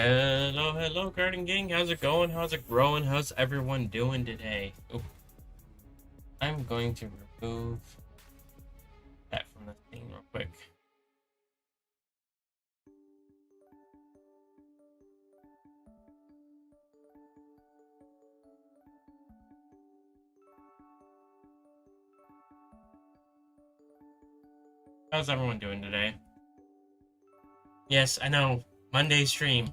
Hello, hello, garden gang. How's it going? How's it growing? How's everyone doing today? Oh, I'm going to remove that from the thing real quick. How's everyone doing today? Yes, I know. Monday stream.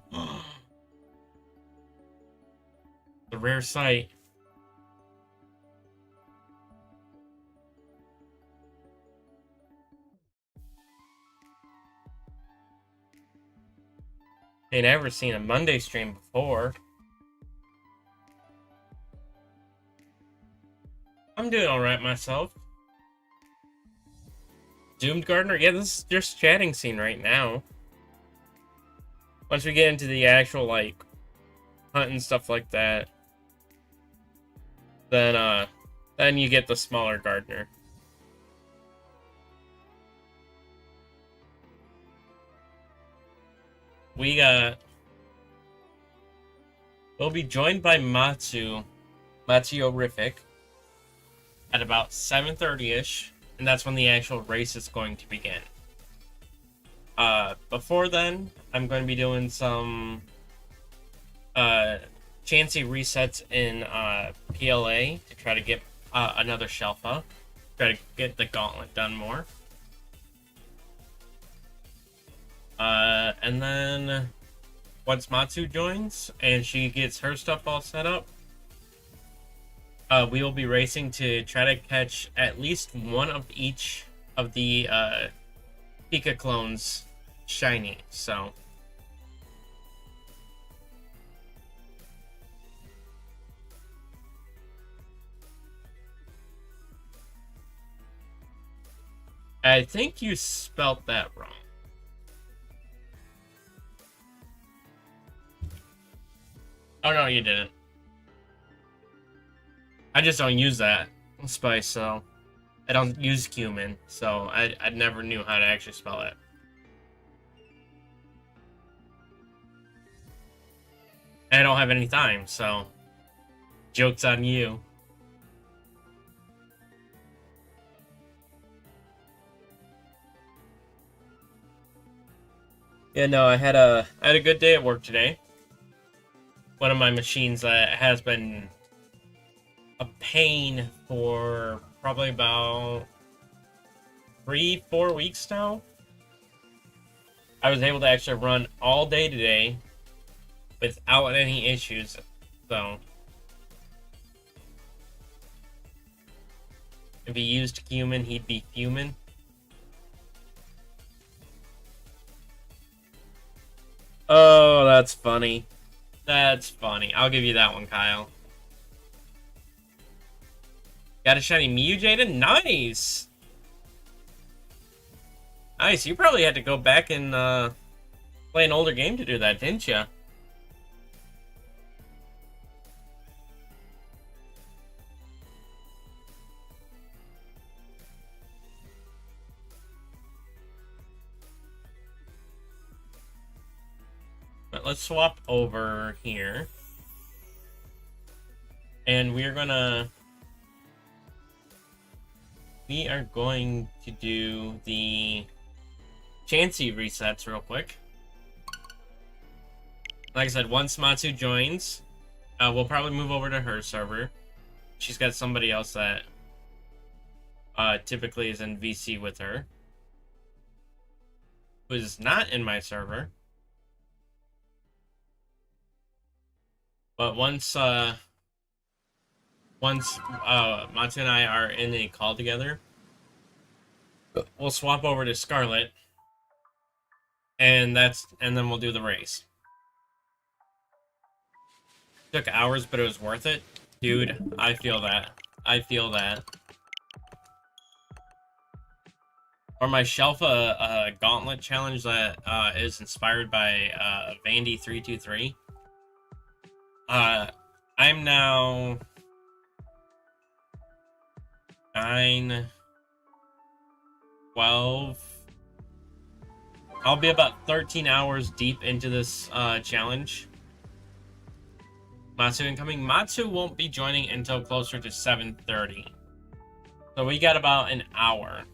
The rare sight. Ain't ever seen a Monday stream before. I'm doing alright myself. Doomed Gardener? Yeah, this is just chatting scene right now. Once we get into the actual, like, hunt and stuff like that, then you get the smaller gardener. We'll be joined by Matsu-Rific at about 7:30ish, and that's when the actual race is going to begin. Before then, I'm going to be doing some chancy resets in PLA to try to get another Shelfa, try to get the gauntlet done more. And then once Matsu joins and she gets her stuff all set up, we will be racing to try to catch at least one of each of the PikaClones shiny. So I think you spelt that wrong. Oh no, you didn't. I just don't use that spice, so I don't use cumin, so I never knew how to actually spell it. And I don't have any time, so joke's on you. Yeah, no, I had a good day at work today. One of my machines has been a pain for probably about 3-4 weeks now. I was able to actually run all day today without any issues, so if he used cumin, he'd be fuming. Oh, that's funny. That's funny. I'll give you that one, Kyle. Got a shiny Mew, Jaden? Nice! Nice. You probably had to go back and play an older game to do that, didn't you? But let's swap over here. And we are going to do the Chansey resets real quick. Like I said, once Matsu joins, we'll probably move over to her server. She's got somebody else that typically is in VC with her, who is not in my server. But once Matsu and I are in a call together, we'll swap over to Scarlet, and then we'll do the race. Took hours, but it was worth it. Dude, I feel that. I feel that. Or my Shelfa Gauntlet challenge that is inspired by Vandy323. I'm now 9, 12, I'll be about 13 hours deep into this challenge. Matsu incoming. Matsu won't be joining until closer to 7:30. So we got about an hour.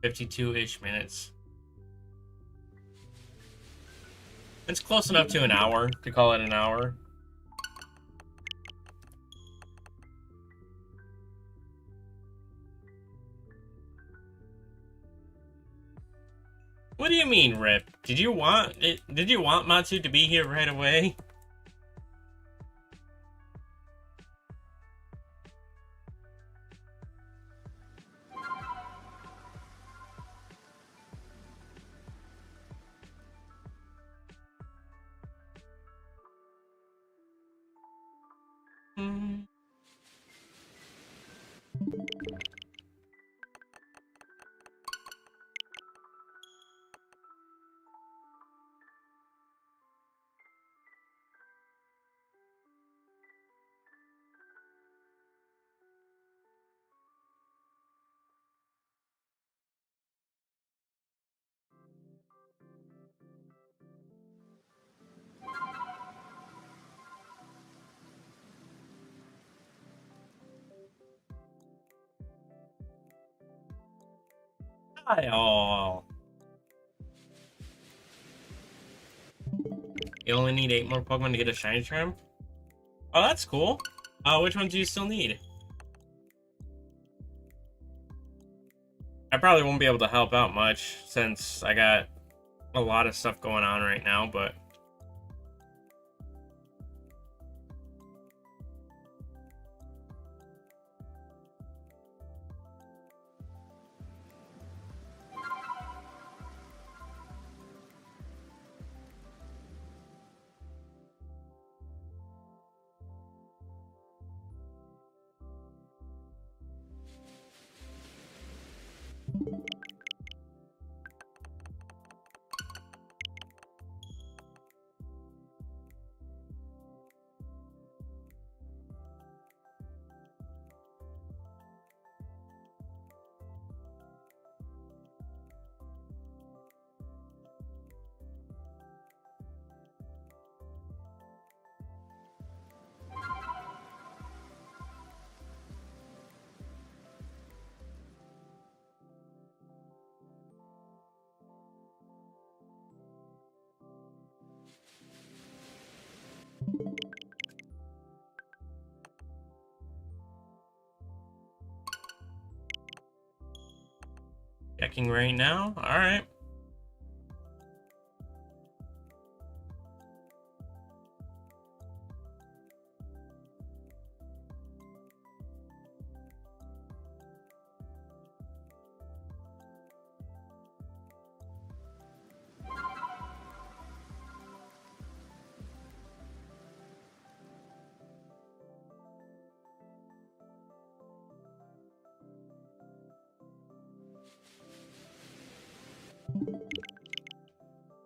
$52-ish minutes. It's close enough to an hour to call it an hour. What do you mean, Rip? Did you want it? Did you want Matsu to be here right away? Hmm. Hi all. You only need 8 more Pokemon to get a shiny charm? Oh, that's cool. Which ones do you still need? I probably won't be able to help out much since I got a lot of stuff going on right now, but checking right now. All right.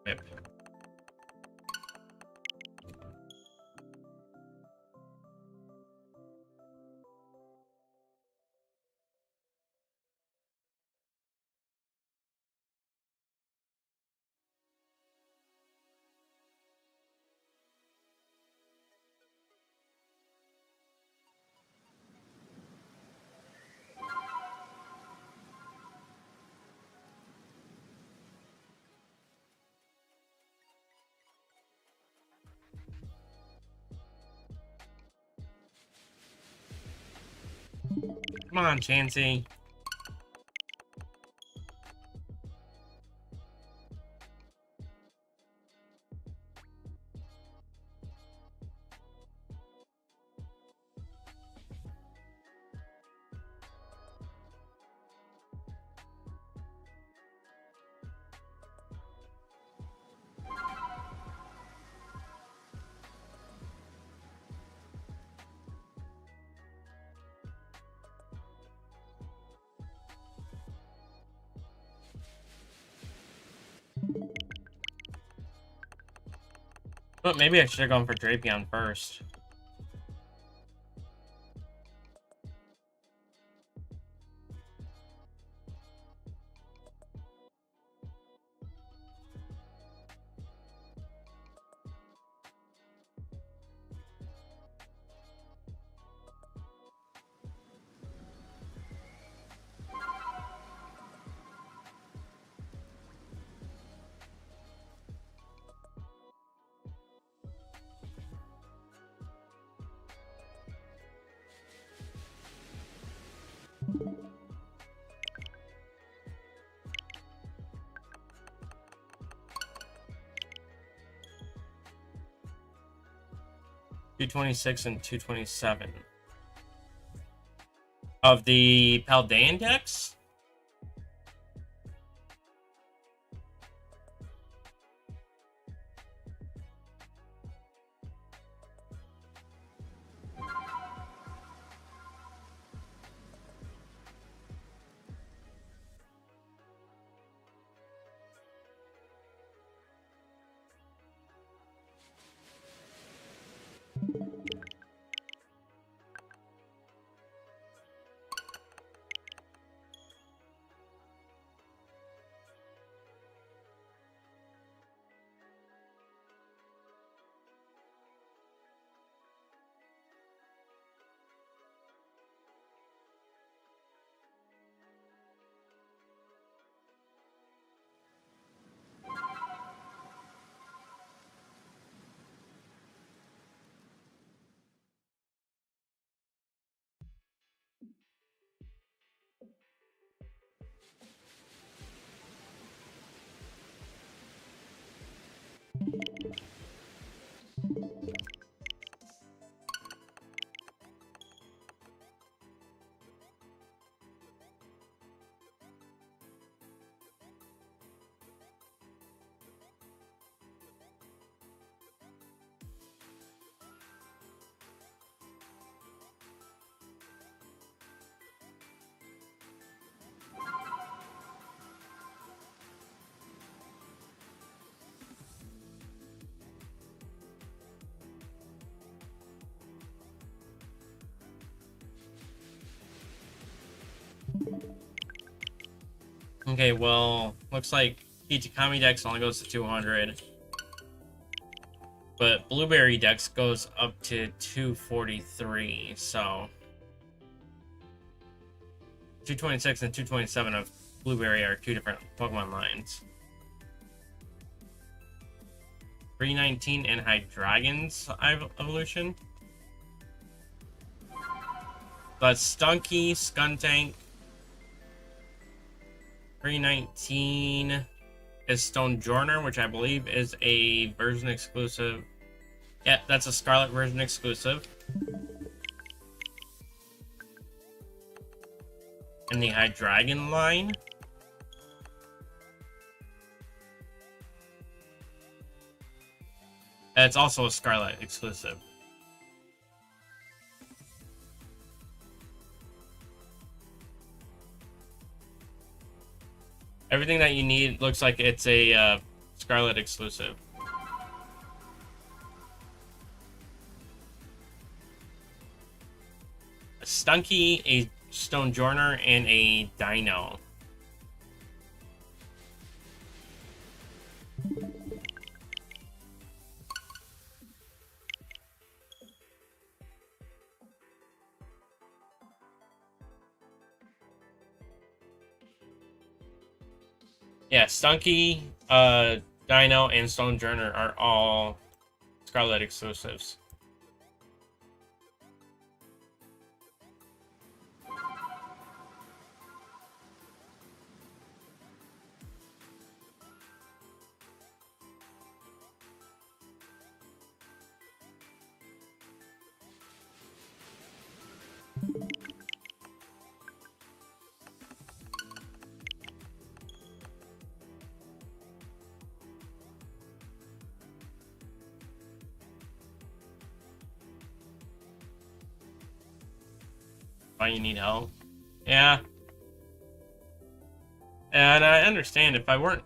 Yep. Come on, Chansey. But maybe I should have gone for Drapion first. $226 and $227 of the Paldean decks. Okay, well, looks like Kichikami Dex only goes to 200. But Blueberry Dex goes up to 243, so 226 and 227 of Blueberry are two different Pokemon lines. 319 and Hydreigon's evolution. That's Stunky, Skuntank. 319 is Stonejourner, which I believe is a version exclusive. Yeah, that's a Scarlet version exclusive. In the Hydreigon line. It's also a Scarlet exclusive. Everything that you need looks like it's a Scarlet exclusive. A Stunky, a Stonejourner, and a Dino. Yeah, Stunky, Dino, and Stonejourner are all Scarlet exclusives. Why you need help? Yeah. And I understand if I weren't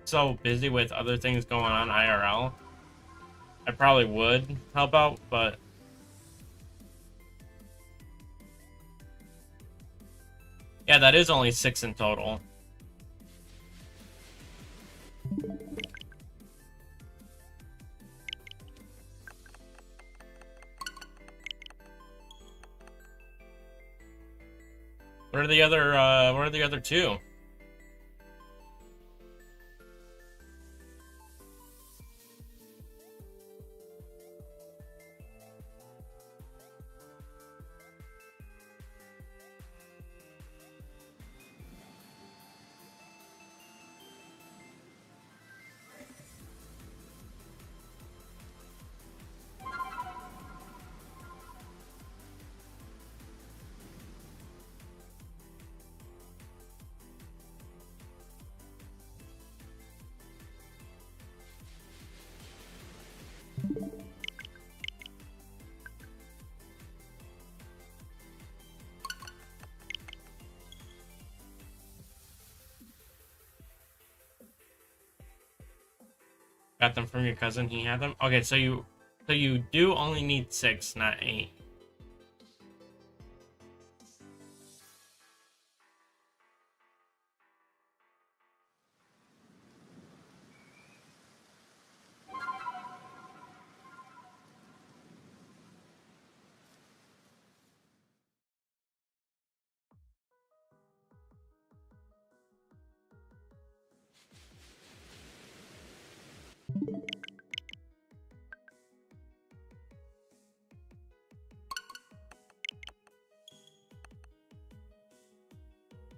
so busy with other things going on IRL, I probably would help out, but yeah, that is only 6 in total. What are the other two? Got them from your cousin. He had them. Okay, so you do only need 6, not 8.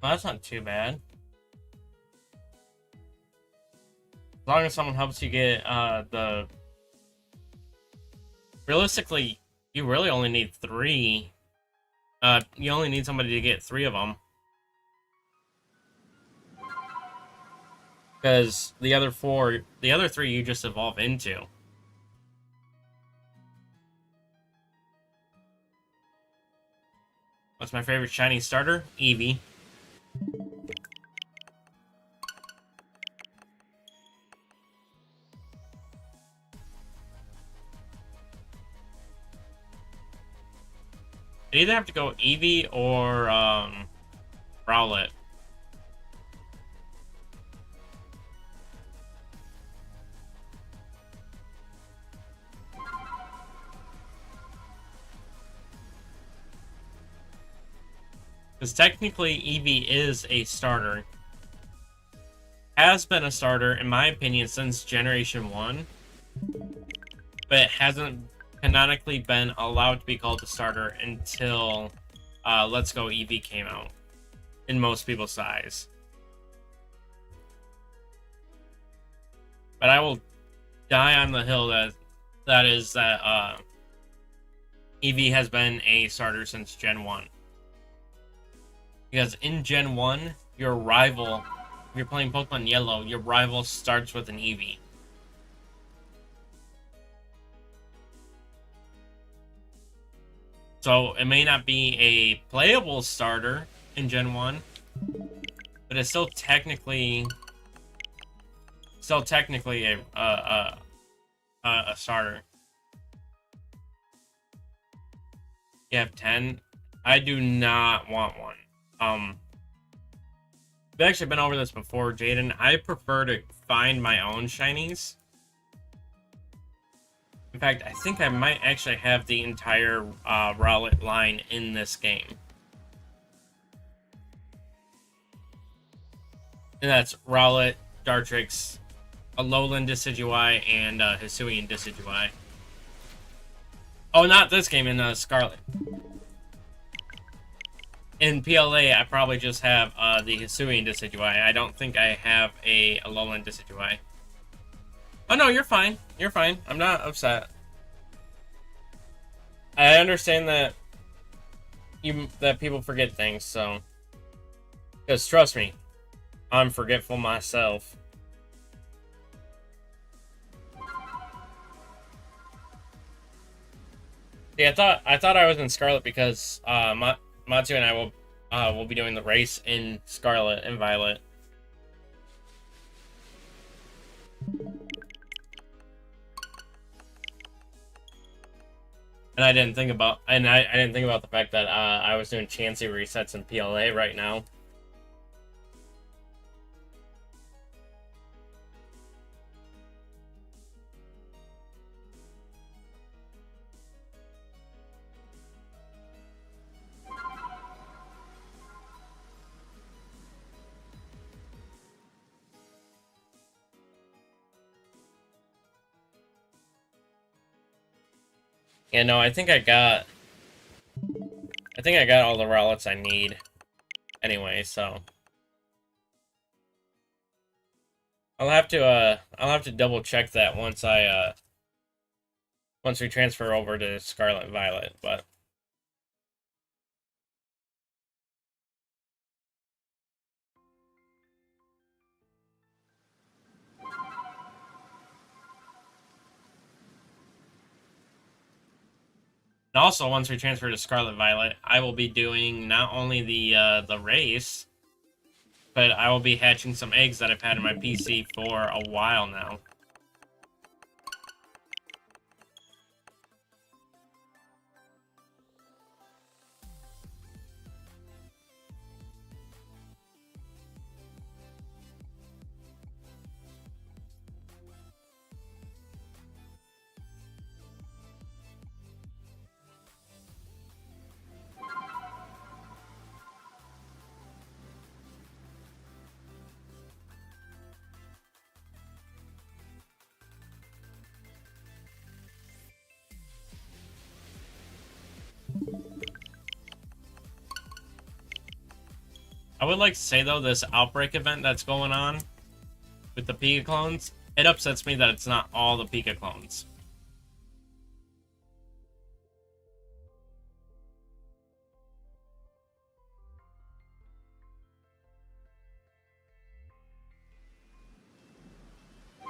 Well, that's not too bad. As long as someone helps you get the... Realistically, you really only need 3. You only need somebody to get 3 of them. Because the other 3 you just evolve into. What's my favorite shiny starter? Eevee. I either have to go Eevee or Rowlet. Because technically Eevee is a starter. Has been a starter, in my opinion, since Generation 1. But it hasn't canonically been allowed to be called a starter until Let's Go Eevee came out. In most people's eyes. But I will die on the hill that Eevee has been a starter since Gen 1. Because in Gen 1, your rival, if you're playing Pokemon Yellow, your rival starts with an Eevee. So it may not be a playable starter in Gen 1, but it's still technically a starter. You have 10. I do not want one. We've actually been over this before, Jaden. I prefer to find my own shinies. In fact, I think I might actually have the entire Rowlet line in this game. And that's Rowlet, Dartrix, Alolan Decidueye, and Hisuian Decidueye. Oh, not this game, in Scarlet. In PLA, I probably just have the Hisuian Decidueye. I don't think I have a Alolan Decidueye. Oh no, you're fine. You're fine. I'm not upset. I understand that people forget things, so... Because trust me, I'm forgetful myself. Yeah, I thought I was in Scarlet because Matsu and I will be doing the race in Scarlet and Violet. And I didn't think about the fact that I was doing Chansey resets in PLA right now. Yeah, no, I think I got all the relics I need anyway, so I'll have to double check that once we transfer over to Scarlet Violet, but and also once we transfer to Scarlet Violet, I will be doing not only the race, but I will be hatching some eggs that I've had in my PC for a while now. I would like to say, though, this Outbreak event that's going on with the PikaClones, it upsets me that it's not all the PikaClones.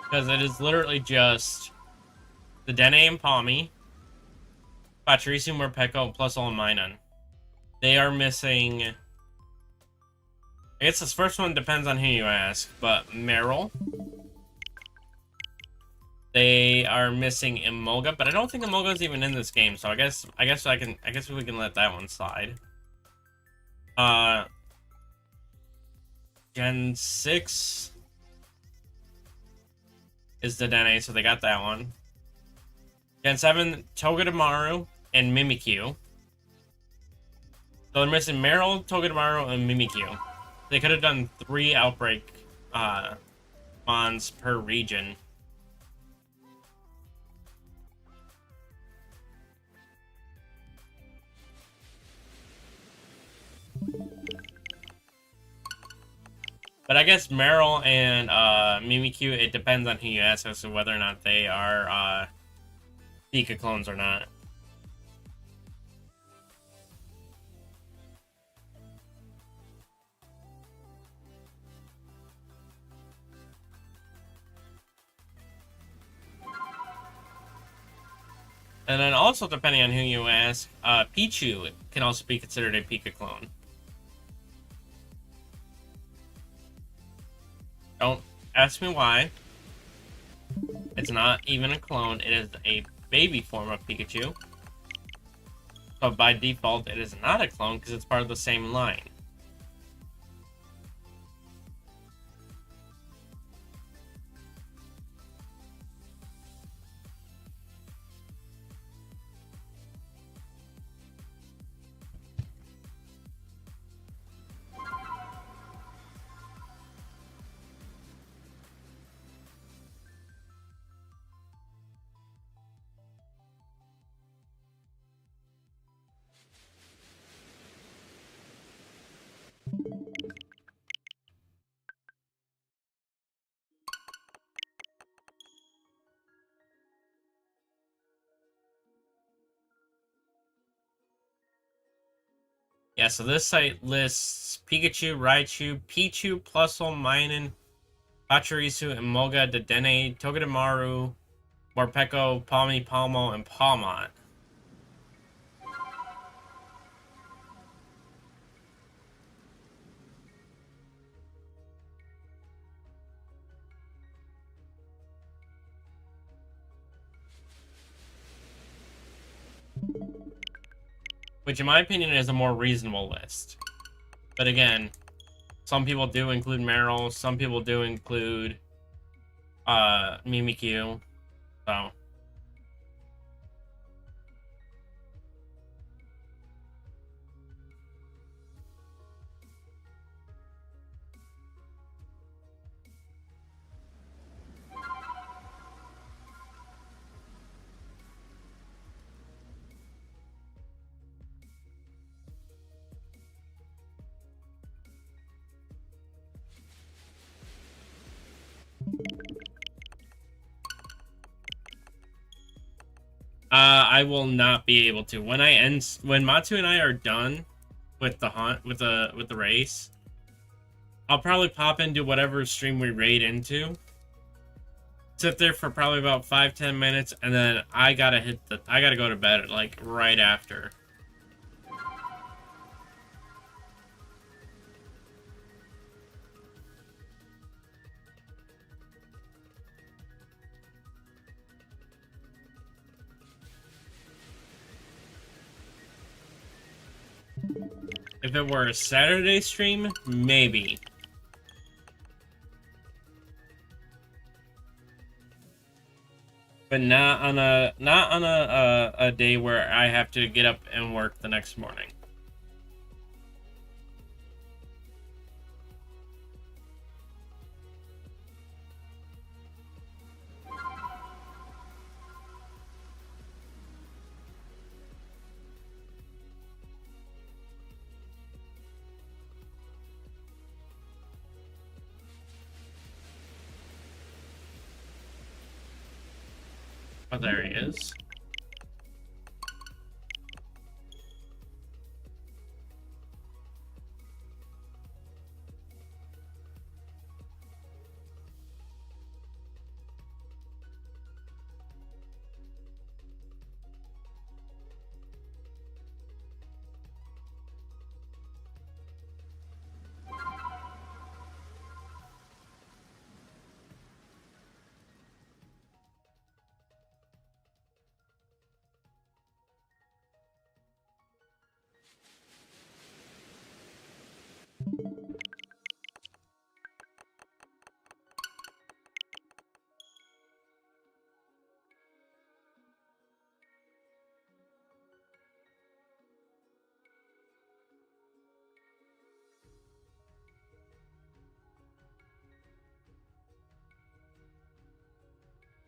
Because it is literally just the Dene and Palmy, Pachirisu, Morpeko, plus Minun. They are missing... I guess this first one depends on who you ask, but Meryl. They are missing Emolga, but I don't think Emolga's even in this game, so I guess we can let that one slide. Gen 6 is the Dene, so they got that one. Gen 7, Togedemaru and Mimikyu. So they're missing Meryl, Togedemaru, and Mimikyu. They could have done 3 Outbreak bonds per region. But I guess Meryl and Mimikyu, it depends on who you ask as to whether or not they are PikaClones or not. And then also, depending on who you ask, Pichu can also be considered a PikaClone. Don't ask me why. It's not even a clone. It is a baby form of Pikachu. So by default, it is not a clone because it's part of the same line. Yeah, so this site lists Pikachu, Raichu, Pichu, Plusle, Minun, Pachirisu, Emolga, Dedenne, Togedemaru, Morpeko, Palmy, Palmo, and Palmont. which in my opinion is a more reasonable list. But again, some people do include Meryl, some people do include Mimikyu, so. I will not be able to. When Matsu and I are done with the hunt with the race, I'll probably pop into whatever stream we raid into. Sit there for probably about 5-10 minutes, and then I gotta go to bed like right after. If it were a Saturday stream, maybe. But not on a day where I have to get up and work the next morning. Oh, there he is.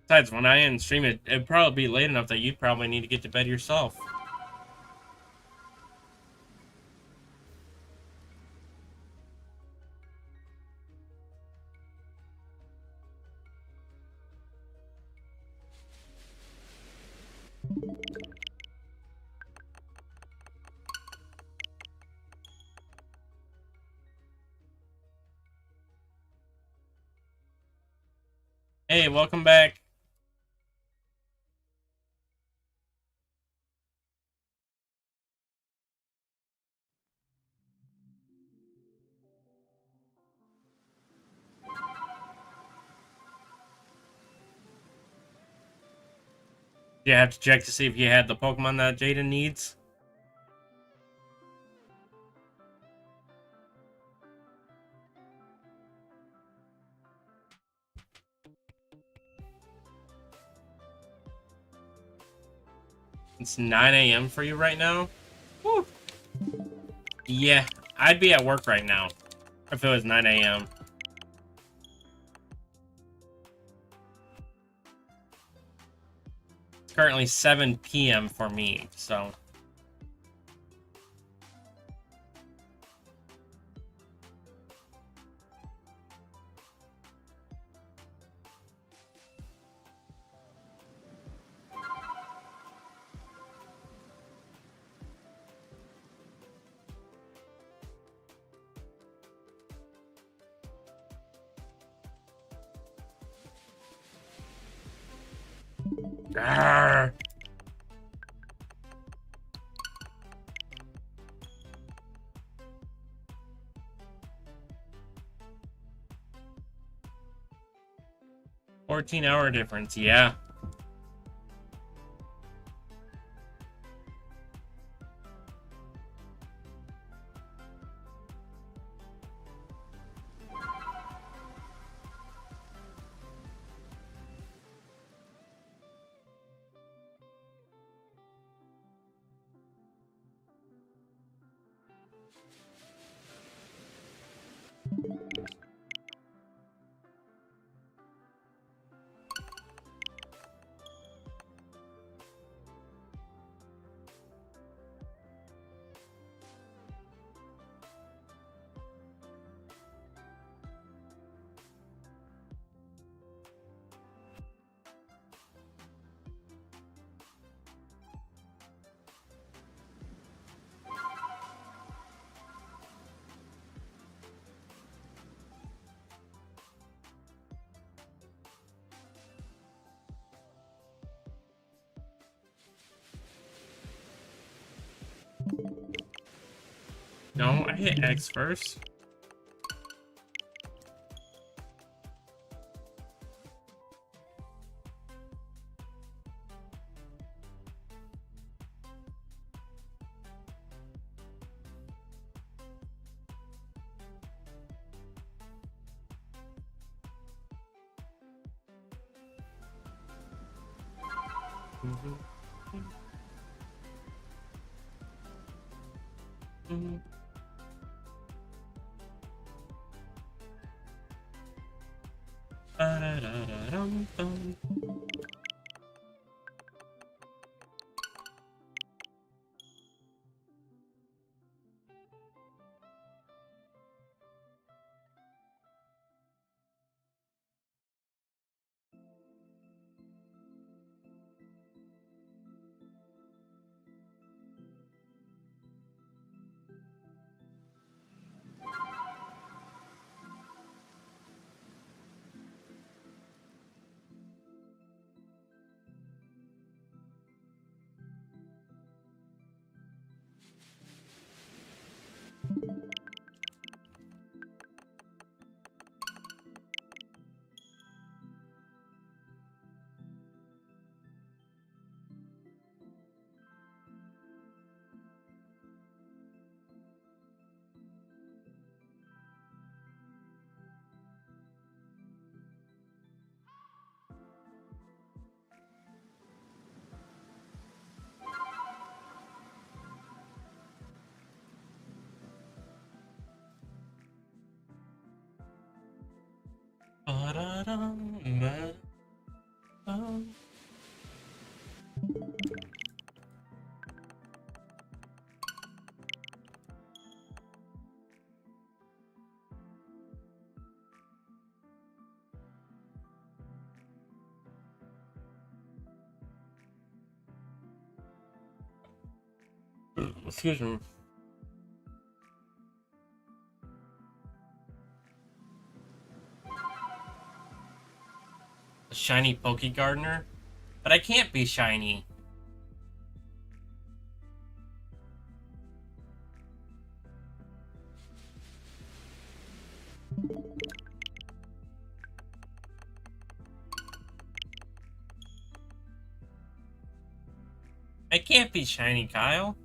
Besides, when I end stream it, it'd probably be late enough that you'd probably need to get to bed yourself. Hey, welcome back. You have to check to see if you had the Pokemon that Jaden needs. It's 9 a.m. for you right now? Woo. Yeah, I'd be at work right now if it was 9 a.m. It's currently 7 p.m. for me, so... Arrgh. $14-hour difference, yeah. . No, I hit X first. Ba-da-da-da-dum-dum. Ba-da-dum, ba-dum. Excuse me. A shiny Poke Gardener? But I can't be shiny. I can't be shiny, Kyle.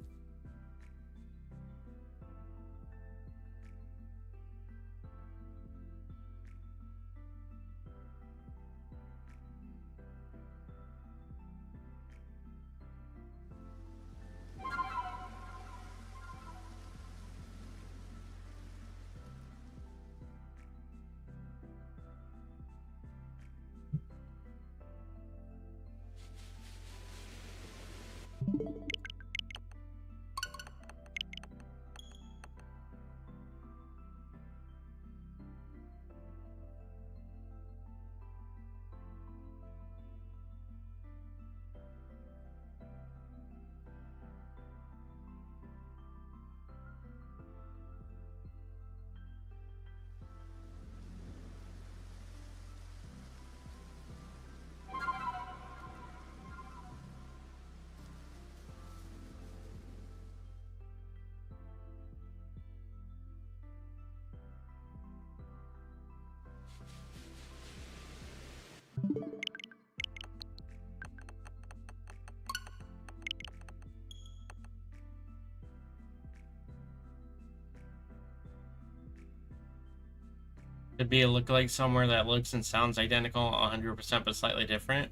Could be a lookalike somewhere that looks and sounds identical 100% but slightly different.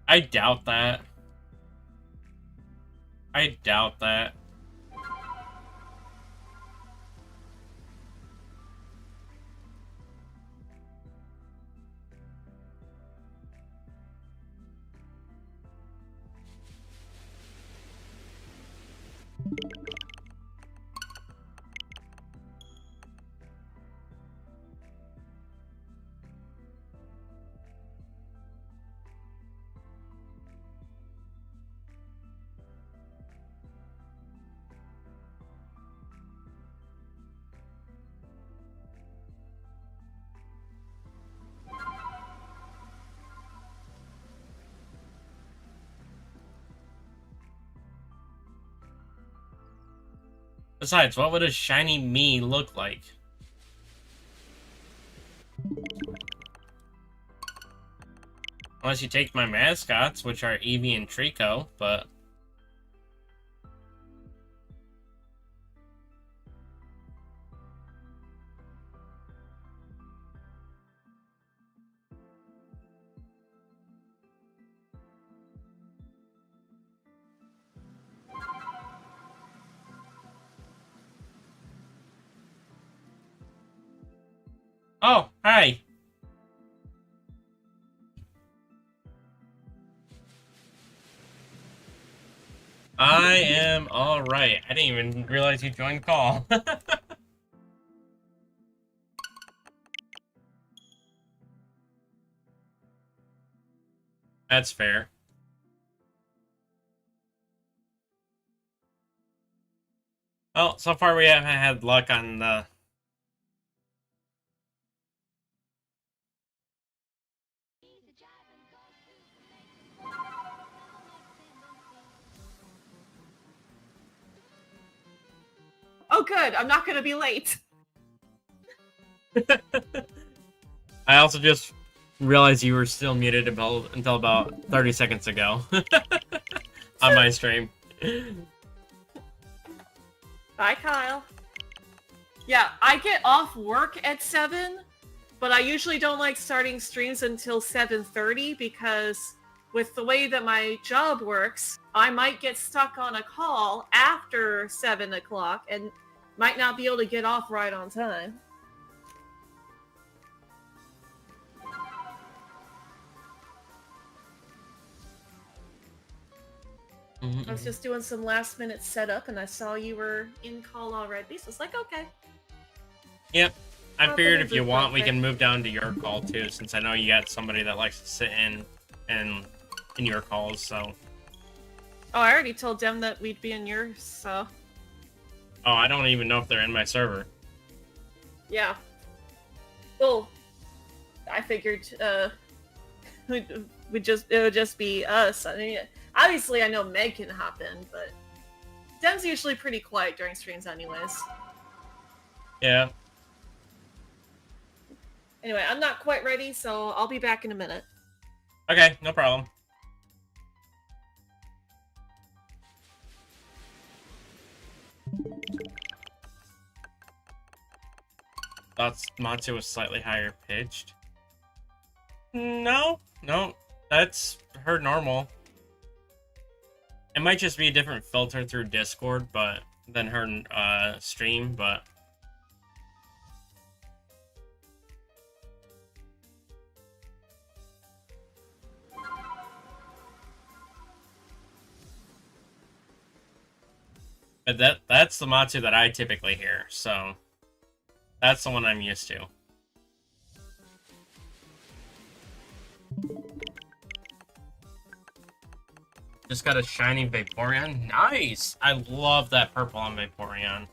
I doubt that. I doubt that. Besides, what would a shiny me look like? Unless you take my mascots, which are Eevee and Trico, but... Oh, hi! I am alright. I didn't even realize you joined call. That's fair. Well, so far we haven't had luck on the... Oh, good. I'm not going to be late. I also just realized you were still muted until about 30 seconds ago on my stream. Bye, Kyle. Yeah, I get off work at 7, but I usually don't like starting streams until 7:30 because with the way that my job works, I might get stuck on a call after 7 o'clock and might not be able to get off right on time. I was just doing some last minute setup and I saw you were in call already, so it's like, okay. Yep. I figured if you want, we can move down to your call too, since I know you got somebody that likes to sit in your calls, so. Oh, I already told them that we'd be in yours, so. Oh, I don't even know if they're in my server. Yeah. Well, I figured it would just be us. I mean, obviously I know Meg can hop in, but Dem's usually pretty quiet during streams anyways. Yeah. Anyway, I'm not quite ready, so I'll be back in a minute. Okay, no problem. Thought Matsu was slightly higher pitched. No, that's her normal. It might just be a different filter through Discord, but than her stream, but that's the Matsu that I typically hear, so that's the one I'm used to. Just got a shiny Vaporeon. Nice! I love that purple on Vaporeon.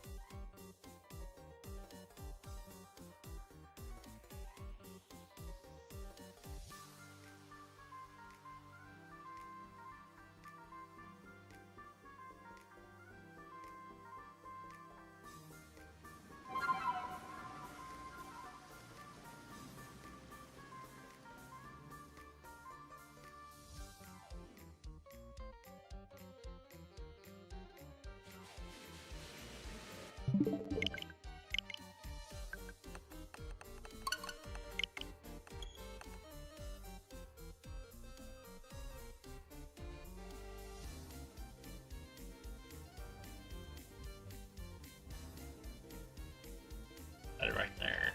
Right there.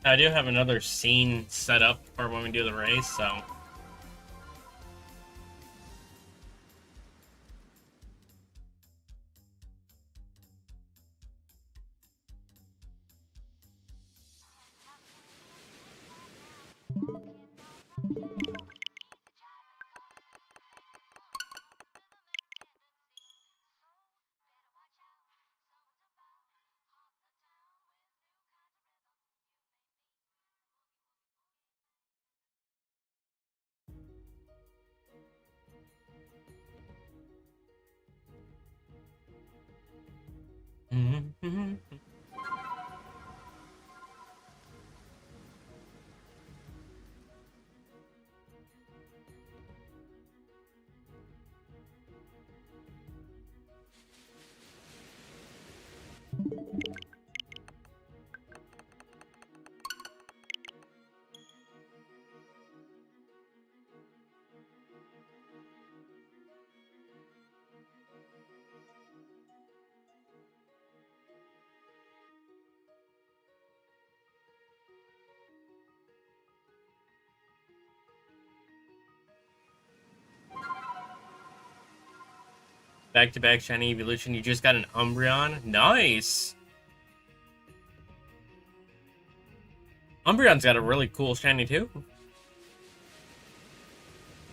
I do have another scene set up for when we do the race, so Back-to-back shiny evolution. You just got an Umbreon. Nice. Umbreon's got a really cool shiny too.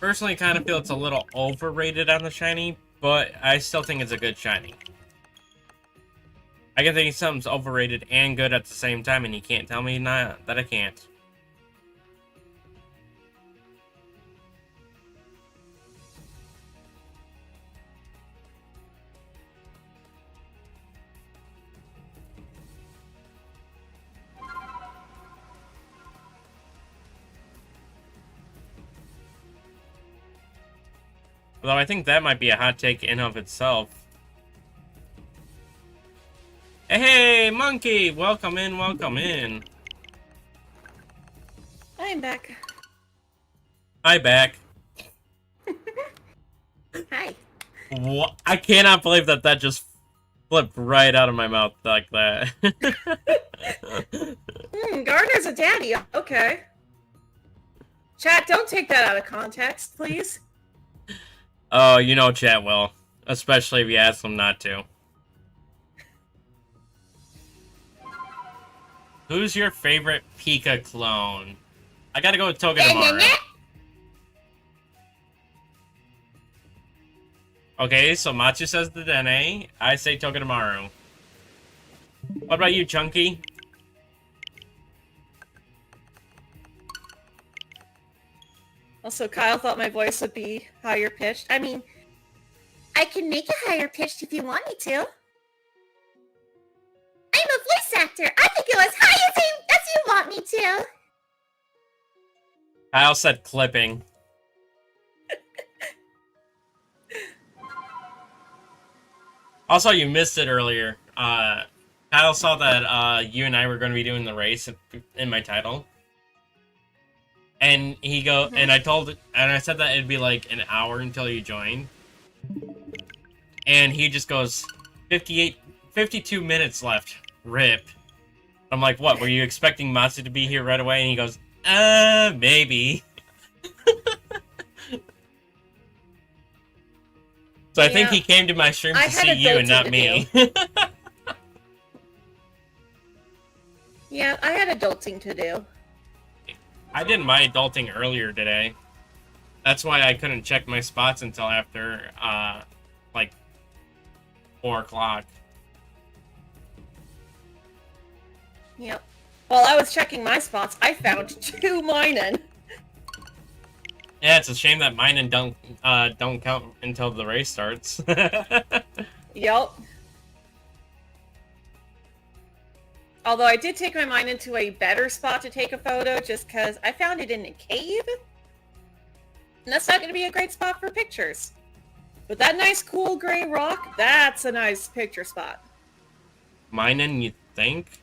Personally, kind of feel it's a little overrated on the shiny, but I still think it's a good shiny. I can think something's overrated and good at the same time, and you can't tell me not that I can't. Although I think that might be a hot take in of itself. Hey, Monkey! Welcome in, welcome in. I'm back. Hi, back. Hi. What? I cannot believe that that just flipped right out of my mouth like that. Gardner's a daddy. Okay. Chat, don't take that out of context, please. Oh, you know chat will. Especially if you ask them not to. Who's your favorite PikaClone? I gotta go with Togedemaru. Okay, so Matsu says the Dene. I say Togedemaru. What about you, Chunky? Also, Kyle thought my voice would be higher pitched. I mean, I can make it higher pitched if you want me to. I'm a voice actor. I can go as high as you want me to. Kyle said clipping. Also, you missed it earlier. Kyle saw that you and I were going to be doing the race in my title. And he and I said that it'd be like an hour until you joined. And he just goes, 52 minutes left. Rip. I'm like, what? Were you expecting Matsu to be here right away? And he goes, maybe. So I think he came to my stream to see you and not me. Yeah, I had adulting to do. I did my adulting earlier today. That's why I couldn't check my spots until after, like, 4 o'clock. Yep. While I was checking my spots, I found 2 Minun. Yeah, it's a shame that Minun don't count until the race starts. Yep. Although I did take my Minun to a better spot to take a photo just because I found it in a cave. And that's not going to be a great spot for pictures. But that nice cool gray rock, that's a nice picture spot. Minun, you think?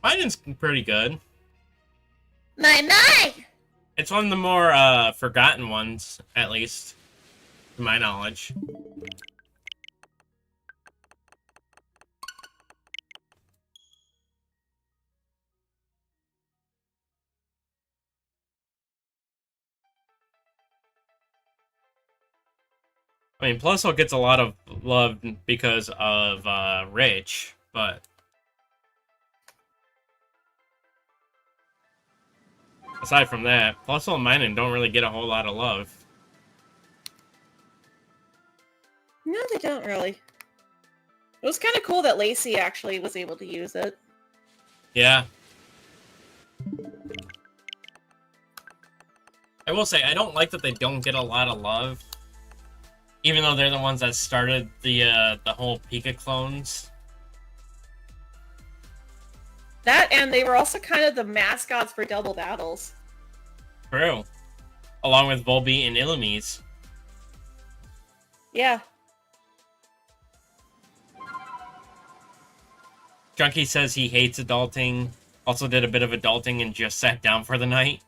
Minun's pretty good. My! It's one of the more forgotten ones, at least, to my knowledge. I mean, Plusle gets a lot of love because of Rich, but aside from that, Plusle and Minun don't really get a whole lot of love. No, they don't really. It was kind of cool that Lacey actually was able to use it. Yeah. I will say, I don't like that they don't get a lot of love. Even though they're the ones that started the whole PikaClones That, and they were also kind of the mascots for Double Battles. True. Along with Volbeat and Illumise. Yeah. Junkie says he hates adulting. Also did a bit of adulting and just sat down for the night.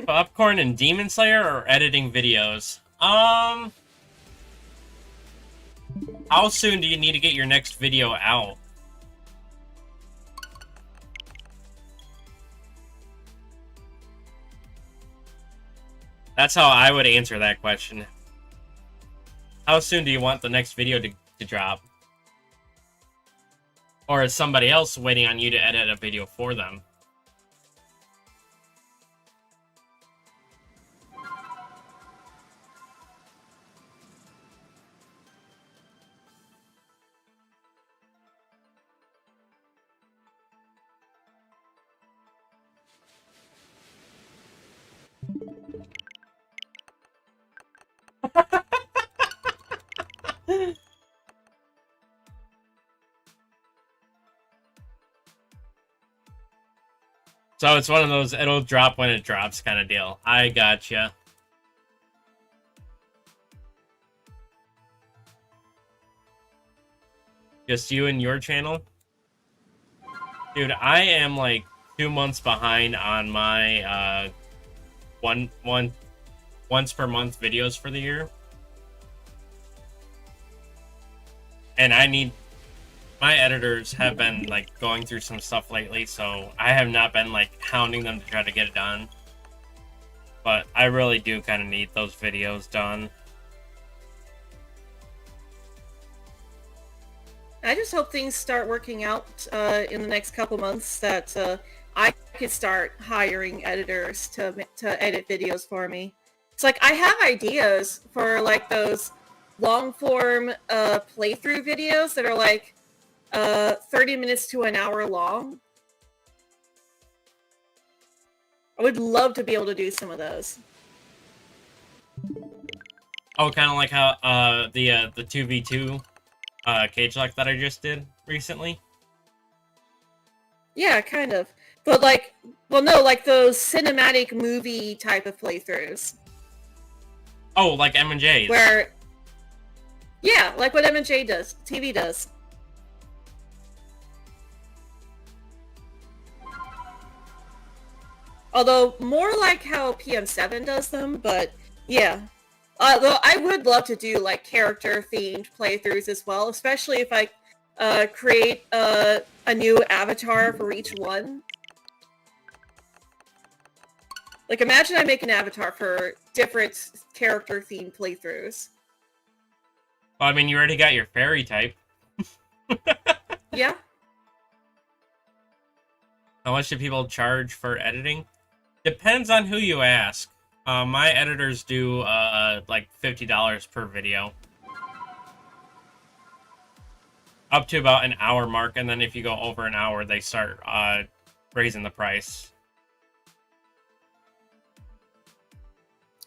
Popcorn and Demon Slayer or editing videos? How soon do you need to get your next video out? That's how I would answer that question. How soon do you want the next video to drop? Or is somebody else waiting on you to edit a video for them? So it's one of those, it'll drop when it drops kind of deal. I gotcha. Just you and your channel? Dude, I am like 2 months behind on my once per month videos for the year. And I need... My editors have been, like, going through some stuff lately, so I have not been, like, hounding them to try to get it done. But I really do kind of need those videos done. I just hope things start working out in the next couple months, that I could start hiring editors to edit videos for me. It's like, I have ideas for, like, those long-form playthrough videos that are, like, 30 minutes to an hour long. I would love to be able to do some of those. Oh, kind of like how the 2v2 cage lock that I just did recently? Yeah, kind of. But like, well, no, like those cinematic movie type of playthroughs. Oh, like M&J's. Where, yeah, like what M&J does, TV does. Although, more like how PM7 does them, but yeah. Though I would love to do like character-themed playthroughs as well, especially if I create a new avatar for each one. Like, imagine I make an avatar for different character-themed playthroughs. Well, I mean, you already got your fairy type. Yeah. How much do people charge for editing? Depends on who you ask. My editors do like $50 per video. Up to about an hour mark, and then if you go over an hour, they start raising the price.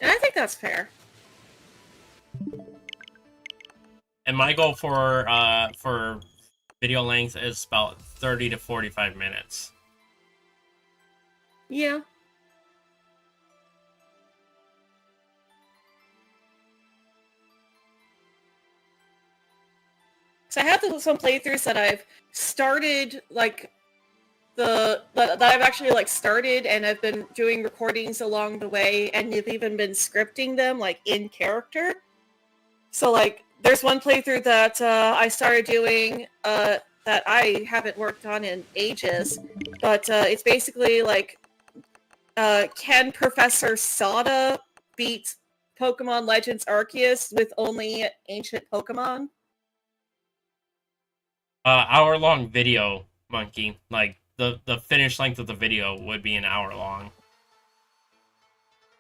And I think that's fair. And my goal for video length is about 30 to 45 minutes. Yeah. So I have some playthroughs that I've started, like, that I've actually, like, started, and I've been doing recordings along the way, and have even been scripting them, like, in character. So, like, there's one playthrough that I started doing that I haven't worked on in ages, but it's basically, like, can Professor Sada beat Pokemon Legends Arceus with only ancient Pokemon? Hour-long video, Monkey. Like, the finished length of the video would be an hour long.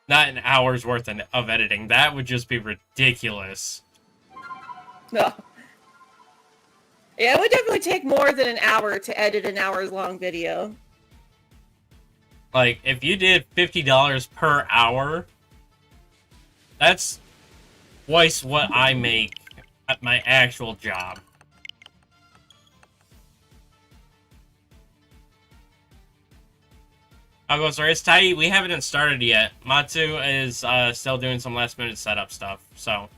Not an hour's worth of editing. That would just be ridiculous. No. Yeah, it would definitely take more than an hour to edit an hour-long video. Like, if you did $50 per hour, that's twice what I make at my actual job. I'll go race. Tai, we haven't started yet. Matsu is still doing some last minute setup stuff, so.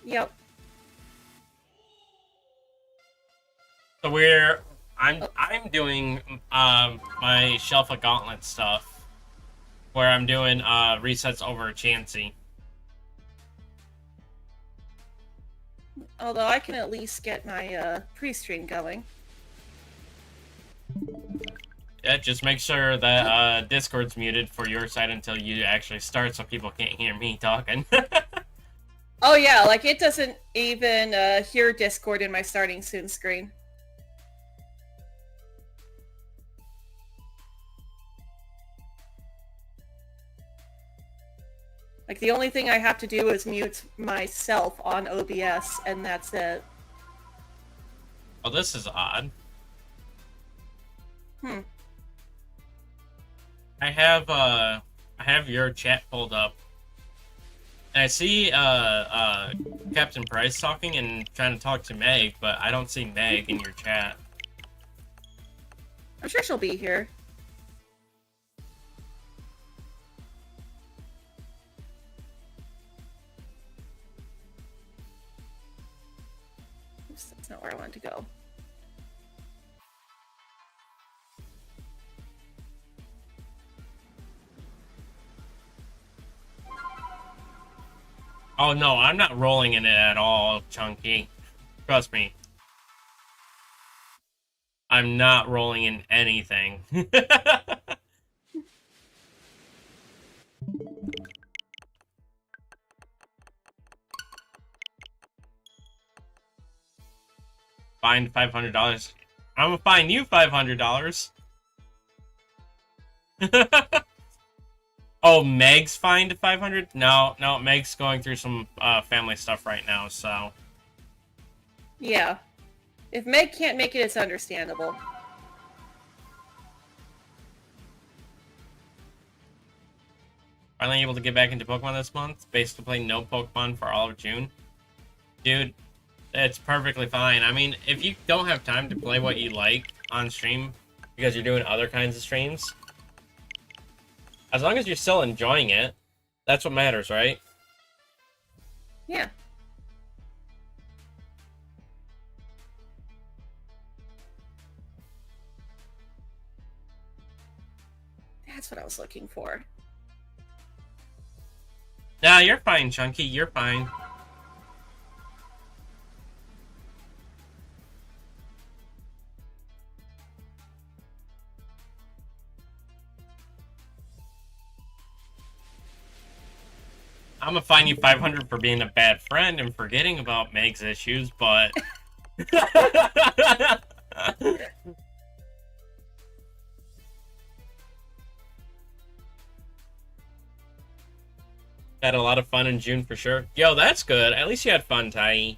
Yep. So I'm doing my Shelf of Gauntlet stuff, where I'm doing resets over Chansey. Although I can at least get my pre-stream going. Yeah, just make sure that Discord's muted for your side until you actually start, so people can't hear me talking. Oh yeah, like it doesn't even hear Discord in my starting soon screen. Like the only thing I have to do is mute myself on OBS, and that's it. Oh, this is odd. I have your chat pulled up. And I see Captain Price talking and trying to talk to Meg, but I don't see Meg in your chat. I'm sure she'll be here. Oops, that's not where I wanted to go. Oh no, I'm not rolling in it at all, Chunky. Trust me. I'm not rolling in anything. Find $500. I'm gonna find you $500. Oh, Meg's fined 500? No, Meg's going through some family stuff right now, so. Yeah. If Meg can't make it, it's understandable. Finally able to get back into Pokemon this month. Basically playing no Pokemon for all of June. Dude, it's perfectly fine. I mean, if you don't have time to play what you like on stream because you're doing other kinds of streams, as long as you're still enjoying it, that's what matters, right? Yeah. That's what I was looking for. Nah, you're fine, Chunky. You're fine. I'm gonna fine you 500 for being a bad friend and forgetting about Meg's issues, but... Had a lot of fun in June for sure. Yo, that's good. At least you had fun, Tai.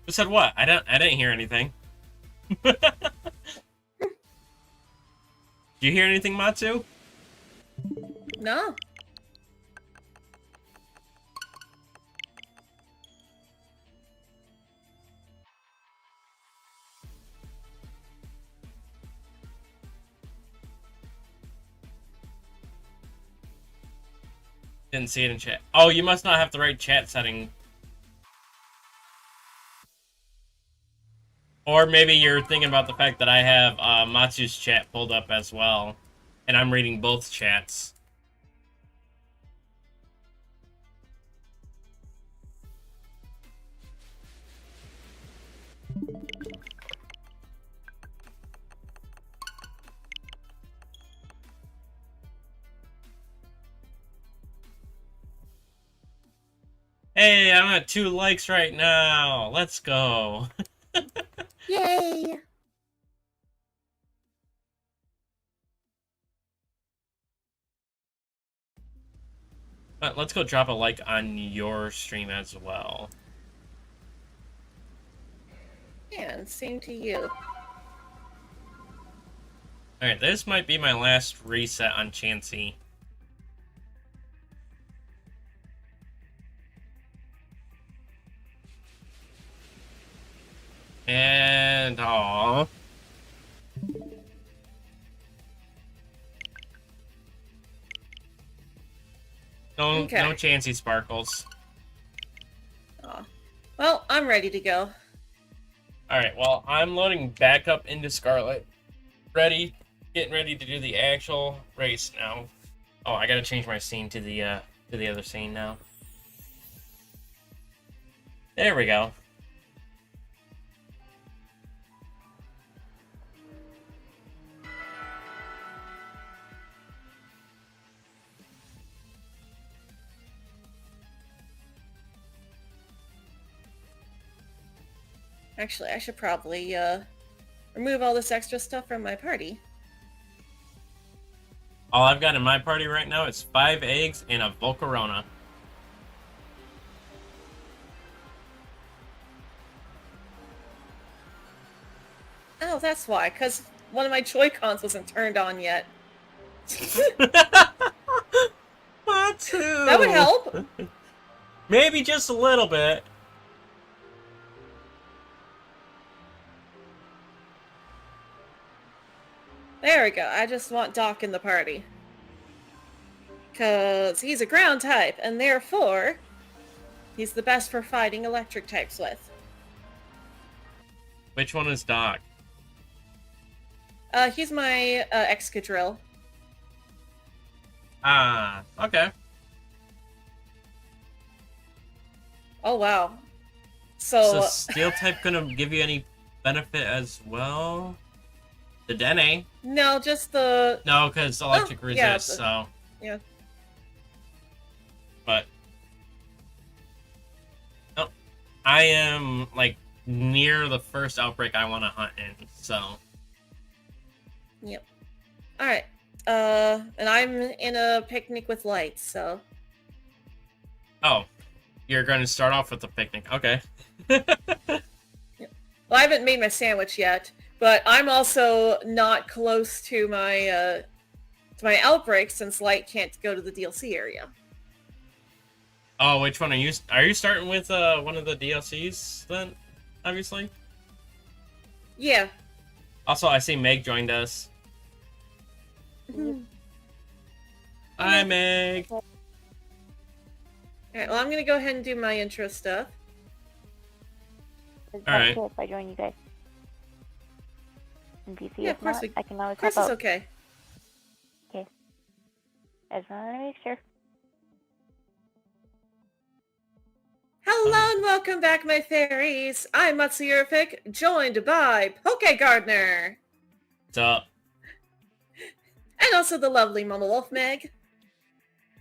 Who said what? I didn't hear anything. Did you hear anything, Matsu? No. Didn't see it in chat. Oh, you must not have the right chat setting. Or maybe you're thinking about the fact that I have Matsu's chat pulled up as well. And I'm reading both chats. Hey, I'm at 2 likes right now. Let's go. Yay! But let's go drop a like on your stream as well. Yeah, same to you. Alright, this might be my last reset on Chansey. isn't. Aww. No, Okay. no Chansey Sparkles. Aw. Well, I'm ready to go. Alright, well, I'm loading back up into Scarlet. Getting ready to do the actual race now. Oh, I gotta change my scene to the other scene now. There we go. Actually, I should probably remove all this extra stuff from my party. All I've got in my party right now is 5 eggs and a Volcarona. Oh, that's why, because one of my Joy-Cons wasn't turned on yet. Matsu! That would help. Maybe just a little bit. There we go. I just want Doc in the party. Because he's a ground type, and therefore, he's the best for fighting electric types with. Which one is Doc? He's my Excadrill. Ah, okay. Oh, wow. So steel type gonna give you any benefit as well? The Dene? No, just the... No, because electric yeah, resists, so... Yeah. But... Oh, I am, like, near the first outbreak I want to hunt in, so... Yep. Alright. And I'm in a picnic with lights, so... Oh. You're going to start off with the picnic. Okay. Yep. Well, I haven't made my sandwich yet, but I'm also not close to my outbreak since Light can't go to the DLC area. Oh, which one are you? Are you starting with one of the DLCs then? Obviously. Yeah. Also, I see Meg joined us. Hi, Meg. Alright, well, I'm gonna go ahead and do my intro stuff. Is All that right. okay if I join you guys? In PC, Yeah, if of course not, I can always Of course help it's out. okay. Okay. I just wanted to make sure. Hello and welcome back, my fairies. I'm Matsu Urfic, joined by Poke Gardener, What's up? and also the lovely Mama Wolf Meg.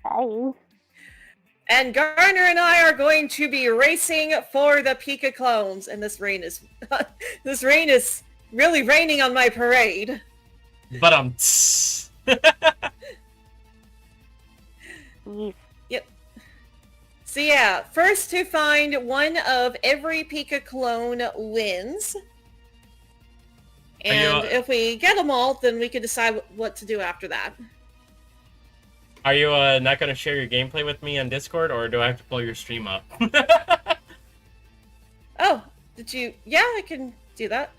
Hi. And Garner and I are going to be racing for the PikaClones, and this rain is this rain is really raining on my parade. But Yes. Yep. So yeah, first to find one of every PikaClone wins. And if we get them all, then we can decide what to do after that. Are you not going to share your gameplay with me on Discord, or do I have to pull your stream up? Oh, did you? Yeah, I can do that.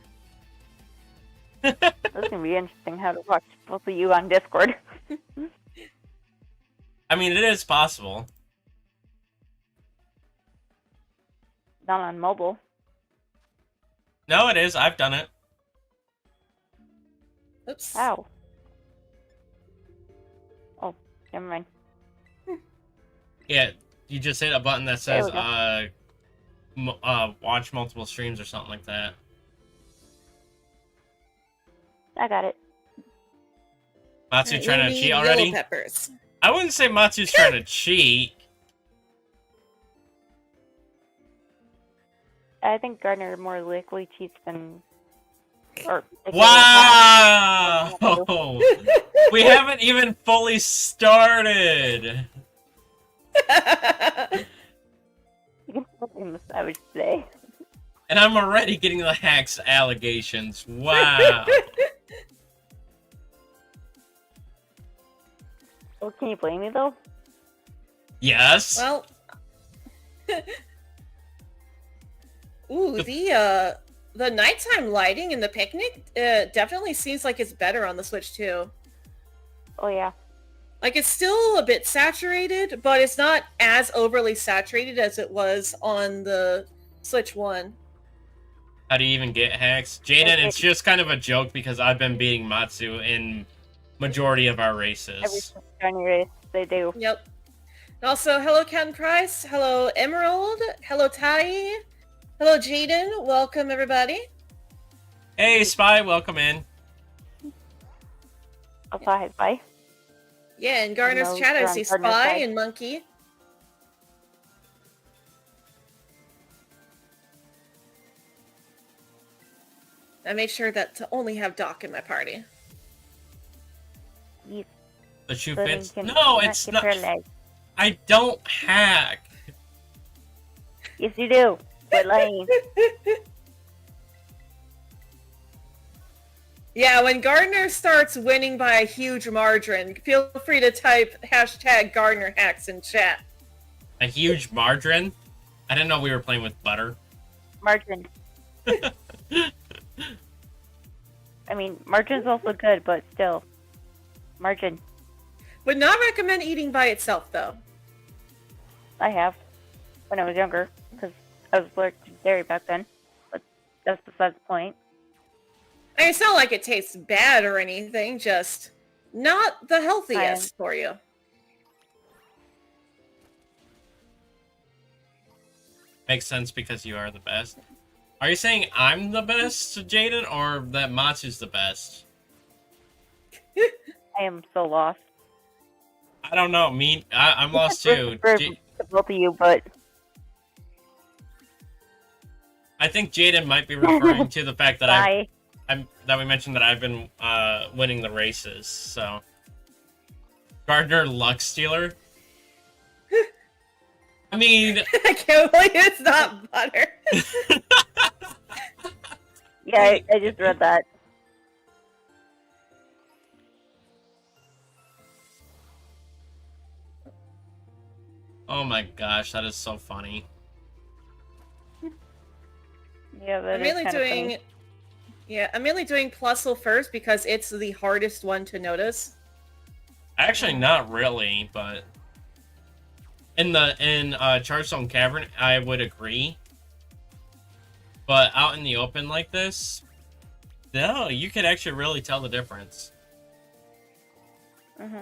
That's gonna be interesting how to watch both of you on Discord. I mean, it is possible. Not on mobile. No, it is. I've done it. Oops. How? Oh, never mind. Yeah, you just hit a button that There says we watch multiple streams or something like that. I got it. Matsu Alright, trying we to need cheat yellow already? peppers. I wouldn't say Matsu's trying to cheat. I think Gardner more likely cheats than... Or Wow! We haven't even fully started. You can still blame the Savage today. And I'm already getting the hacks allegations. Wow. Well, can you blame me though? Yes. Well, ooh, the nighttime lighting in the picnic definitely seems like it's better on the Switch 2. Oh yeah. Like, it's still a bit saturated, but it's not as overly saturated as it was on the Switch 1. How do you even get hacks? Jaden, it's just kind of a joke because I've been beating Matsu in majority of our races. Every shiny race they do. Yep. And also, hello Ken Price, hello Emerald, hello Tai, hello Jaden, welcome everybody. Hey, Spy, welcome in. I'll say bye. Yeah, in Garner's Hello, chat I you're on see Garner's Spy side. and Monkey. I made sure that to only have Doc in my party. Yes. The shoe So then fits. you can No, not it's get not. paralyzed. I don't hack. Yes, you do. Quit lying. Yeah, when Gardner starts winning by a huge margin, feel free to type hashtag Gardner hacks in chat. A huge margarine? I didn't know we were playing with butter. Margin. I mean, margin's also good, but still. Margin. Would not recommend eating by itself, though. I have. When I was younger. Because I was allergic to dairy back then. But that's besides the point. I mean, it's not like it tastes bad or anything, just not the healthiest for you. Makes sense because you are the best. Are you saying I'm the best, Jaden, or that Matsu's the best? I am so lost. I don't know. I'm lost too. For both of you, but I think Jaden might be referring to the fact that bye. that we mentioned that I've been winning the races. So, Gardner luck stealer. I mean, I can't believe it's not butter. Yeah, I just read that. oh my gosh, that is so funny. Yeah, that I'm is mainly kinda doing, funny. yeah, I'm mainly doing Plusle first because it's the hardest one to notice. Actually, not really, but in Chargestone Cavern, I would agree. But out in the open like this, no, you could actually really tell the difference. Mm-hmm.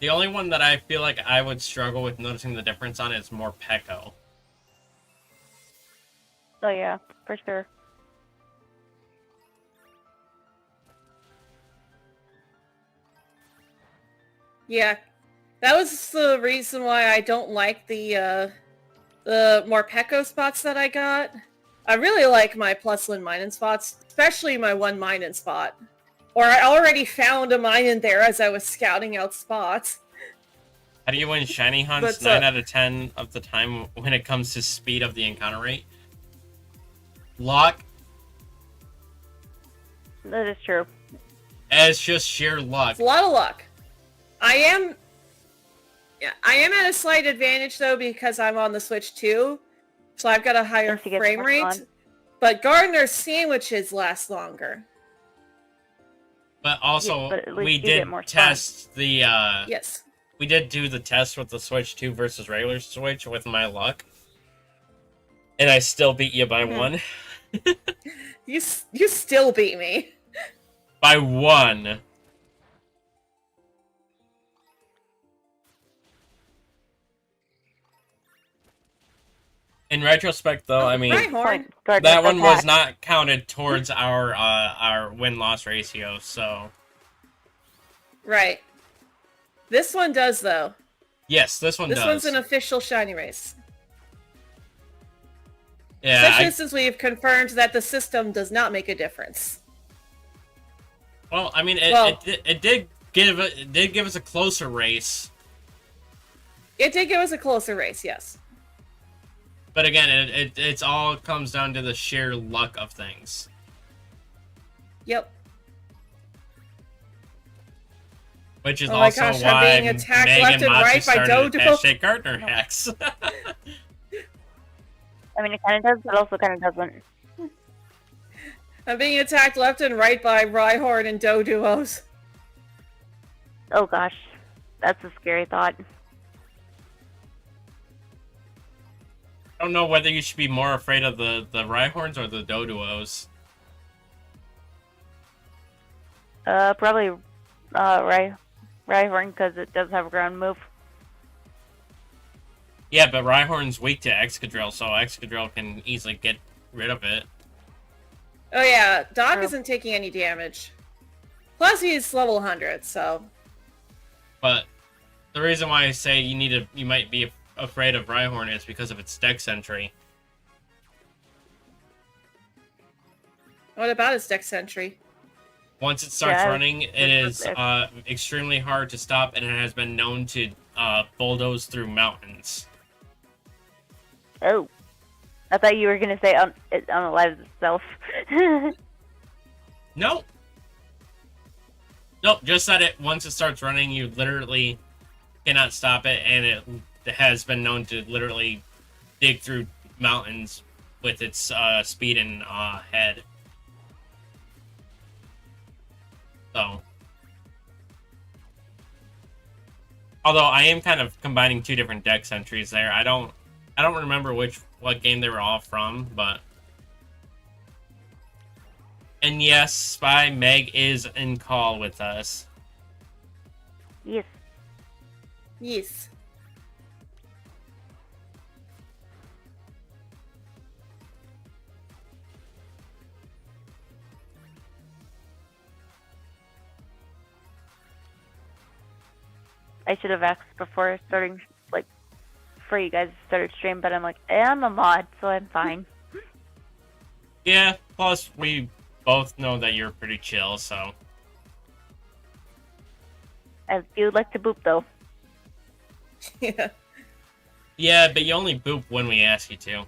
The only one that I feel like I would struggle with noticing the difference on is more Pecco. Oh yeah, for sure. Yeah, that was the reason why I don't like the Morpeko spots that I got. I really like my Plusland Minen spots, especially my one Minen spot. Or I already found a Minen there as I was scouting out spots. How do you win shiny hunts But, 9 out of 10 of the time when it comes to speed of the encounter rate? Luck. That is true. It's just sheer luck. It's a lot of luck. I am at a slight advantage though because I'm on the Switch 2, so I've got a higher Yes, you get frame more rate. fun. But Gardner's sandwiches last longer. But also, Yeah, but at least we you did get more test the, Yes. we did do the test with the Switch 2 versus regular Switch with my luck. And I still beat you by one. You still beat me. By one. In retrospect, though, I mean, Rhyhorn. that one was not counted towards our win-loss ratio, so... Right. This one does, though. Yes, this one This does. one's an official shiny race. Yeah, Especially since we've confirmed that the system does not make a difference. well, I mean, Well- it did give us a closer race, It did give us a closer race, yes. but again, it's all comes down to the sheer luck of things. Yep. Which is Oh my also gosh, I'm why being attacked Meg left and and Matsu right by started Dodo. #Gardner hacks. I mean, it kind of does, but also kind of doesn't. I'm being attacked left and right by Rhyhorn and Doduos. Oh gosh, that's a scary thought. I don't know whether you should be more afraid of the Rhyhorns or the Doduos. Probably, Rhyhorn, because it does have a ground move. Yeah, but Rhyhorn's weak to Excadrill, so Excadrill can easily get rid of it. Oh yeah, Doc True. isn't taking any damage. Plus he's level 100, so... But the reason why I say you might be afraid of Rhyhorn is because of its Dex entry. What about his Dex Sentry? Once it starts running, it is that's extremely hard to stop, and it has been known to bulldoze through mountains. Oh. I thought you were going to say it unalives itself. Nope. Nope, just that once it starts running, you literally cannot stop it, and it has been known to literally dig through mountains with its speed and head. So, although I am kind of combining two different Dex entries there. I don't remember what game they were all from, but and yes, Spy Meg is in call with us. Yes. Yes. I should have asked before starting, like, before you guys started stream, but I'm like, I'm a mod, so I'm fine. Yeah, plus we both know that you're pretty chill, so. I do like to boop, though. Yeah. Yeah, but you only boop when we ask you to. An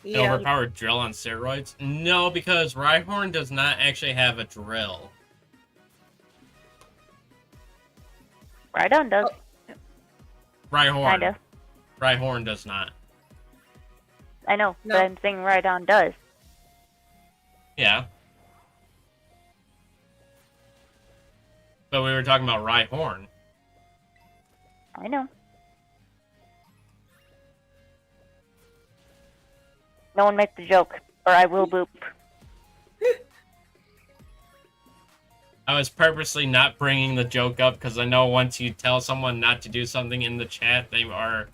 Yeah. overpowered drill on steroids? No, because Rhyhorn does not actually have a drill. Rhydon does. Rhyhorn. Kinda. Rhyhorn does not. I know, No. but I'm saying Rhydon does. Yeah. But we were talking about Rhyhorn. I know. No one make the joke, or I will boop. I was purposely not bringing the joke up because I know once you tell someone not to do something in the chat, they are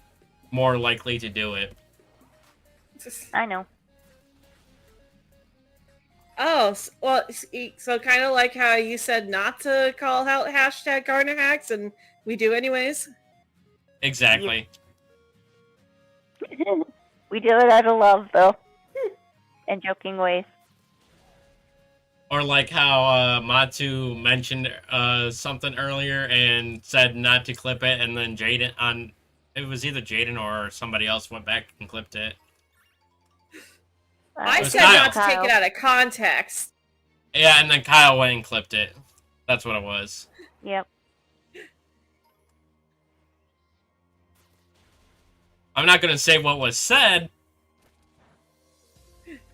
more likely to do it. I know. Oh, well, so kind of like how you said not to call out hashtag Garner Hacks, and we do anyways. Exactly. We do it out of love, though. In joking ways. Or like how Matsu mentioned something earlier and said not to clip it, and then it was either Jaden or somebody else went back and clipped it. I was said Kyle. not to take it out of context. Yeah, and then Kyle went and clipped it. That's what it was. Yep. I'm not going to say what was said.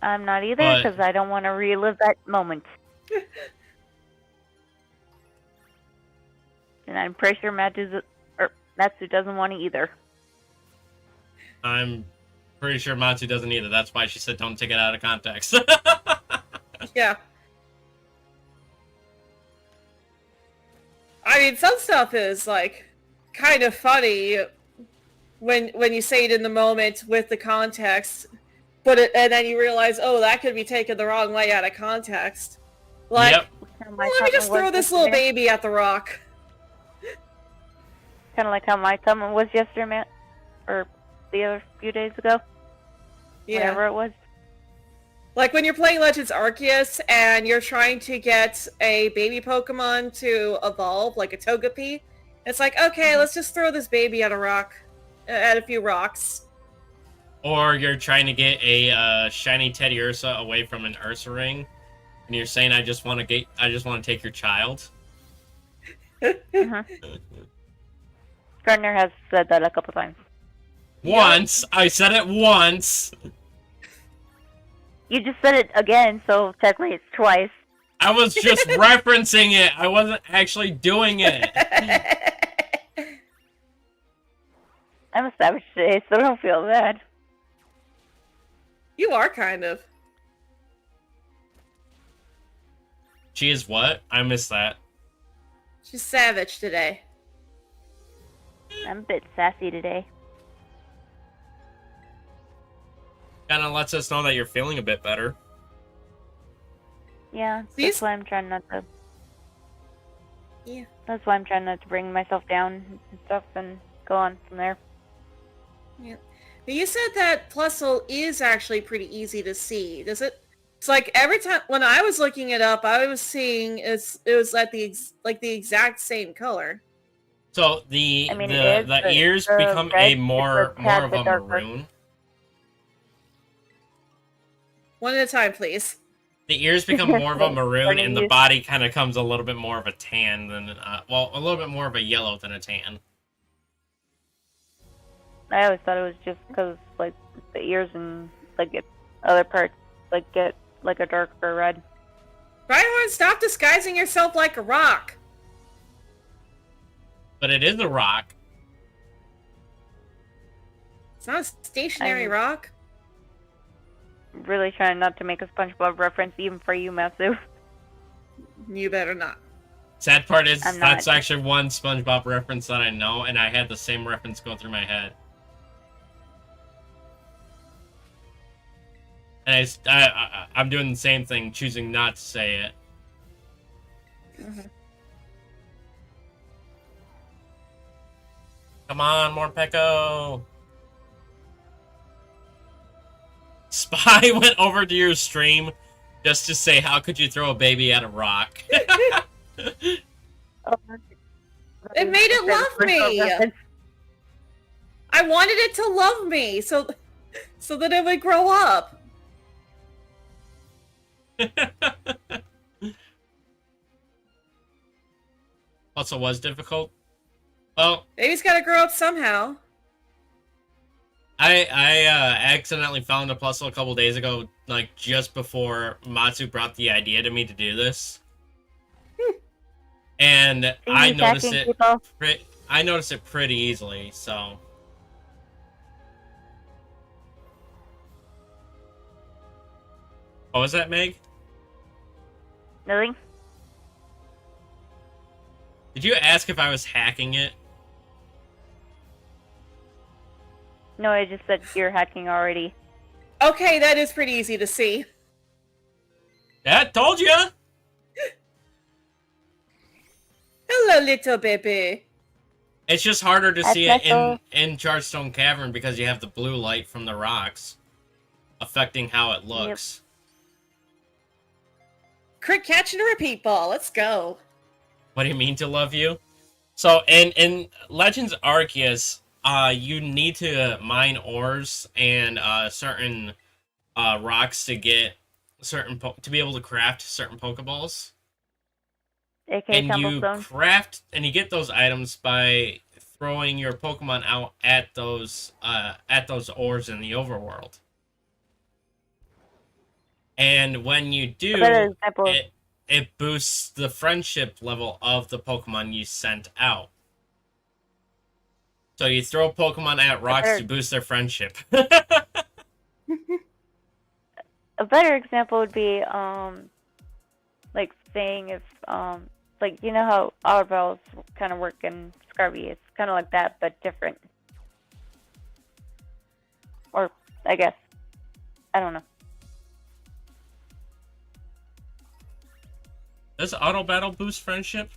I'm not either, But- because I don't want to relive that moment. And I'm pretty sure Matsu doesn't want to either. I'm pretty sure Matsu doesn't either. That's why she said don't take it out of context. Yeah. I mean, some stuff is, like, kind of funny when you say it in the moment with the context, and then you realize, oh, that could be taken the wrong way out of context. Like, Yep. well, let me just throw this little baby at the rock. Kind of like how my comment was yesterday, Matt. Or the other few days ago. Yeah. Whatever it was. Like when you're playing Legends Arceus and you're trying to get a baby Pokemon to evolve, like a Togepi, it's like, okay, let's just throw this baby at a few rocks. Or you're trying to get a shiny Teddy Ursa away from an Ursa ring, and you're saying, I just want to take your child. Gardner has said that a couple times. Once. I said it once. You just said it again, so technically it's twice. I was just referencing it. I wasn't actually doing it. I'm a savage today, so don't feel bad. You are kind of. She is what? I missed that. She's savage today. I'm a bit sassy today. Kinda lets us know that you're feeling a bit better. Yeah, These- that's why I'm trying not to. Yeah. That's why I'm trying not to bring myself down and stuff and go on from there. Yeah. But you said that Plusle is actually pretty easy to see. Does it? It's like every time when I was looking it up, I was seeing it was at the exact same color. So the I mean, the ears become red a more of a darker. maroon. One at a time, please. The ears become more of a maroon, and the you- body kind of comes a little bit more of a tan than, well, a little bit more of a yellow than a tan. I always thought it was just because, like, the ears and, like, other parts, like, get, like, a darker red. Rhyhorn, stop disguising yourself like a rock. But it is a rock. It's not a stationary I'm- rock. Really trying not to make a SpongeBob reference, even for you, Matsu. You better not. Sad part is, I'm not. that's actually one SpongeBob reference that I know, and I had the same reference go through my head. And I'm doing the same thing, choosing not to say it. Mhm. Come on, more Peko! Spy went over to your stream just to say, how could you throw a baby at a rock? It made it love me. I wanted it to love me, so that it would grow up. Also was difficult. Well, Baby's got to grow up somehow. I accidentally found a puzzle a couple days ago, like just before Matsu brought the idea to me to do this, and I noticed it. I noticed it pretty easily. So, what was that, Meg? Nothing? Did you ask if I was hacking it? No, I just said you're hacking already. Okay, that is pretty easy to see. Yeah, told ya. Hello, little baby. It's just harder to Hi, see it Peko. in Charstone Cavern because you have the blue light from the rocks affecting how it looks. Quick catch and a repeat ball. Let's go. What do you mean to love you? So in Legends Arceus, you need to mine ores and certain rocks to get to be able to craft certain Pokeballs. AKA And you Tumblestone. craft and you get those items by throwing your Pokemon out at those ores in the overworld. And when you do, A better example of it boosts the friendship level of the Pokemon you sent out. So you throw Pokemon at rocks to boost their friendship. a better example would be like saying if like you know how our bells kind of work in Scarby. It's kind of like that, but different. Or I guess I don't know. Does auto battle boost friendship?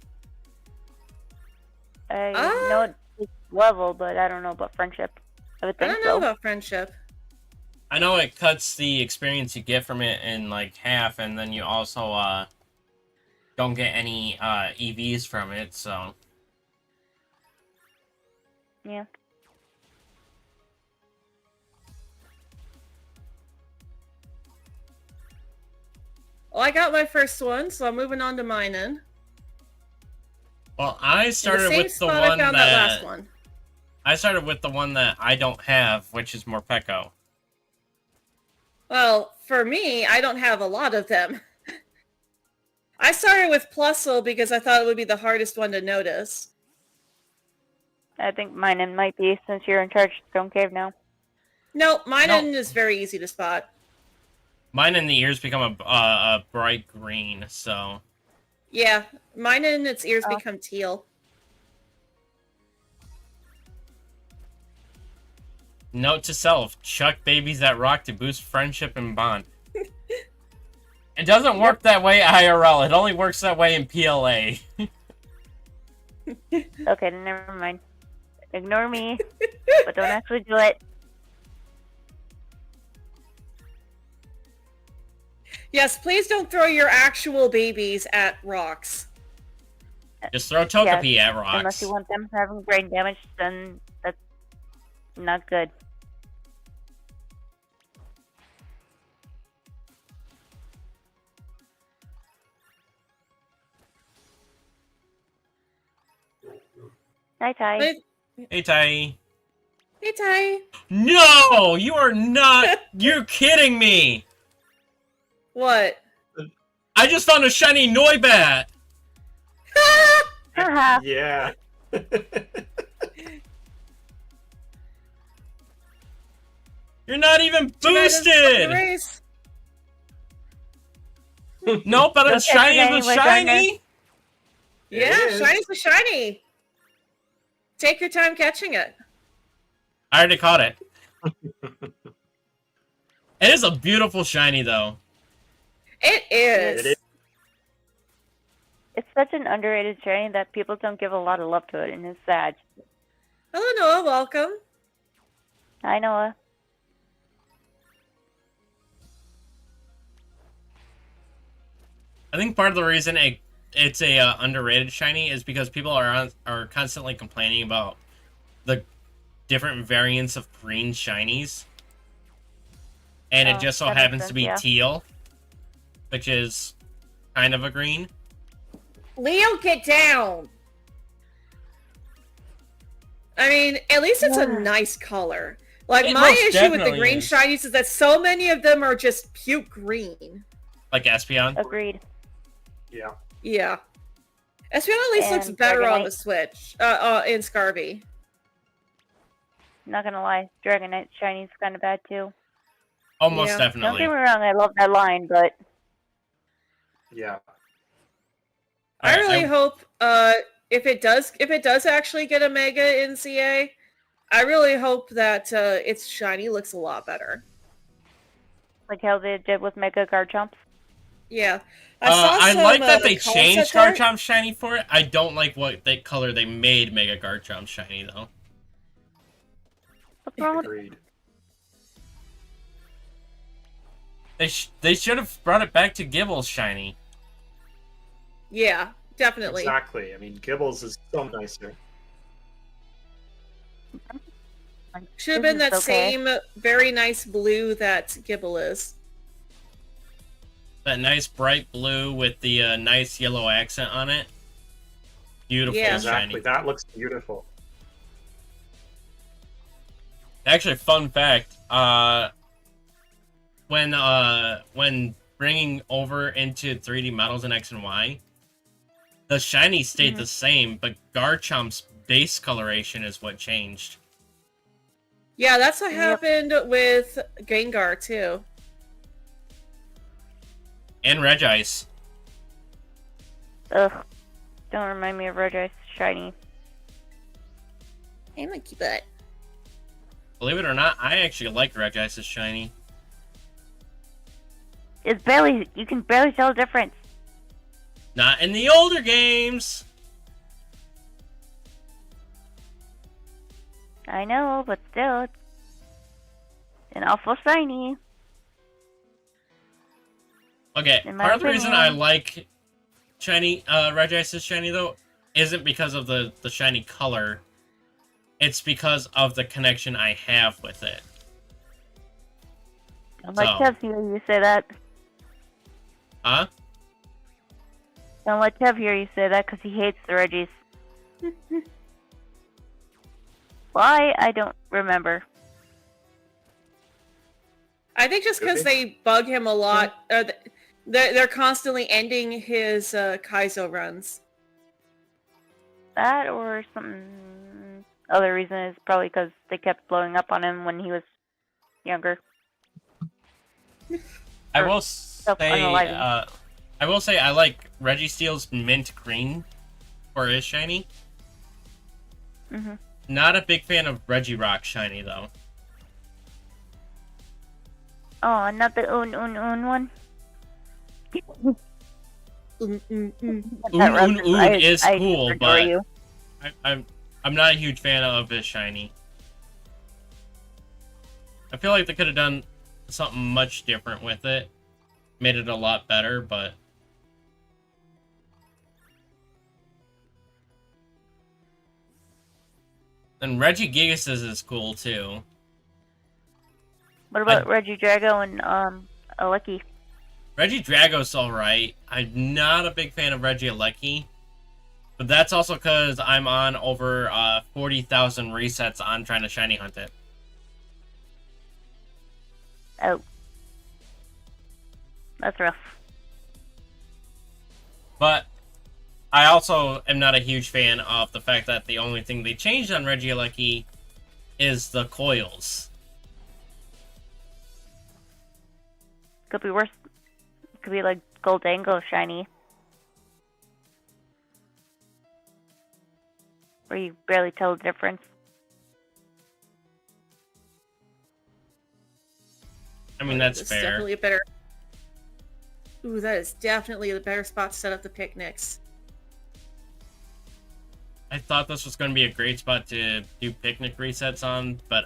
I know it's level, but I don't know about friendship. I would I think don't know so. about friendship. I know it cuts the experience you get from it in like half, and then you also don't get any EVs from it. So Yeah. Well, I got my first one, so I'm moving on to mining. well, I In the started same with the spot I one found that last one. I started with the one that I don't have, which is Morpeko. Well, for me, I don't have a lot of them. I started with Plusle because I thought it would be the hardest one to notice. I think mine might be since you're in charge of Stone Cave now. No, mine No. is very easy to spot. Mine in the ears become a bright green, so... Yeah, mine and its ears Oh. become teal. Note to self, chuck babies that rock to boost friendship and bond. It doesn't work that way IRL, it only works that way in PLA. Okay, never mind. Ignore me, but don't actually do it. Yes, please don't throw your actual babies at rocks. Just throw Togepi at rocks. Unless you want them having brain damage, then that's not good. Hi, Ty. Hey, Tai. Hey, Ty. No! You are not... You're kidding me! What? I just found a shiny Noibat! Haha. Yeah. You're not even boosted! Race. Nope, but a Don't shiny catch it is a anyway, shiny! Yeah, It is. shiny's a shiny. Take your time catching it. I already caught it. It is a beautiful shiny, though. It is. It is. It's such an underrated shiny that people don't give a lot of love to it, and it's sad. Hello, Noah. Welcome. Hi, Noah. I think part of the reason it's a underrated shiny is because people are constantly complaining about the different variants of green shinies, and it Oh, just so that makes happens to sense, be yeah. teal, which is kind of a green. Leo, get down. I mean, at least it's a Yeah. nice color. Like, It my most issue with the definitely green is. shinies is that so many of them are just puke green. Like Espeon. Agreed. Yeah. Yeah. Espeon at least looks And better on Dragonite. the Switch. In Scarby. Not gonna lie, Dragonite shiny's kind of bad too. Almost Yeah. Don't get definitely. me wrong, I love that line, but Yeah. I Alright, really hope, if it does actually get a Mega in CA, I really hope that, its shiny looks a lot better. like how they did with Mega Garchomps. Yeah. I some, like that they concept changed art. Garchomp shiny for it. I don't like what color they made Mega Garchomp shiny, though. What's wrong with Agreed. They should have brought it back to Gibble's shiny. Yeah, definitely. Exactly. I mean, Gibbles is so nicer. Should have This been that is okay. same very nice blue that Gibble is. That nice bright blue with the nice yellow accent on it. Beautiful Yeah. Exactly. shiny. That looks beautiful. Actually, fun fact. When bringing over into 3D models in X and Y, the shiny stayed the same, but Garchomp's base coloration is what changed. Yeah, that's what Yep. happened with Gengar too. And Regice. Ugh. Don't remind me of Regice shiny. Hey, monkey butt. Believe it or not, I actually like Regice's shiny. It's barely, you can barely tell the difference. Not in the older games! I know, but still, it's an awful shiny. Okay, In my part of the reason I opinion. like shiny, Regice's shiny, though, isn't because of the shiny color. It's because of the connection I have with it. Don't let So. Kev hear you say that. Huh? Don't let Kev hear you say that because he hates the Reggies. Why? I don't remember. I think just because they bug him a lot. They're constantly ending his Kaizo runs. That or some other reason is probably because they kept blowing up on him when he was younger. I will say, I like Registeel's mint green for his shiny. Mm-hmm. Not a big fan of Regirock shiny though. Oh, not the un one. Un is cool, but you. I'm not a huge fan of his shiny. I feel like they could have done something much different with it, made it a lot better, but and Regigigas is cool too. What about Regidrago and Alecki? Regidrago's alright. I'm not a big fan of Regieleki, but that's also because I'm on over 40,000 resets on trying to shiny hunt it. Oh. That's rough. But I also am not a huge fan of the fact that the only thing they changed on Regieleki is the coils. Could be worse. Could be like Goldango shiny. Where you barely tell the difference. I mean, that's fair. Definitely a better... Ooh, that is definitely a better spot to set up the picnics. I thought this was going to be a great spot to do picnic resets on, but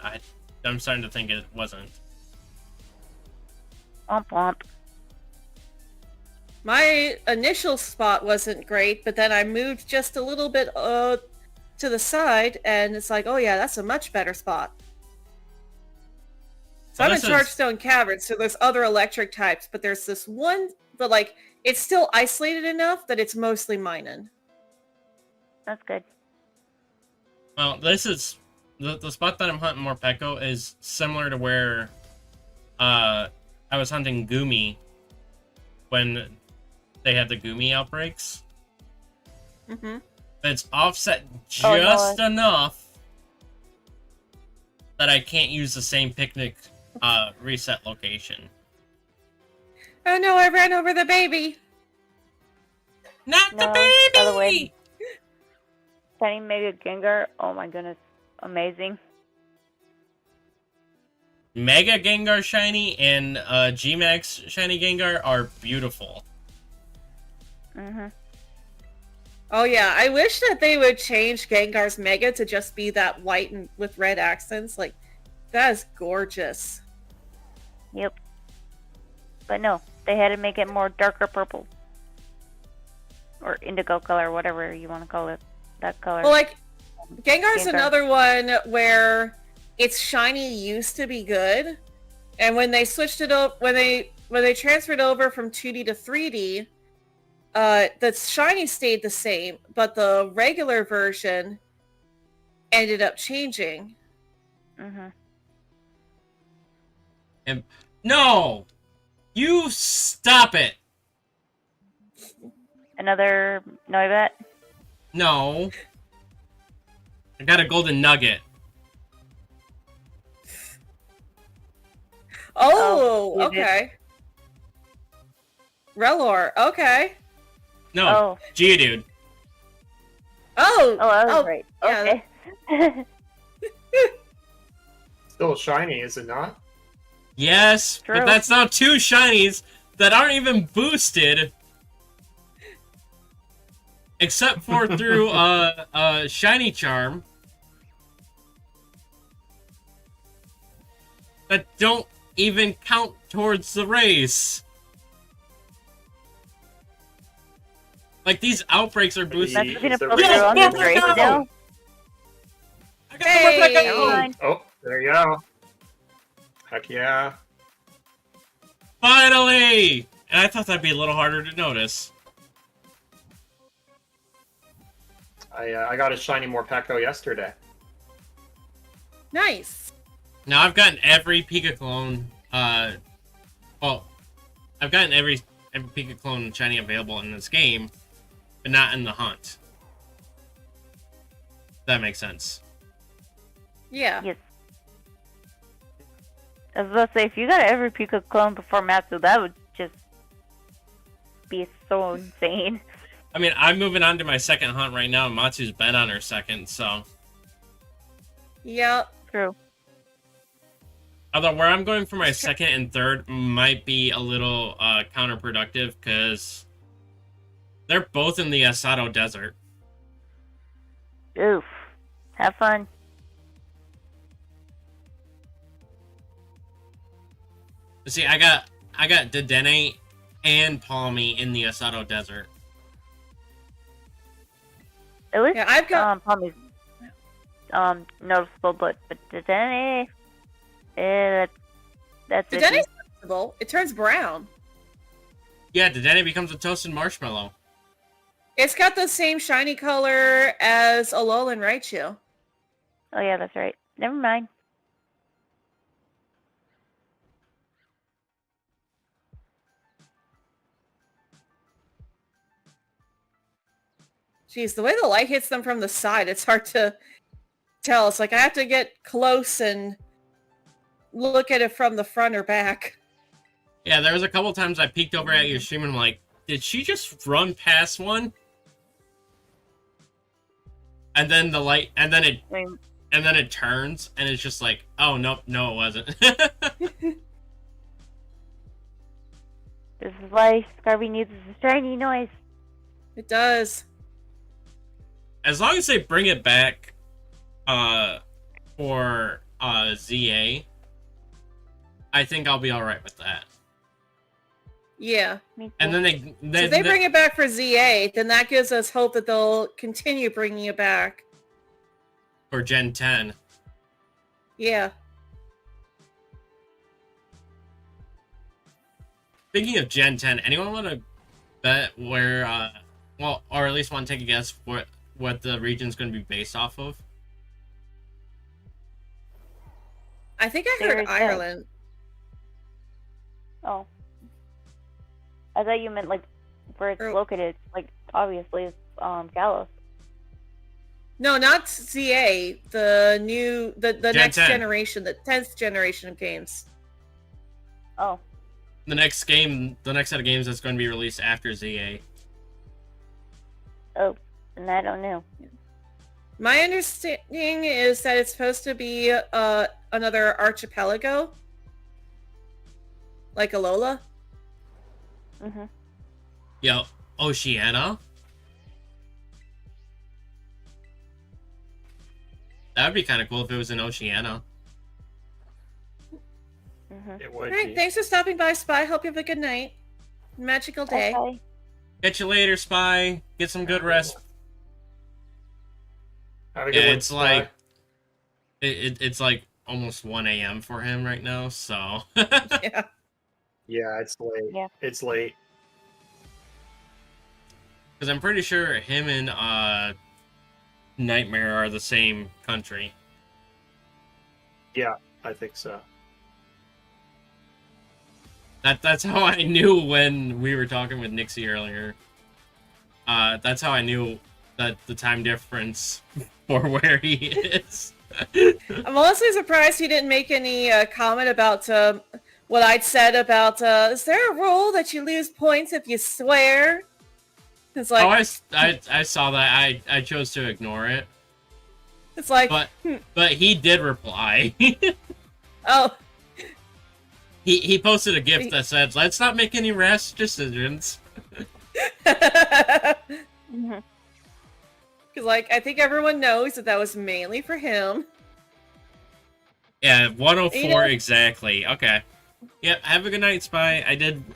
I'm starting to think it wasn't. Womp womp. My initial spot wasn't great, but then I moved just a little bit to the side, and it's like, oh yeah, that's a much better spot. So I'm in Chargestone Cavern, so there's other electric types, but there's this one, but like, it's still isolated enough that it's mostly mining. That's good. Well, this is... The spot that I'm hunting Morpeko is similar to where I was hunting Gumi when they had the Gumi outbreaks. Mm-hmm. It's offset just enough that I can't use the same picnic reset location. Oh no, I ran over the baby! Not the Other way. baby! Shiny Mega Gengar. Oh my goodness. Amazing. Mega Gengar shiny and G-Max shiny Gengar are beautiful. Mm-hmm. Oh yeah, I wish that they would change Gengar's Mega to just be that white and with red accents. Like, that is gorgeous. Yep. But no, they had to make it more darker purple. Or indigo color, whatever you want to call it. That color. Well, like, Gengar's another one where its shiny used to be good, and when they switched it up, when they transferred over from 2D to 3D, the shiny stayed the same, but the regular version ended up changing. Mm-hmm. And no! You stop it! Another Noibat? No. I got a golden nugget. Oh, you okay. Relor, okay. No, Geodude. Oh, that was right. Yeah. Okay. Still shiny, is it not? Yes, True. but that's not two shinies that aren't even boosted. Except for through Shiny Charm. That don't even count towards the race. Like, these outbreaks are boosted. That's gonna the put real- her on Yes, this race Morpeko! now. I got Hey! the Morpeko! Never mind. Oh, there you go. Heck yeah. Finally! And I thought that'd be a little harder to notice. I got a shiny Morpeko yesterday. Nice. Now I've gotten every PikaClone. Well, I've gotten every PikaClone shiny available in this game, but not in the hunt. That makes sense. Yeah. Yes. I was about to say, if you got every PikaClone before Matsu, that would just be so insane. I mean, I'm moving on to my second hunt right now, and Matsu's been on her second, so. Yep. True. Although where I'm going for my second and third might be a little counterproductive, because they're both in the Asado Desert. Oof. Have fun. See, I got Dedenne and Palmy in the Asado Desert. At least, Yeah, I've got. Palmy's noticeable, but Dedenne, that's The iffy. Denny's noticeable. It turns brown. Yeah, Dedenne becomes a toasted marshmallow. It's got the same shiny color as Alolan Raichu. Oh yeah, that's right. Never mind. Jeez, the way the light hits them from the side, it's hard to tell. It's like I have to get close and look at it from the front or back. Yeah, there was a couple times I peeked over at your stream and I'm like, did she just run past one? And then the light, and then it turns, and it's just like, oh nope, no, it wasn't. This is why Scarby needs a shiny noise. It does. As long as they bring it back, for ZA, I think I'll be all right with that. Yeah. And then So if they bring it back for ZA, then that gives us hope that they'll continue bringing it back. for Gen 10. Yeah. Speaking of Gen 10, anyone want to bet where, well, or at least want to take a guess what the region's going to be based off of? I think I There heard is Ireland. Oh. I thought you meant, like, where it's Or- located. Like, obviously, it's, Galos. No, not ZA. The next 10. generation, the 10th generation of games. Oh. The next set of games that's going to be released after ZA. Oh. And I don't know. My understanding is that it's supposed to be another archipelago, like Alola. Mm-hmm. Yo, Oceania? That would be kind of cool if it was in Oceania. Mm-hmm. It would Alright, be. thanks for stopping by, Spy. Hope you have a good night. Magical day. Okay. Catch you later, Spy. Get some good rest. Have a good Yeah, one, it's Spy. like it's like almost 1 a.m. for him right now, so Yeah. Yeah, it's late. Yeah. It's late. because I'm pretty sure him and Nightmare are the same country. Yeah, I think so. That's how I knew when we were talking with Nixie earlier. That's how I knew that the time difference for where he is. I'm honestly surprised he didn't make any comment about what I'd said about, is there a rule that you lose points if you swear? It's like, I saw that. I chose to ignore it, it's like, but he did reply. oh, He posted a gift that said, "Let's not make any rash decisions." Mm-hmm. because like, I think everyone knows that was mainly for him. Yeah, 104 You know- exactly. Okay. Yep. Have a good night, Spy.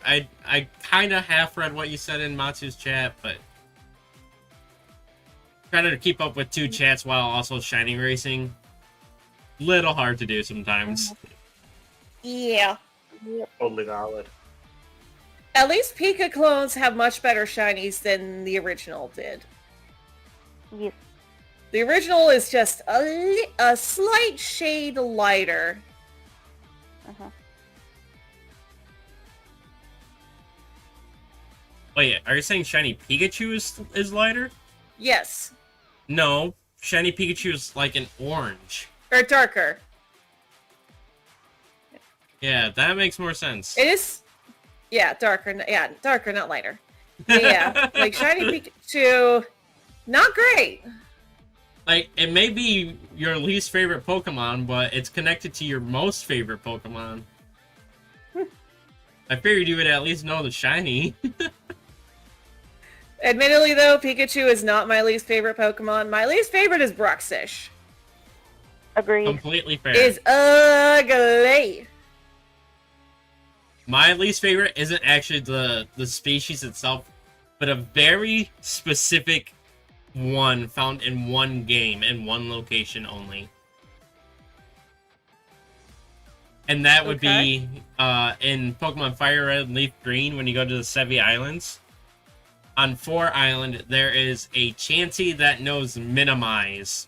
I kind of half read what you said in Matsu's chat, but trying to keep up with two chats while also shining racing, little hard to do sometimes. Yeah. Totally valid. At least PikaClones have much better shinies than the original did. Yes. The original is just a slight shade lighter. Uh-huh. Wait, are you saying Shiny Pikachu is lighter? Yes. No, Shiny Pikachu is like an orange. Or darker. Yeah, that makes more sense. It is... Yeah, darker. Yeah, darker, not lighter. But yeah, like Shiny Pikachu... Not great. Like, it may be your least favorite Pokemon, but it's connected to your most favorite Pokemon. I figured you would at least know the Shiny. Admittedly, though, Pikachu is not my least favorite Pokemon. My least favorite is Bruxish. Agreed. Completely fair. Is ugly. My least favorite isn't actually the species itself, but a very specific one found in one game, in one location only. And that would be in Pokemon Fire Red and Leaf Green when you go to the Sevi Islands. On 4 Island, there is a Chansey that knows Minimize.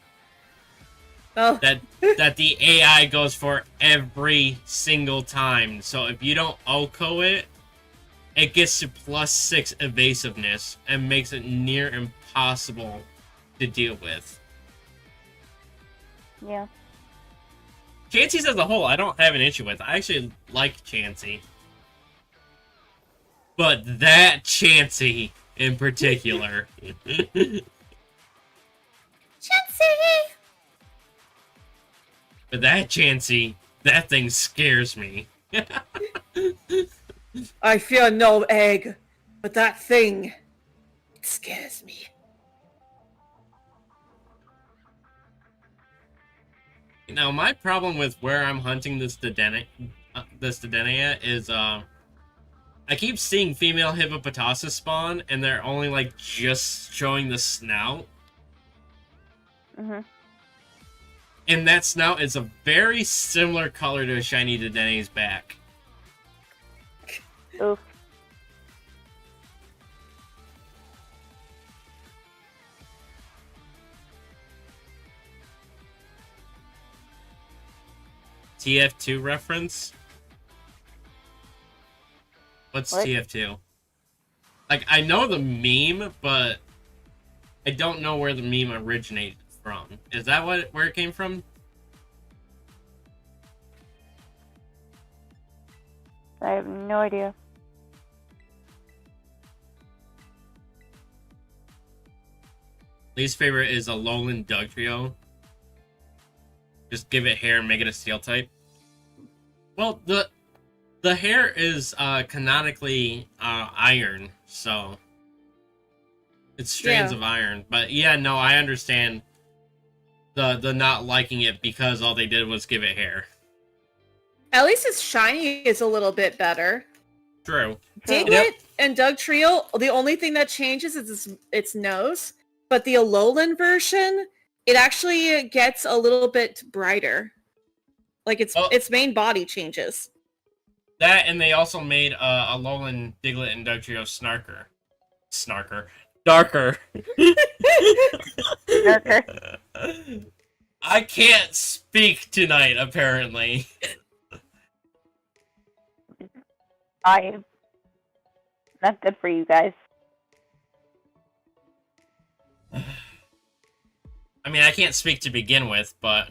Oh. That the AI goes for every single time. So if you don't OHKO it, it gets to +6 evasiveness and makes it near impossible to deal with. Yeah. Chanseys as a whole, I don't have an issue with. I actually like Chansey. But that Chansey in particular. Chansey! But that Chansey, that thing scares me. I fear no egg, but that thing, it scares me. Now, my problem with where I'm hunting this Dedenne is, I keep seeing female hippopotamus spawn, and they're only, like, just showing the snout. Mhm. And that snout is a very similar color to a shiny Dedenne's back. Oof. TF2 reference? What's What? TF2? Like, I know the meme, but I don't know where the meme originated from. Is that where it came from? I have no idea. Least favorite is a Alolan Dugtrio. Just give it hair and make it a steel type. Well, the hair is canonically iron, so it's strands of iron. But yeah, no, I understand the not liking it because all they did was give it hair. At least its shiny is a little bit better. True. Diglett and Dugtrio, the only thing that changes is its nose. But the Alolan version, it actually gets a little bit brighter. Like its main body changes. That, and they also made Alolan, Diglett, and Dugtrio darker. Darker. I can't speak tonight, apparently. Not good for you guys. I mean, I can't speak to begin with, but...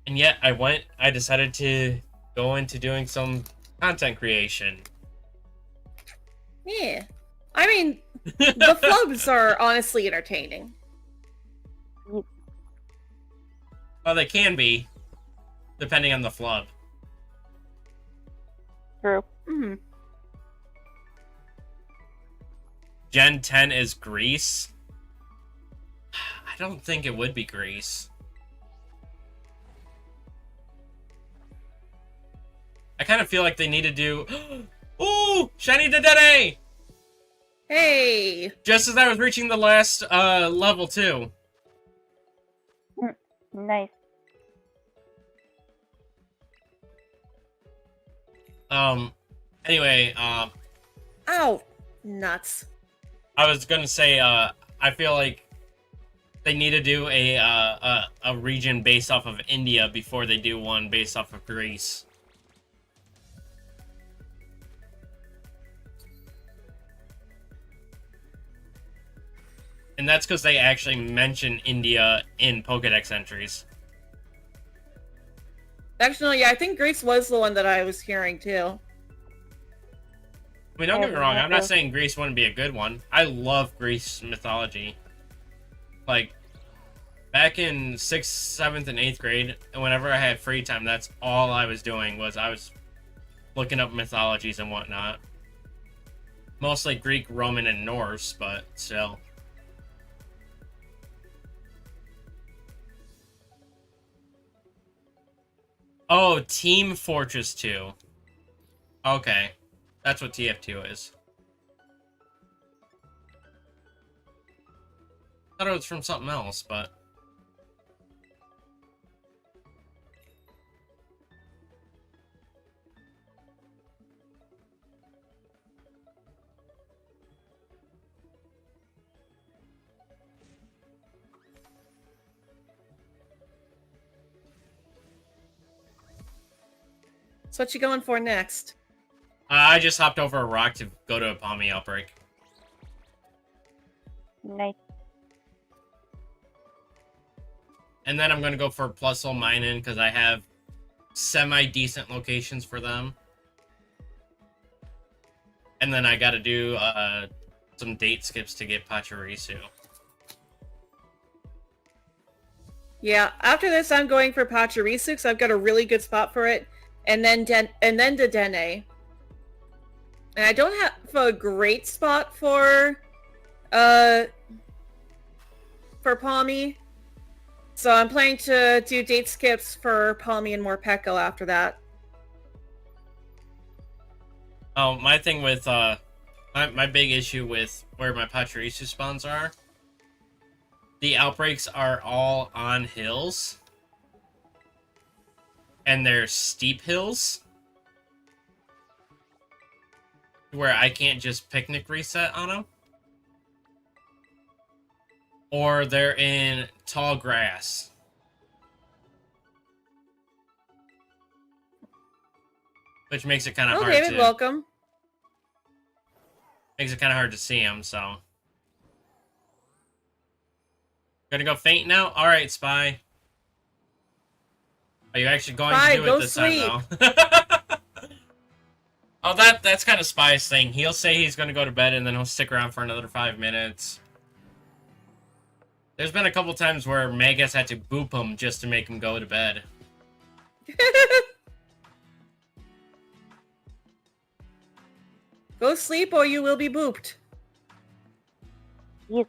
And yet, I decided to go into doing some content creation. Yeah. I mean, the flubs are honestly entertaining. Well, they can be, depending on the flub. True. Mm-hmm. Gen 10 is Greece? I don't think it would be Greece. I kind of feel like they need to do... Ooh! Shiny Dedenne! Hey! Just as I was reaching the last level, too. Nice. Anyway, Ow! Nuts. I was gonna say, I feel like they need to do a region based off of India before they do one based off of Greece. And that's because they actually mention India in Pokedex entries. Actually, yeah, I think Greece was the one that I was hearing too. I mean, don't get me wrong, I'm not saying Greece wouldn't be a good one. I love Greece mythology. Like, back in 6th, 7th, and 8th grade, whenever I had free time, that's all I was doing, was I was looking up mythologies and whatnot. Mostly Greek, Roman, and Norse, but still. Oh, Team Fortress 2. Okay. That's what TF2 is. Thought it was from something else, but... So what you going for next? I just hopped over a rock to go to a Palmy outbreak. Nice. And then I'm going to go for Plusle Minin because I have semi-decent locations for them. And then I got to do some date skips to get Pachirisu. Yeah, after this, I'm going for Pachirisu because I've got a really good spot for it, and then Dedenne. And I don't have a great spot for Palmy, so I'm planning to do date skips for Palmy and Morpeko after that. Oh, my thing with my big issue with where my Pachirisu spawns are, the outbreaks are all on hills. And they're steep hills. Where I can't just picnic reset on them. Or they're in tall grass. Which makes it kind of hard David, to... welcome. Makes it kind of hard to see them, so... Gonna go faint now? Alright, Spy. Are you actually going to do it this time, though? Oh, that's kind of Spy's thing. He'll say he's going to go to bed, and then he'll stick around for another 5 minutes. There's been a couple times where Magus had to boop him just to make him go to bed. Go sleep or you will be booped. Yes.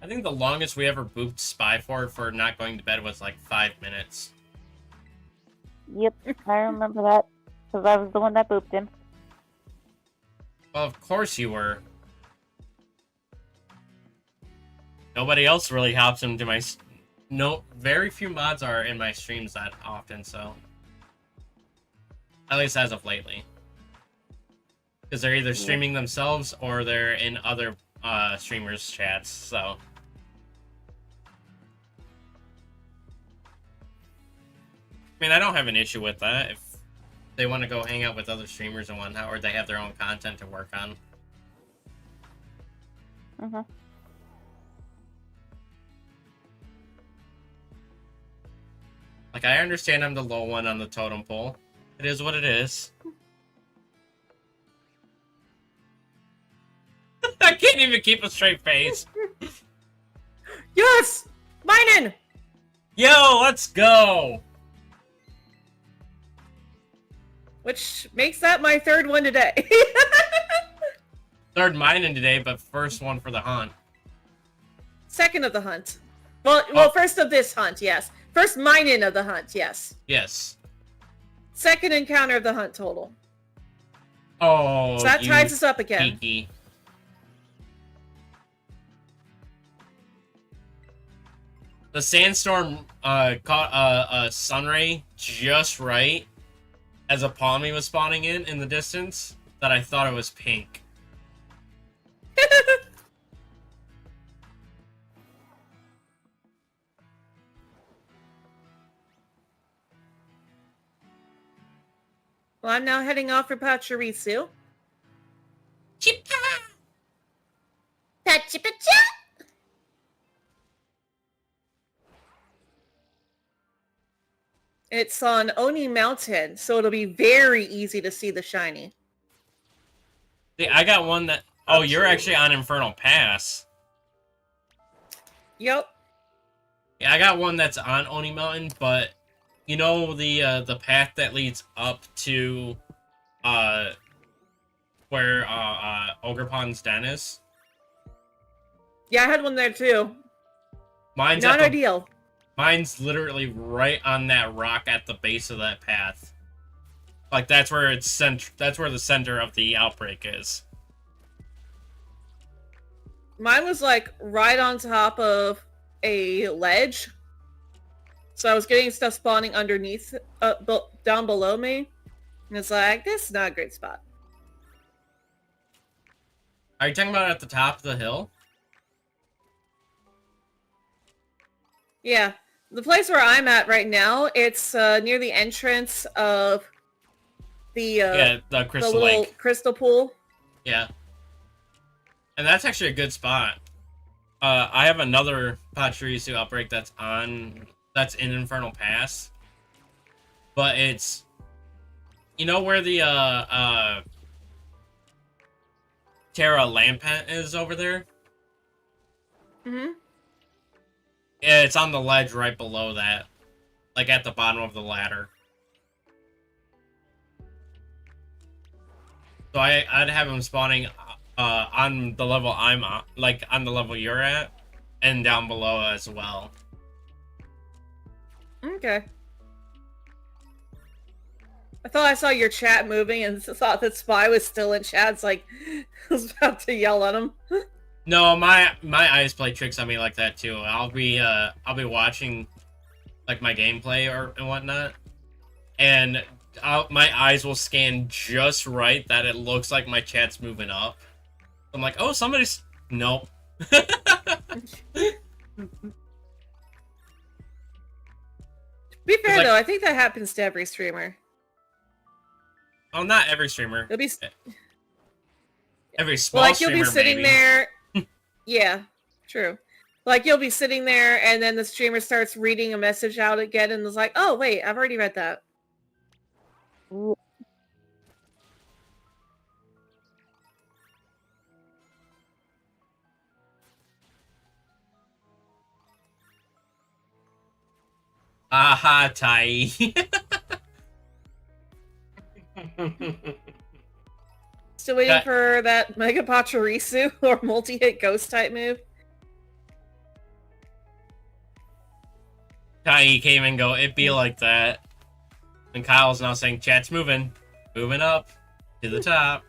I think the longest we ever booped Spy for not going to bed was like 5 minutes. Yep, I remember that. Because I was the one that booped him. Well, of course you were. Nobody else really hops into my... No, very few mods are in my streams that often, so... At least as of lately. Because they're either streaming themselves or they're in other streamers' chats, so... I mean, I don't have an issue with that if they want to go hang out with other streamers and whatnot, or they have their own content to work on. Mm-hmm. Like, I understand I'm the low one on the totem pole. It is what it is. I can't even keep a straight face. Yes! Minin! Yo, let's go! Which makes that my third one today. Third Minin today, but first one for the hunt. Second of the hunt. Well, first of this hunt, yes. First Minin of the hunt, yes. Yes. Second encounter of the hunt total. Oh, So that ties us up again. Geeky. The sandstorm caught a sunray just right, as a Palmy was spawning in the distance that I thought it was pink. Well, I'm now heading off for Pachirisu. Chippa! It's on Oni Mountain, so it'll be very easy to see the shiny. See, I got one that... Oh, you're actually on Infernal Pass. Yep. Yeah, I got one that's on Oni Mountain, but... You know the path that leads up to... where Ogrepond's den is? Yeah, I had one there too. Mine's Not ideal. Mine's literally right on that rock at the base of that path. Like, that's where it's that's where the center of the outbreak is. Mine was like right on top of a ledge. So I was getting stuff spawning underneath, down below me. And it's like, this is not a great spot. Are you talking about at the top of the hill? Yeah. The place where I'm at right now, it's near the entrance of the the Crystal the little Lake. crystal pool. Yeah. And that's actually a good spot. I have another Pachirisu outbreak that's in Infernal Pass. But it's... You know where the Terra Lampent is over there? Mm-hmm. Yeah, it's on the ledge right below that. Like at the bottom of the ladder. So I'd have him spawning on the level I'm on, like on the level you're at, and down below as well. Okay. I thought I saw your chat moving and thought that Spy was still in chat. It's like, I was about to yell at him. No, my eyes play tricks on me like that too. I'll be watching like my gameplay and whatnot, and my eyes will scan just right that it looks like my chat's moving up. I'm like, oh, somebody's... Nope. Be fair like... though, I think that happens to every streamer. Oh, not every streamer. It'll be... Every small like, you'll streamer, be sitting maybe. there... Yeah, true. Like, you'll be sitting there, and then the streamer starts reading a message out again, and is like, oh, wait, I've already read that. Aha, Tai. Still waiting for that Mega Pachirisu or multi-hit ghost type move. Tai came and go, it be like that. And Kyle's now saying, chat's moving up to the top.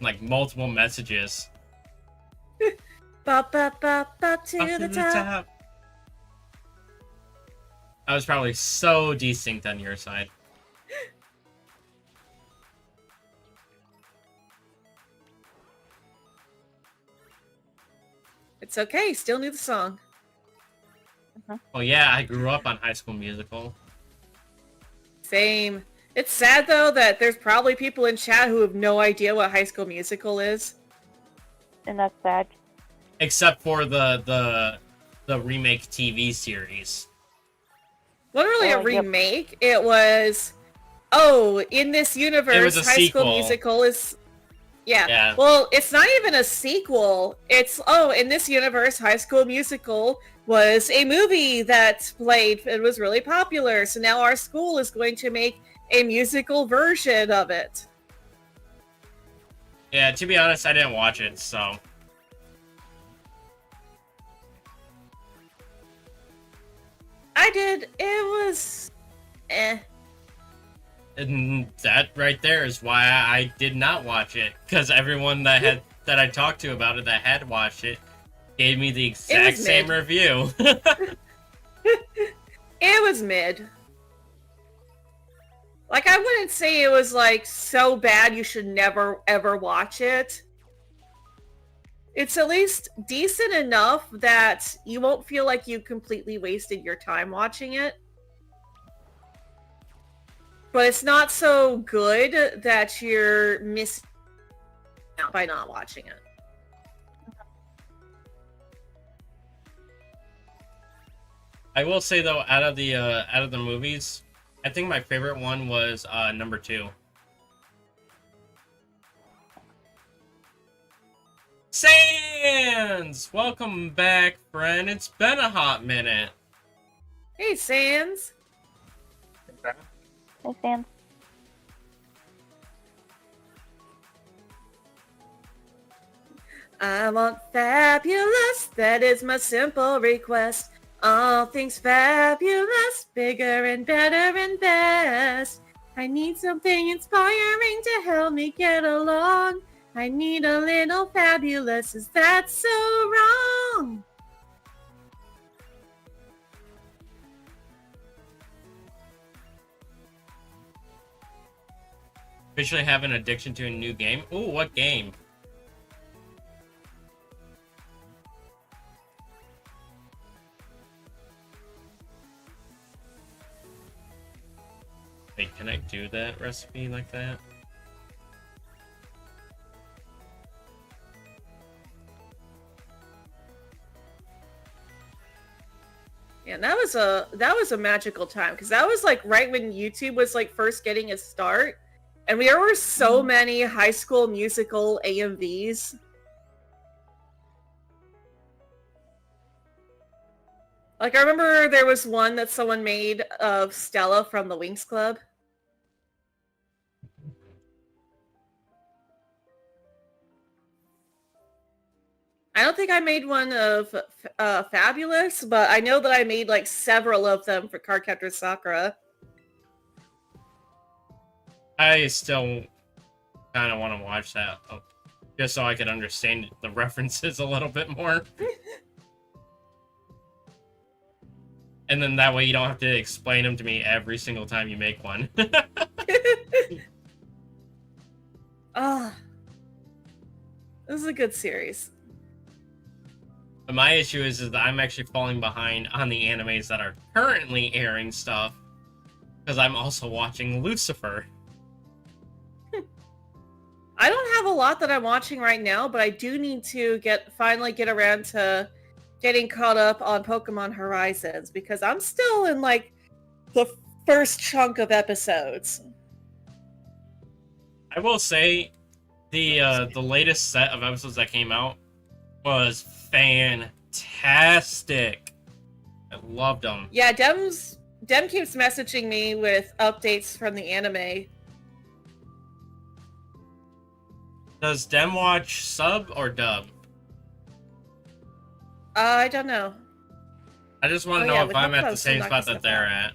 Like multiple messages. Ba ba ba ba to the top. I was probably so desynced on your side. It's okay, still knew the song. Oh yeah, I grew up on High School Musical. Same. It's sad though that there's probably people in chat who have no idea what High School Musical is. And that's sad. Except for the remake TV series. Wasn't really a Yep. remake. It was, oh, in this universe, It was a High sequel. School Musical is... Yeah. Well, it's not even a sequel. It's, oh, in this universe, High School Musical was a movie that played. It was really popular. So now our school is going to make a musical version of it. Yeah, to be honest, I didn't watch it, so... I did. It was... eh. And that right there is why I did not watch it. Because everyone that I talked to about it that had watched it gave me the exact same review. It was mid. Like, I wouldn't say it was, like, so bad you should never, ever watch it. It's at least decent enough that you won't feel like you completely wasted your time watching it. But it's not so good that you're missing out by not watching it. I will say though, out of the movies, I think my favorite one was number 2. Sans! Welcome back, friend. It's been a hot minute. Hey, Sans. Hey, Sam. I want fabulous, that is my simple request. All things fabulous, bigger and better and best. I need something inspiring to help me get along. I need a little fabulous, is that so wrong? Officially have an addiction to a new game. Ooh, what game? Wait, can I do that recipe like that? Yeah, that was a magical time, because that was like right when YouTube was like first getting its start, and there were so many High School Musical AMVs. Like, I remember there was one that someone made of Stella from the Winx Club. I don't think I made one of Fabulous, but I know that I made like several of them for Cardcaptor Sakura. I still kind of want to watch that, just so I could understand the references a little bit more. And then that way you don't have to explain them to me every single time you make one. Ah, this is a good series. But my issue is that I'm actually falling behind on the animes that are currently airing stuff, because I'm also watching Lucifer. I don't have a lot that I'm watching right now, but I do need to finally get around to getting caught up on Pokemon Horizons, because I'm still in like the first chunk of episodes. I will say the latest set of episodes that came out was fantastic. I loved them. Yeah, Dem keeps messaging me with updates from the anime. Does Dem watch sub or dub? I don't know. I just want to know if I'm at the same spot that they're at.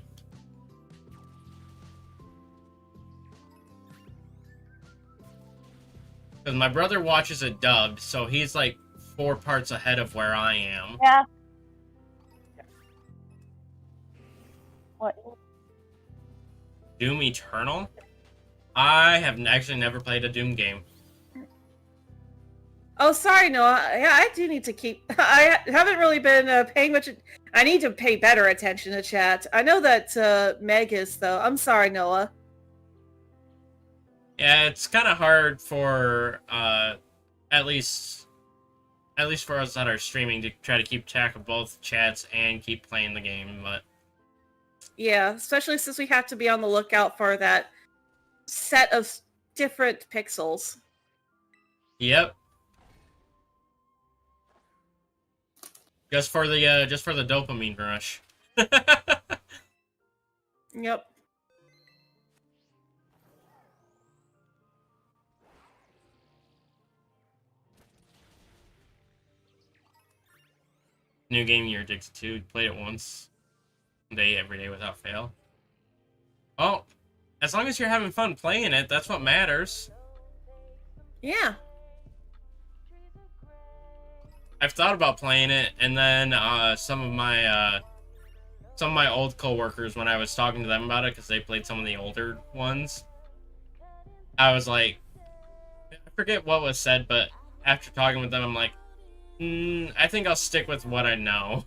Because my brother watches it dubbed, so he's like 4 parts ahead of where I am. Yeah. What? Doom Eternal? I have actually never played a Doom game. Oh, sorry, Noah. Yeah, I do need to keep... I haven't really been paying much... I need to pay better attention to chat. I know that Meg is, though. I'm sorry, Noah. Yeah, it's kind of hard for, at least for us that are streaming, to try to keep track of both chats and keep playing the game, but... Yeah, especially since we have to be on the lookout for that set of different pixels. Yep. Just for the dopamine rush. Yep. New game you're addicted to. Played it once. Every day without fail. Oh, as long as you're having fun playing it, that's what matters. Yeah. I've thought about playing it, and then some of my some of my old coworkers, when I was talking to them about it, because they played some of the older ones, I was like, I forget what was said, but after talking with them, I'm like, I think I'll stick with what I know.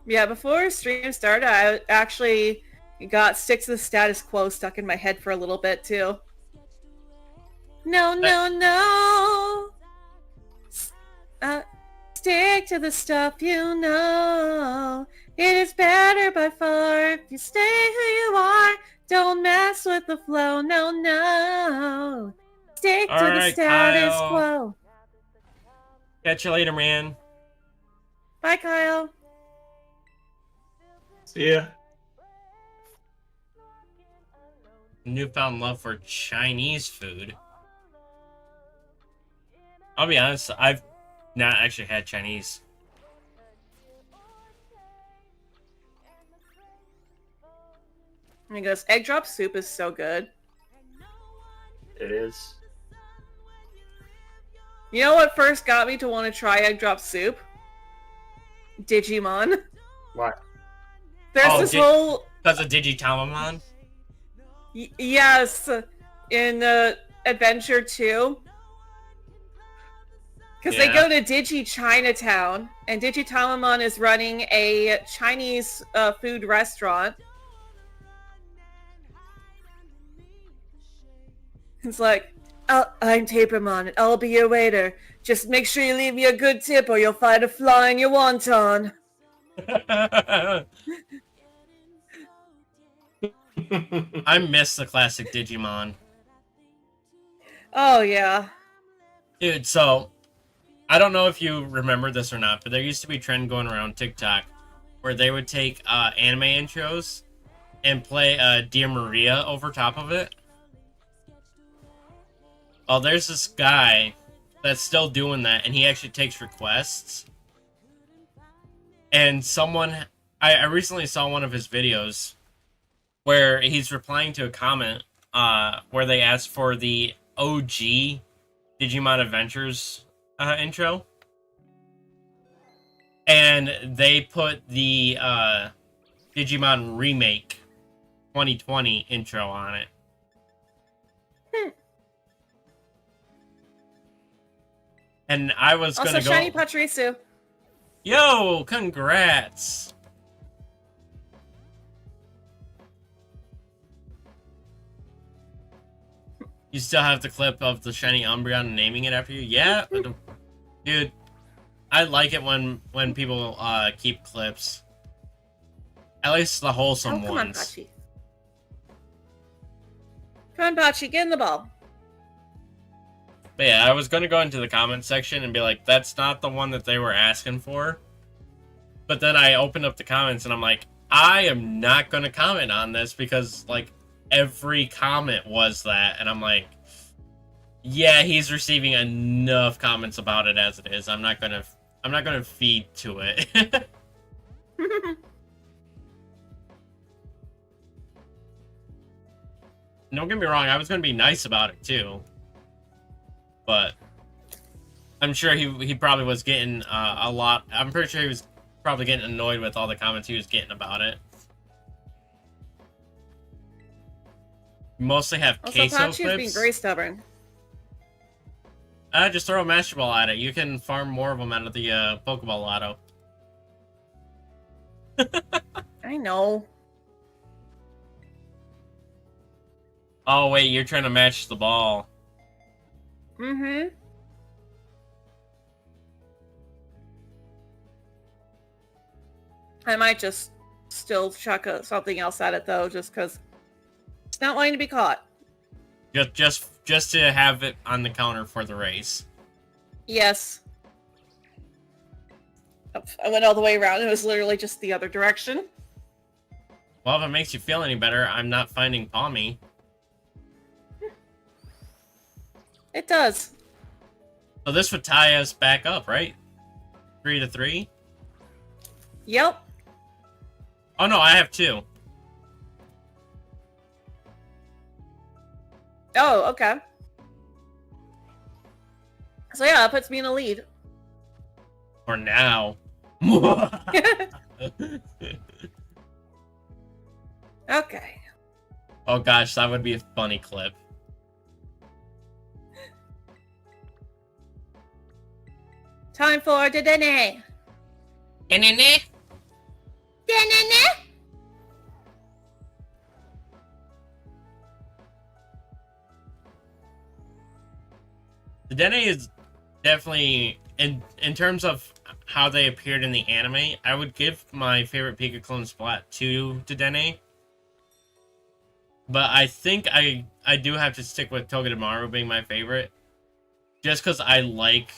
Yeah, before stream started, I actually got stick to the status quo stuck in my head for a little bit too. No, no, no. Stick to the stuff you know. It is better by far if you stay who you are. Don't mess with the flow. No, no. Stick to the status Kyle. quo. Catch you later, man. Bye, Kyle. See ya. Newfound love for Chinese food. I'll be honest, I've not actually had Chinese. And he goes, egg drop soup is so good. It is. You know what first got me to want to try egg drop soup? Digimon. What? There's this whole... Because of Digitamamon? Yes, in Adventure 2. Because they go to Digi Chinatown, and Digitamamon is running a Chinese food restaurant. It's like, I'm Tapermon, and I'll be your waiter. Just make sure you leave me a good tip or you'll find a fly in your wonton. I miss the classic Digimon. Oh, yeah. Dude, so, I don't know if you remember this or not, but there used to be a trend going around TikTok where they would take anime intros and play Dear Maria over top of it. Oh, there's this guy that's still doing that, and he actually takes requests. And I recently saw one of his videos where he's replying to a comment where they asked for the OG Digimon Adventures intro. And they put the Digimon Remake 2020 intro on it. And I was also, gonna go... Shiny Pachirisu. Yo, congrats! You still have the clip of the shiny Umbreon naming it after you? Yeah, dude. I like it when people keep clips. At least the wholesome come ones. on, Pachi. Come on, Pachi, get in the ball. But yeah, I was gonna go into the comment section and be like, that's not the one that they were asking for. But then I opened up the comments and I'm like, I am not gonna comment on this because, like, every comment was that, and I'm like, yeah, he's receiving enough comments about it as it is. I'm not gonna feed to it. Don't get me wrong, I was gonna be nice about it too, but I'm sure he probably was getting a lot. I'm pretty sure he was probably getting annoyed with all the comments he was getting about it. Mostly have also, queso Pachi is clips. being very stubborn. Just throw a Master Ball at it. You can farm more of them out of the Pokeball Lotto. I know. Oh wait, you're trying to match the ball. Mm-hmm. I might just still chuck something else at it though, just because it's not wanting to be caught. Just to have it on the counter for the race. Yes. I went all the way around. It was literally just the other direction. Well, if it makes you feel any better, I'm not finding Palmy. It does. So this would tie us back up, right? 3-3? Yep. Oh no, I have 2. Oh, okay. So yeah, that puts me in a lead. For now. Okay. Oh gosh, that would be a funny clip. Time for the Dene. Dene. The Dene is definitely, in terms of how they appeared in the anime, I would give my favorite PikaClone splat to Dene. But I think I do have to stick with Togedemaru being my favorite. Just because I like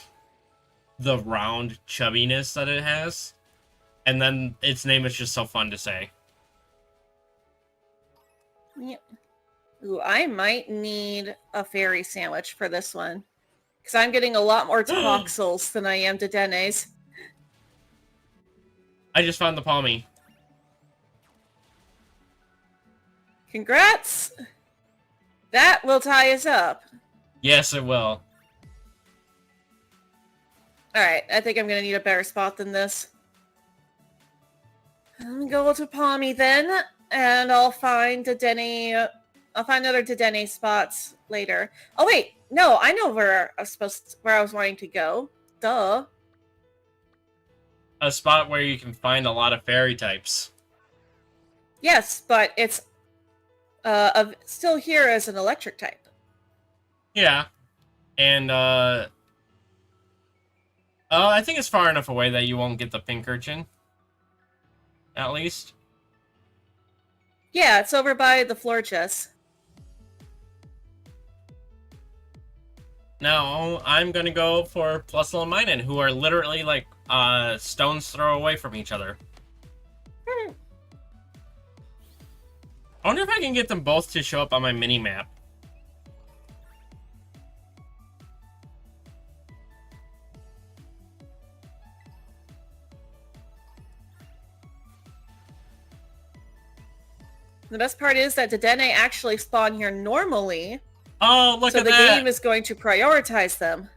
the round chubbiness that it has. And then its name is just so fun to say. Yep. Ooh, I might need a fairy sandwich for this one. Because I'm getting a lot more Toxels than I am Dedenes. I just found the Palmy. Congrats! That will tie us up. Yes, it will. Alright, I think I'm gonna need a better spot than this. I'm gonna go to Palmy then, and I'll find Dedenne. I'll find other Dedenne spots later. Oh wait, no, I know where I was wanting to go. Duh. A spot where you can find a lot of fairy types. Yes, but it's still here as an electric type. Yeah. And, I think it's far enough away that you won't get the pink urchin. At least. Yeah, it's over by the floor chest. Now, I'm gonna go for Plusle and Minen, who are literally, like, stone's throw away from each other. I wonder if I can get them both to show up on my mini-map. The best part is that Dedenne actually spawn here normally. Oh, look so at the that! game is going to prioritize them.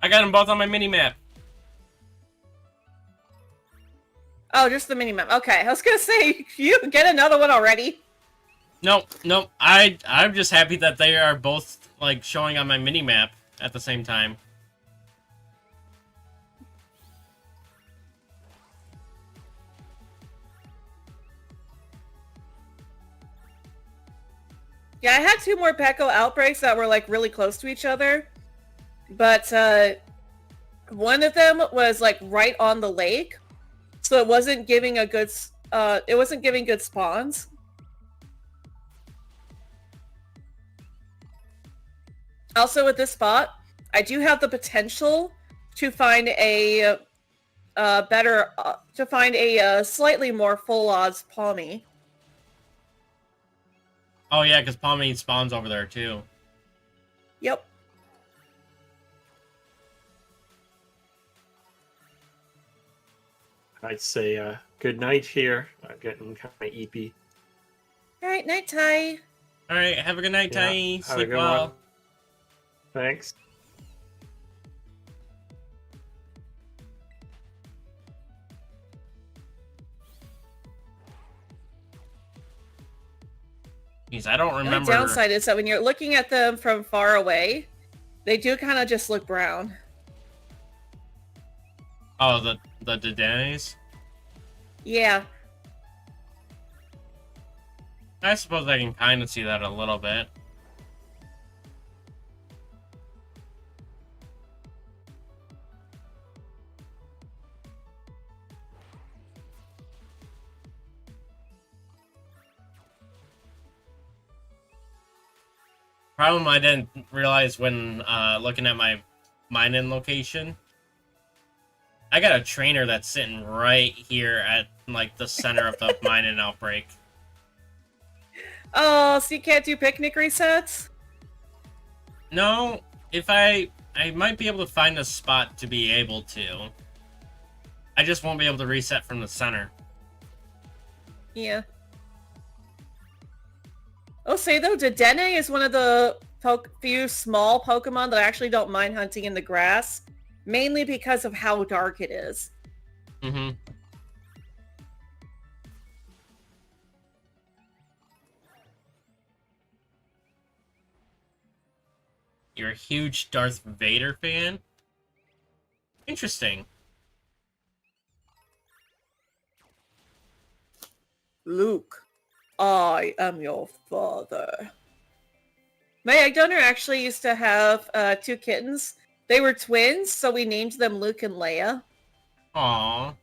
I got them both on my mini-map. Oh, just the minimap. Okay, I was gonna say, you get another one already. Nope. I'm just happy that they are both, like, showing on my mini-map at the same time. Yeah, I had 2 more Peko outbreaks that were, like, really close to each other. But, one of them was, like, right on the lake. So it wasn't giving a good, it wasn't giving good spawns. Also with this spot, I do have the potential to find a, slightly more full odds Palmy. Oh yeah, because Palmy spawns over there too. Yep. I'd say good night here. I'm getting kind of eepy. Alright, night Ty. Alright, have a good night, Tai. Have a Sleep good well. one. Thanks. Jeez, I don't The only remember. downside is that when you're looking at them from far away, they do kind of just look brown. Oh, the Dedennes? Yeah. I suppose I can kind of see that a little bit. Problem I didn't realize when looking at my mine-in location. I got a trainer that's sitting right here at like the center of the mine-in outbreak. Oh, so you can't do picnic resets? No, if I might be able to find a spot to be able to. I just won't be able to reset from the center. Yeah. I'll say though, Dedenne is one of the few small Pokemon that I actually don't mind hunting in the grass, mainly because of how dark it is. Mm-hmm. You're a huge Darth Vader fan? Interesting. Luke, I am your father. My egg donor actually used to have 2 kittens. They were twins, so we named them Luke and Leia. Aww.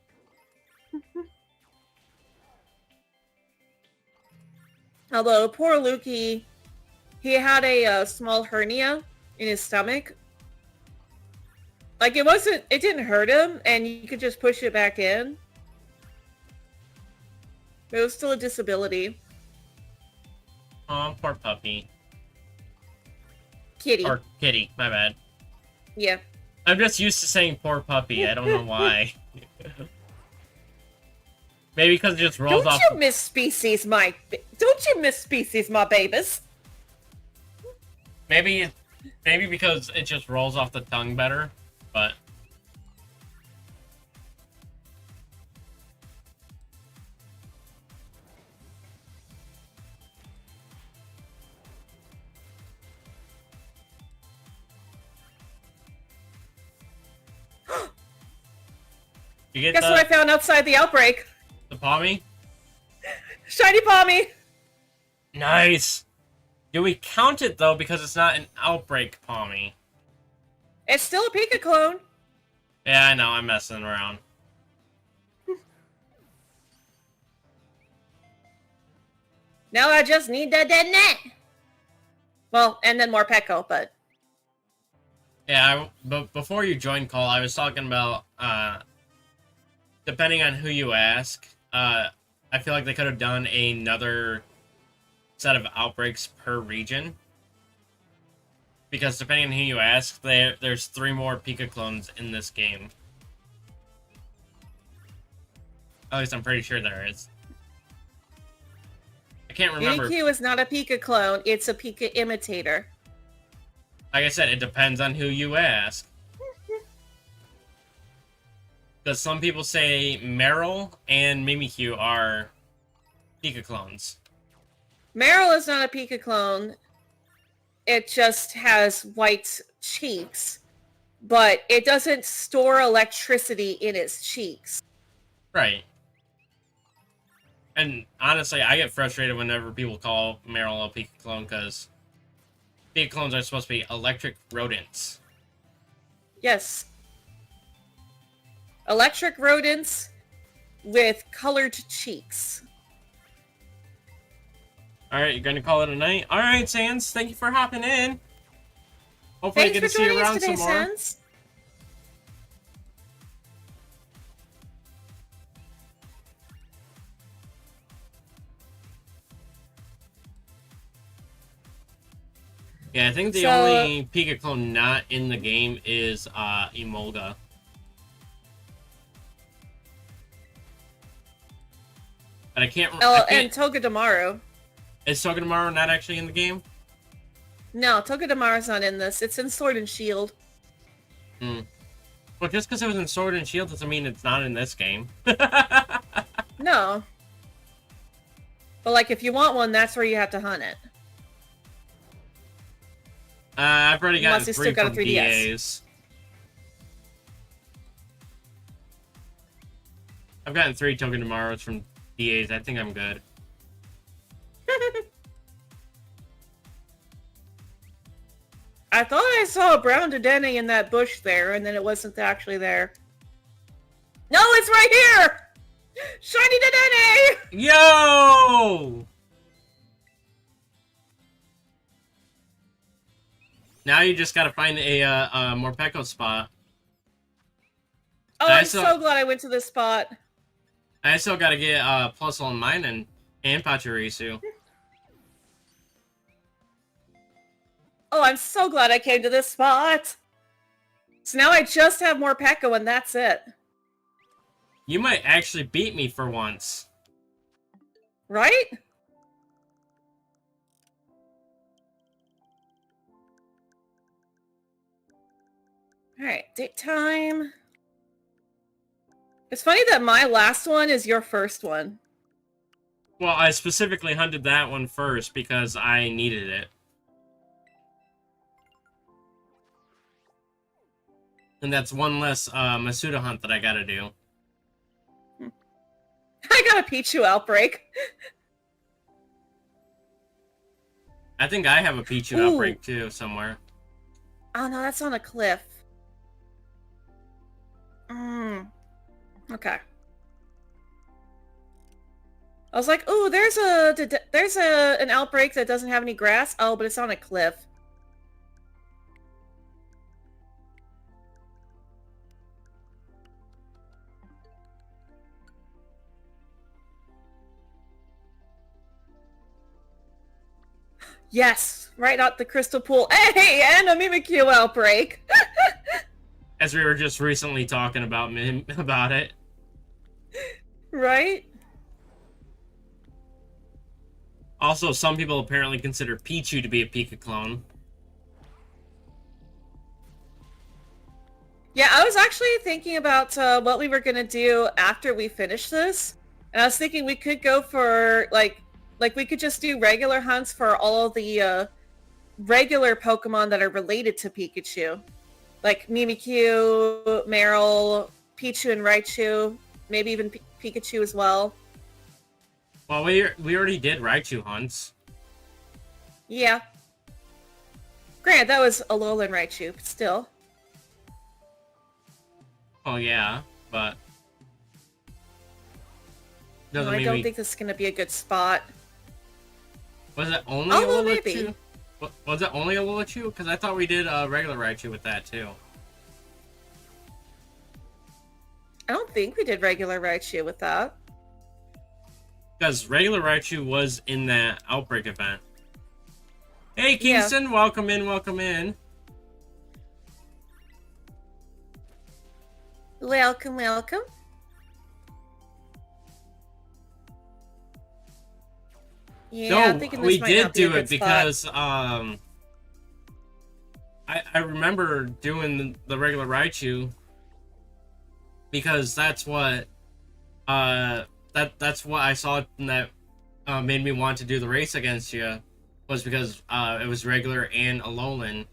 Although poor Lukey, he had a small hernia in his stomach. Like it didn't hurt him, and you could just push it back in. But it was still a disability. Aw, poor puppy. Kitty. Or kitty, my bad. Yeah. I'm just used to saying poor puppy, I don't know why. Maybe because it just rolls Don't off. you miss species, my babies? Maybe because it just rolls off the tongue better, but... You get Guess what I found outside the outbreak? the Pommy? Shiny Pommy! Nice! Do we count it, though, because it's not an outbreak Pommy? It's still a PikaClone. Yeah, I know, I'm messing around. Now I just need that dead net. Well, and then more Pecco, but... Yeah, but before you joined, Cole, I was talking about, depending on who you ask, I feel like they could have done another set of outbreaks per region. Because depending on who you ask, there's 3 more PikaClones in this game. At least I'm pretty sure there is. I can't remember. PQ is not a PikaClone, it's a Pika imitator. Like I said, it depends on who you ask. Because some people say Meryl and Mimikyu are PikaClones. Meryl is not a PikaClone. It just has white cheeks. But it doesn't store electricity in its cheeks. Right. And honestly, I get frustrated whenever people call Meryl a PikaClone, because PikaClones are supposed to be electric rodents. Yes. Electric rodents with colored cheeks. Alright, you're gonna call it a night? Alright, Sans, thank you for hopping in. Hopefully I Thanks get to for see you joining us around today, some more. Sans. Yeah, I think the only PikaClone not in the game is Emolga. But I can't... And Togedemaru. Is Togedemaru not actually in the game? No, Togedemaru's not in this. It's in Sword and Shield. Hmm. Well, just because it was in Sword and Shield doesn't mean it's not in this game. No. But, like, if you want one, that's where you have to hunt it. I've already gotten Unless you 3 still got a from 3DS. DAs. I've gotten 3 Togedemaru's from DAs. I think I'm good. I thought I saw a brown Dedenne in that bush there, and then it wasn't actually there. No, it's right here! Shiny Dedenne! Yo! Now you just gotta find a Morpeko spot. Oh, I'm so glad I went to this spot. I still gotta get plus on mine and Pachirisu. Oh, I'm so glad I came to this spot. So now I just have more Pecco and that's it. You might actually beat me for once. Right? Alright, date time. It's funny that my last one is your first one. Well, I specifically hunted that one first because I needed it. And that's one less Masuda hunt that I gotta do. I got a Pichu outbreak. I think I have a Pichu Ooh. outbreak too, somewhere. Oh no, that's on a cliff. Okay. I was like, ooh, there's an outbreak that doesn't have any grass. Oh, but it's on a cliff. Yes, right out the crystal pool. Hey, and a Mimikyu outbreak. As we were just recently talking about about it. Right? Also, some people apparently consider Pichu to be a PikaClone. Yeah, I was actually thinking about what we were gonna do after we finish this, and I was thinking we could go for like we could just do regular hunts for all of the regular Pokemon that are related to Pikachu, like Mimikyu, Meryl, Pichu, and Raichu, maybe even Pikachu as well. Well, we already did Raichu hunts. Yeah. Granted, that was Alolan Raichu, but still. Oh yeah, but No, I don't think this is gonna be a good spot. Was it only Although Alola maybe. Chu? Was it only Alola Chu? Because I thought we did regular Raichu with that too. I don't think we did regular Raichu with that. Because regular Raichu was in that outbreak event. Hey Yeah. Kingston, welcome in, welcome in. Welcome, welcome. Yeah, No, I'm thinking this we might did not be a do good it spot. because I remember doing the regular Raichu because that's what that's what I saw that made me want to do the race against you, was because it was regular and Alolan,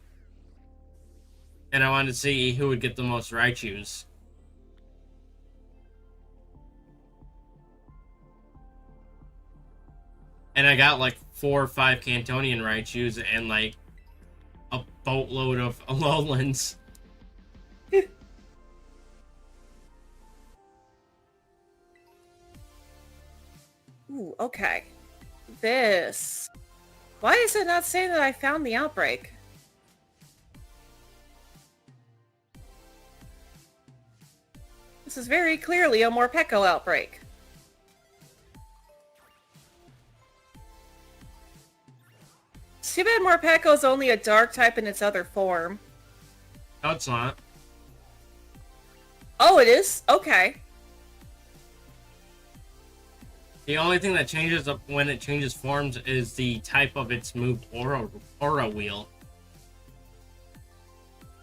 and I wanted to see who would get the most Raichus. And I got like 4 or 5 Cantonian Raichus and like a boatload of Alolans. Ooh, okay. This. Why is it not saying that I found the outbreak? This is very clearly a Morpeko outbreak. It's too bad Morpeko is only a dark type in its other form. No, it's not. Oh, it is? Okay. The only thing that changes up when it changes forms is the type of its moved aura wheel.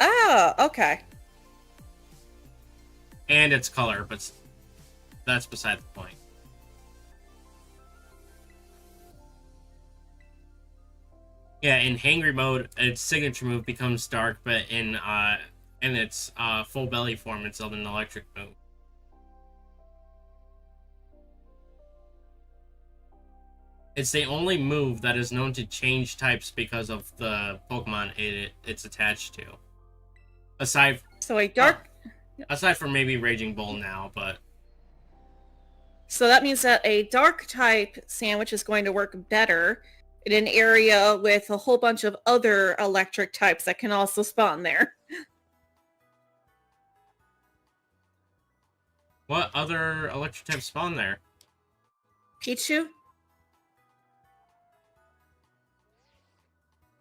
Ah, okay. And its color, but that's beside the point. Yeah, in hangry mode, its signature move becomes dark, but in its full belly form, it's an electric move. It's the only move that is known to change types because of the Pokemon it's attached to. Aside from maybe Raging Bull now, but So that means that a dark type sandwich is going to work better in an area with a whole bunch of other electric types that can also spawn there. what other electric types spawn there? Pichu?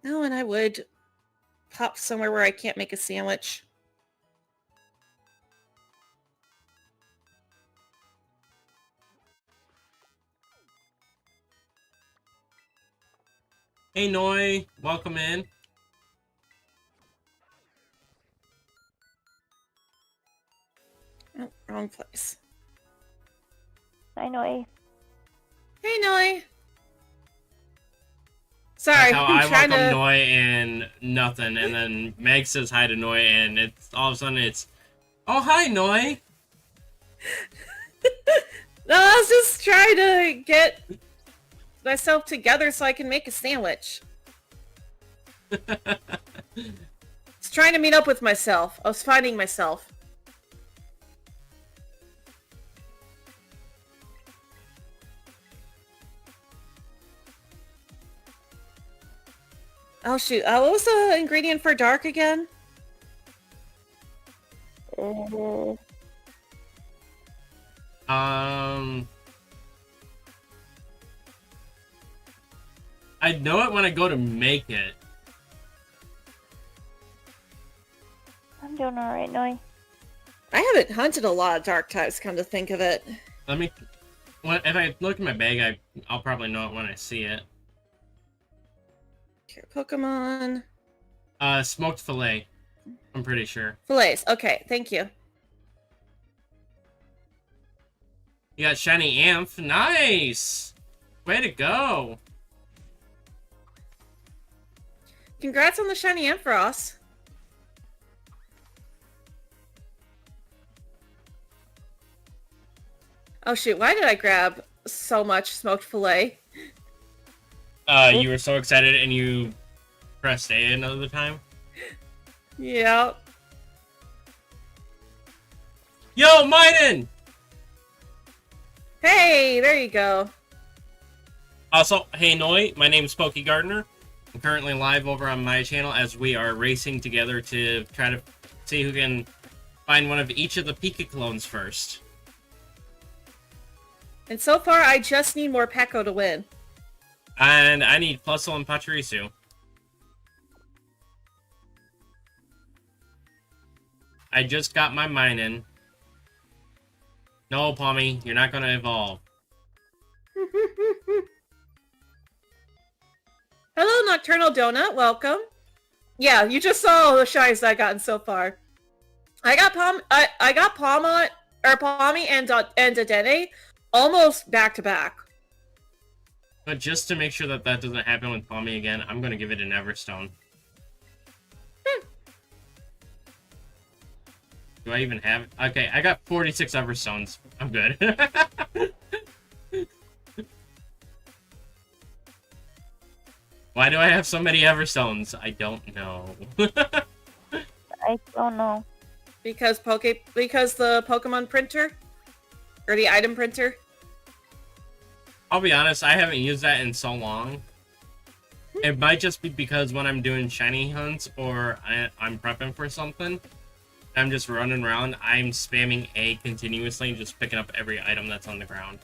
No, and I would pop somewhere where I can't make a sandwich. Hey Noi, welcome in. Oh, wrong place. I know. Hey, Noi. Sorry, How I'm I trying welcome to... Noi and nothing, and then Meg says hi to Noi, and it's all of a sudden it's, oh hi Noi. No, I was just trying to get myself together so I can make a sandwich. I was trying to meet up with myself. I was finding myself. Oh shoot, what was the ingredient for dark again? I know it when I go to make it. I'm doing alright, Noi. I haven't hunted a lot of dark types, come to think of it. Let me, if I look in my bag, I'll probably know it when I see it. Here, Pokemon. Smoked fillet. I'm pretty sure. Fillets. Okay, thank you. You got shiny Amph. Nice! Way to go! Congrats on the shiny Ampharos. Oh shoot, why did I grab so much smoked fillet? You were so excited and you pressed A another time? Yeah. Yo, Maiden! Hey, there you go. Also, hey Noi, my name is Pokey Gardner. I'm currently live over on my channel as we are racing together to try to see who can find one of each of the PikaClones first. And so far, I just need more Peko to win. And I need Plusle and Pachirisu. I just got my mine in. No, Pommy, you're not gonna evolve. Hello, Nocturnal Donut. Welcome. Yeah, you just saw all the shines I gotten so far. I got Pommy and Dedenne almost back to back. But just to make sure that that doesn't happen with Pommy again, I'm gonna give it an Everstone. Do I even have it? Okay, I got 46 Everstones. I'm good. Why do I have so many Everstones? I don't know. I don't know. Because the Pokemon printer? Or the item printer? I'll be honest, I haven't used that in so long. It might just be because when I'm doing shiny hunts or I'm prepping for something, I'm just running around, I'm spamming A continuously and just picking up every item that's on the ground.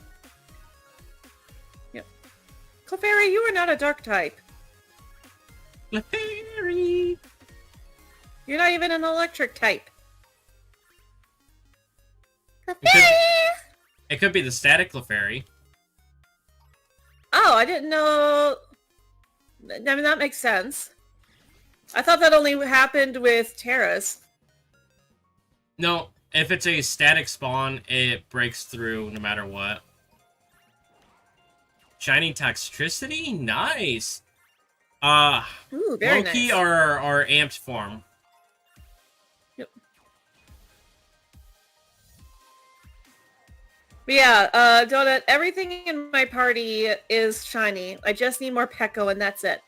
Yep. Clefairy, you are not a dark type. Clefairy! You're not even an electric type. It could be the static Clefairy. Oh, I didn't know... I mean, that makes sense. I thought that only happened with Terras. No, if it's a static spawn, it breaks through no matter what. Shiny Toxtricity? Nice! Ooh, very Loki nice. or amped form. Yep. But yeah, Donut, everything in my party is shiny. I just need more Peko and that's it.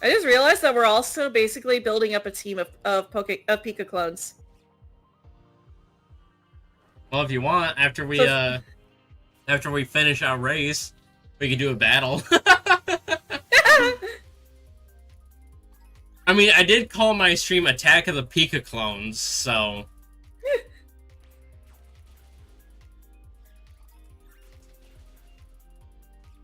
I just realized that we're also basically building up a team of PikaClones. Well, if you want, after we finish our race, we can do a battle. I mean, I did call my stream Attack of the PikaClones, so...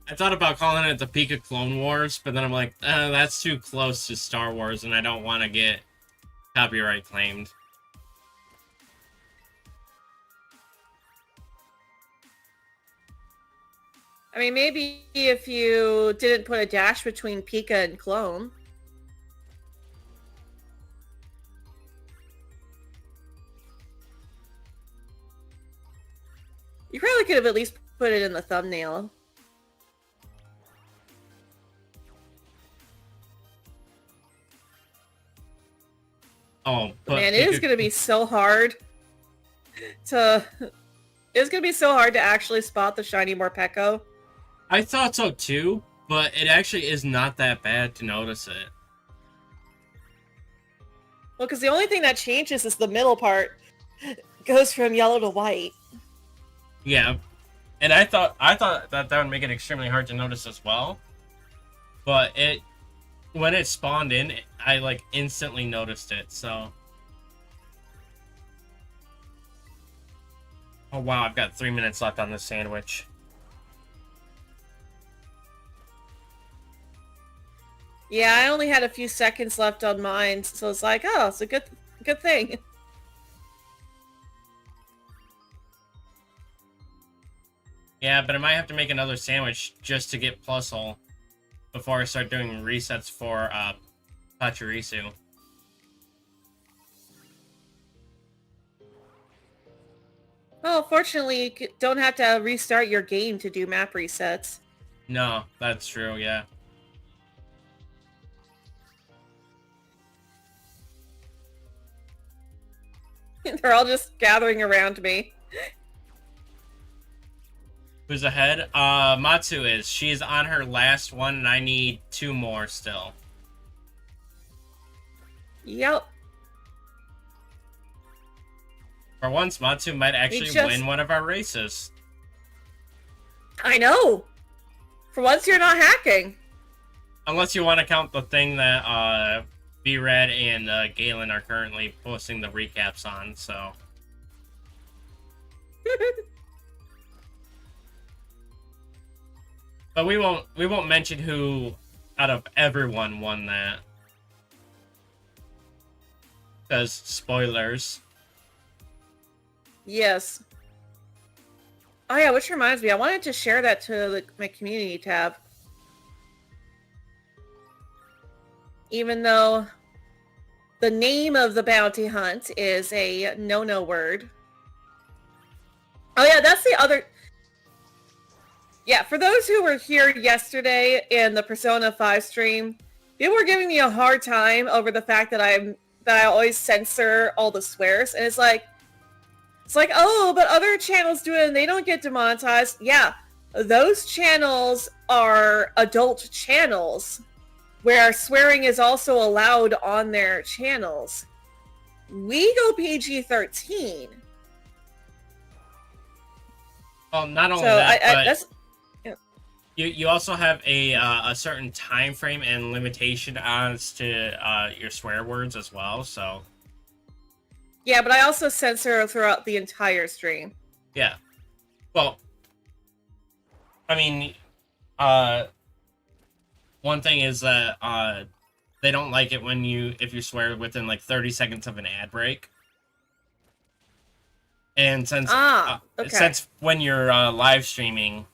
I thought about calling it the PikaClone Wars, but then I'm like, that's too close to Star Wars, and I don't want to get copyright claimed. I mean, maybe if you didn't put a dash between Pika and Clone. probably could have at least put it in the thumbnail. Oh, but Man, it is going to be so hard to... It's going to be so hard to actually spot the shiny Morpeko. I thought so too, but it actually is not that bad to notice it. Well, because the only thing that changes is the middle part. It goes from yellow to white. Yeah, and I thought that would make it extremely hard to notice as well. But when it spawned in, I like instantly noticed it. So, oh wow, I've got 3 minutes left on this sandwich. Yeah, I only had a few seconds left on mine, so it's like, oh, it's a good thing. Yeah, but I might have to make another sandwich just to get Plusle before I start doing resets for Pachirisu. Well, fortunately, you don't have to restart your game to do map resets. No, that's true, yeah. They're all just gathering around me. Who's ahead? Matsu is. She's on her last one, and I need 2 more still. Yep. For once, Matsu might actually win one of our races. I know! For once, you're not hacking. Unless you want to count the thing that B-Red and Galen are currently posting the recaps on, so... But we won't mention who out of everyone won that. Because spoilers. Yes. Oh yeah, which reminds me, I wanted to share that to my community tab. Even though the name of the bounty hunt is a no-no word. Oh yeah, that's the other... Yeah, for those who were here yesterday in the Persona 5 stream, people were giving me a hard time over the fact that I always censor all the swears, and it's like, oh, but other channels do it and they don't get demonetized. Yeah, those channels are adult channels where swearing is also allowed on their channels. We go PG-13. Well, not only So that, that's... You also have a certain time frame and limitation as to your swear words as well, so... Yeah, but I also censor throughout the entire stream. Yeah. Well, I mean, one thing is that they don't like it when if you swear within like 30 seconds of an ad break. And since when you're live streaming,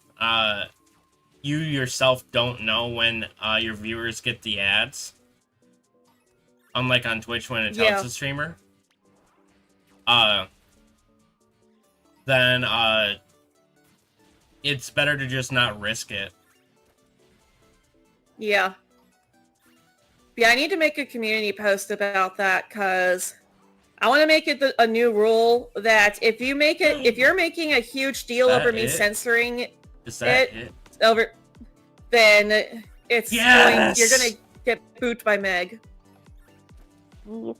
you yourself don't know when your viewers get the ads. Unlike on Twitch when it tells the streamer. Then it's better to just not risk it. Yeah. Yeah, I need to make a community post about that because I want to make it a new rule that if you're making a huge deal over me censoring it over, then it's you're gonna get booped by Meg. Yep.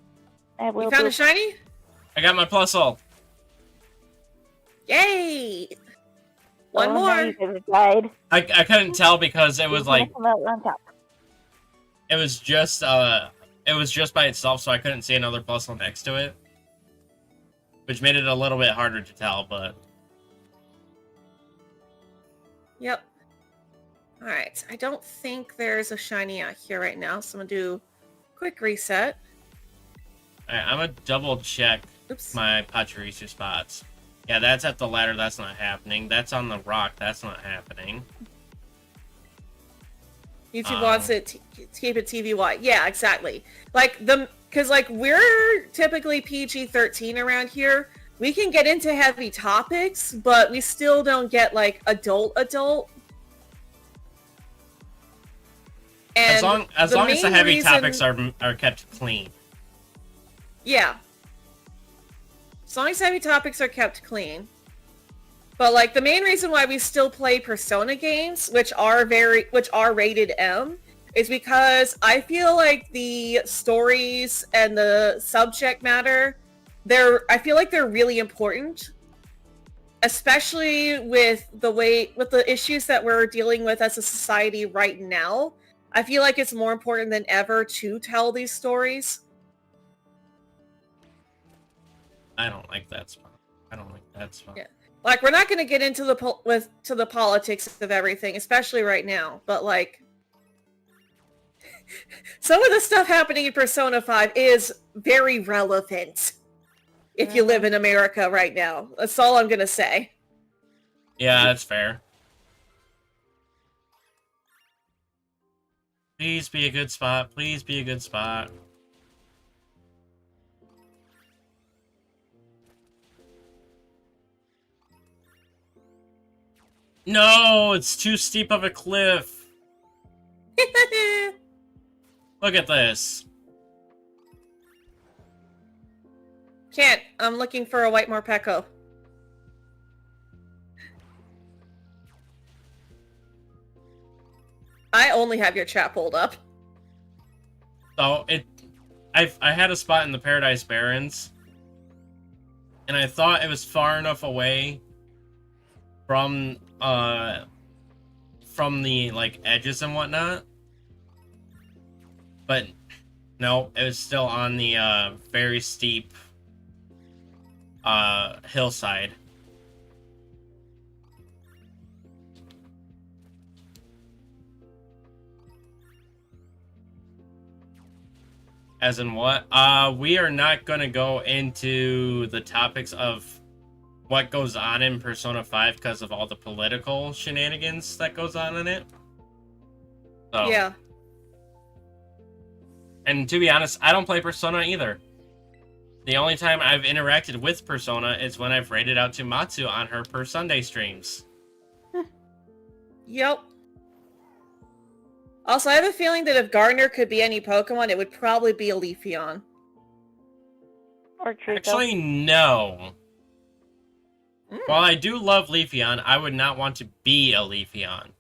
You found a shiny? I got my Plusle. Yay! One no, more. you could have died. I couldn't tell because it was like Come out on top. it was just by itself, so I couldn't see another Plusle next to it, which made it a little bit harder to tell. But Yep. All right. I don't think there's a shiny out here right now, so I'm gonna do a quick reset. I'm gonna double check Oops. my Pachirisu spots. Yeah, that's at the ladder. That's not happening. That's on the rock. That's not happening. YouTube wants it to keep it TV-wide. Yeah, exactly. Like because like we're typically PG-13 around here, we can get into heavy topics, but we still don't get like adult. And As long as the main heavy reason- topics are kept clean. Yeah. As long as heavy topics are kept clean. But like the main reason why we still play Persona games, which are rated M, is because I feel like the stories and the subject matter, I feel like they're really important. Especially with the issues that we're dealing with as a society right now. I feel like it's more important than ever to tell these stories. I don't like that spot. Yeah. Like, we're not going to get into the politics of everything, especially right now. But like, some of the stuff happening in Persona 5 is very relevant. If you live in America right now, that's all I'm going to say. Yeah, that's fair. Please be a good spot. Please be a good spot. No, it's too steep of a cliff. Look at this. Can't. I'm looking for a White Morpeko. I only have your chat pulled up. So I had a spot in the Paradise Barrens, and I thought it was far enough away from the like edges and whatnot, but no, it was still on the very steep hillside. As in what? We are not gonna go into the topics of what goes on in Persona 5 because of all the political shenanigans that goes on in it. So, Yeah. And to be honest, I don't play Persona either. The only time I've interacted with Persona is when I've rated out to Matsu on her Per Sunday streams. Yep. Also, I have a feeling that if Gardner could be any Pokemon, it would probably be a Leafeon. Or Trico. Actually, no. While I do love Leafeon, I would not want to be a Leafeon.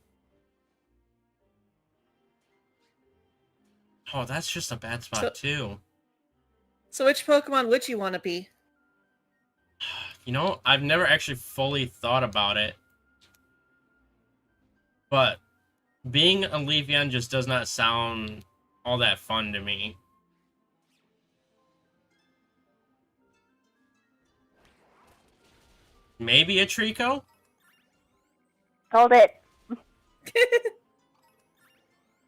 Oh, that's just a bad spot, too. So which Pokemon would you want to be? You know, I've never actually fully thought about it. But being a Leafeon just does not sound all that fun to me. Maybe a Trico? Called it.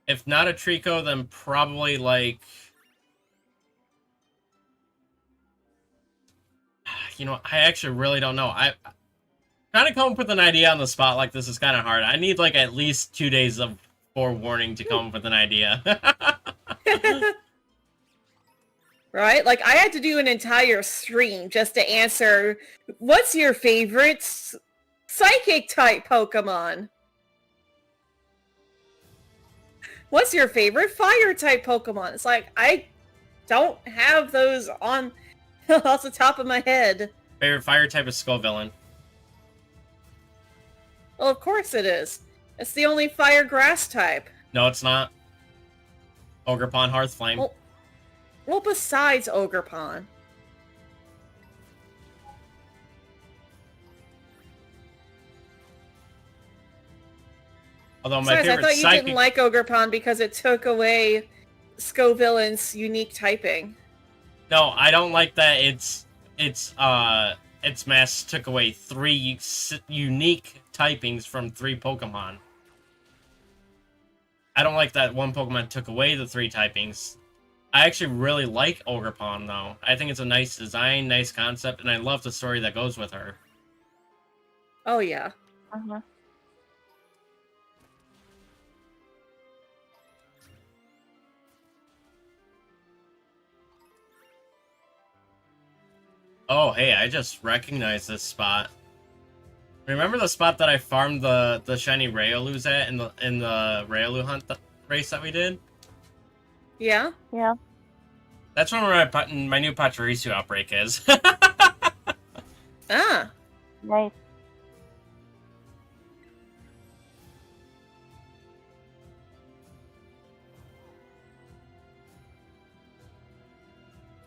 If not a Trico, then probably like... You know, I actually really don't know. I kind of come up with an idea on the spot like this is kind of hard. I need like at least 2 days of forewarning to come up with an idea. Right? Like, I had to do an entire stream just to answer, what's your favorite Psychic-type Pokemon? What's your favorite Fire-type Pokemon? It's like, I don't have those on off the top of my head. Favorite fire type is Scovillain. Well, of course it is. It's the only fire grass type. No, it's not. Ogerpon, Hearthflame. Well, besides Ogerpon. Although my Besides, I favorite thought you psychic... didn't like Ogerpon because it took away Scovillain's unique typing. No, I don't like that its mass took away 3 unique typings from 3 Pokemon. I don't like that one Pokemon took away the 3 typings. I actually really like Ogerpon, though. I think it's a nice design, nice concept, and I love the story that goes with her. Oh, yeah. Uh-huh. Oh, hey, I just recognized this spot. Remember the spot that I farmed the shiny Railus at in the Railu hunt race that we did? Yeah? Yeah. That's where my new Pachirisu outbreak is. Ah. Nice.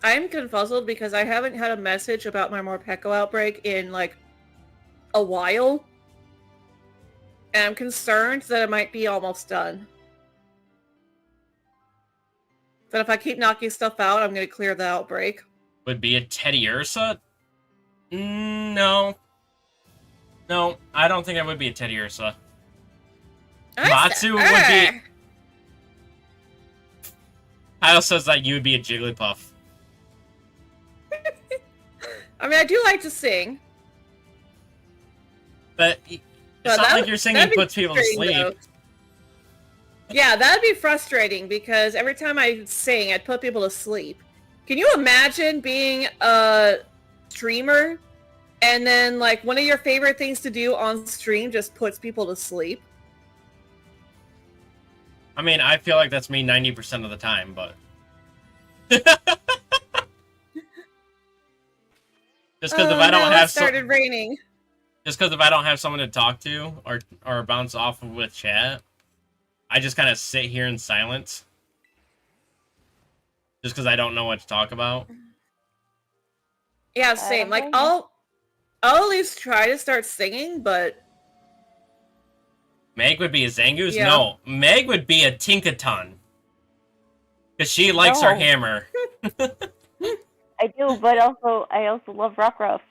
I'm confuzzled because I haven't had a message about my Morpeko outbreak in, like, a while. And I'm concerned that it might be almost done. That if I keep knocking stuff out, I'm going to clear the outbreak. Would be a Teddy Ursa? No. No, I don't think it would be a Teddy Ursa. Matsu would be... Kyle says that you would be a Jigglypuff. I mean, I do like to sing. But it's not like you're singing puts people to sleep. Though. Yeah, that'd be frustrating because every time I sing, I'd put people to sleep. Can you imagine being a streamer and then, like, one of your favorite things to do on stream just puts people to sleep? I mean, I feel like that's me 90% of the time, but... Just because if I don't have... It started raining. Just because if I don't have someone to talk to or bounce off of with chat, I just kind of sit here in silence. Just because I don't know what to talk about. Yeah, same. Like, I'll at least try to start singing, but... Meg would be a Zangoose? Yeah. No, Meg would be a Tinkaton. Because she likes her hammer. I do, but I also love Rockruff.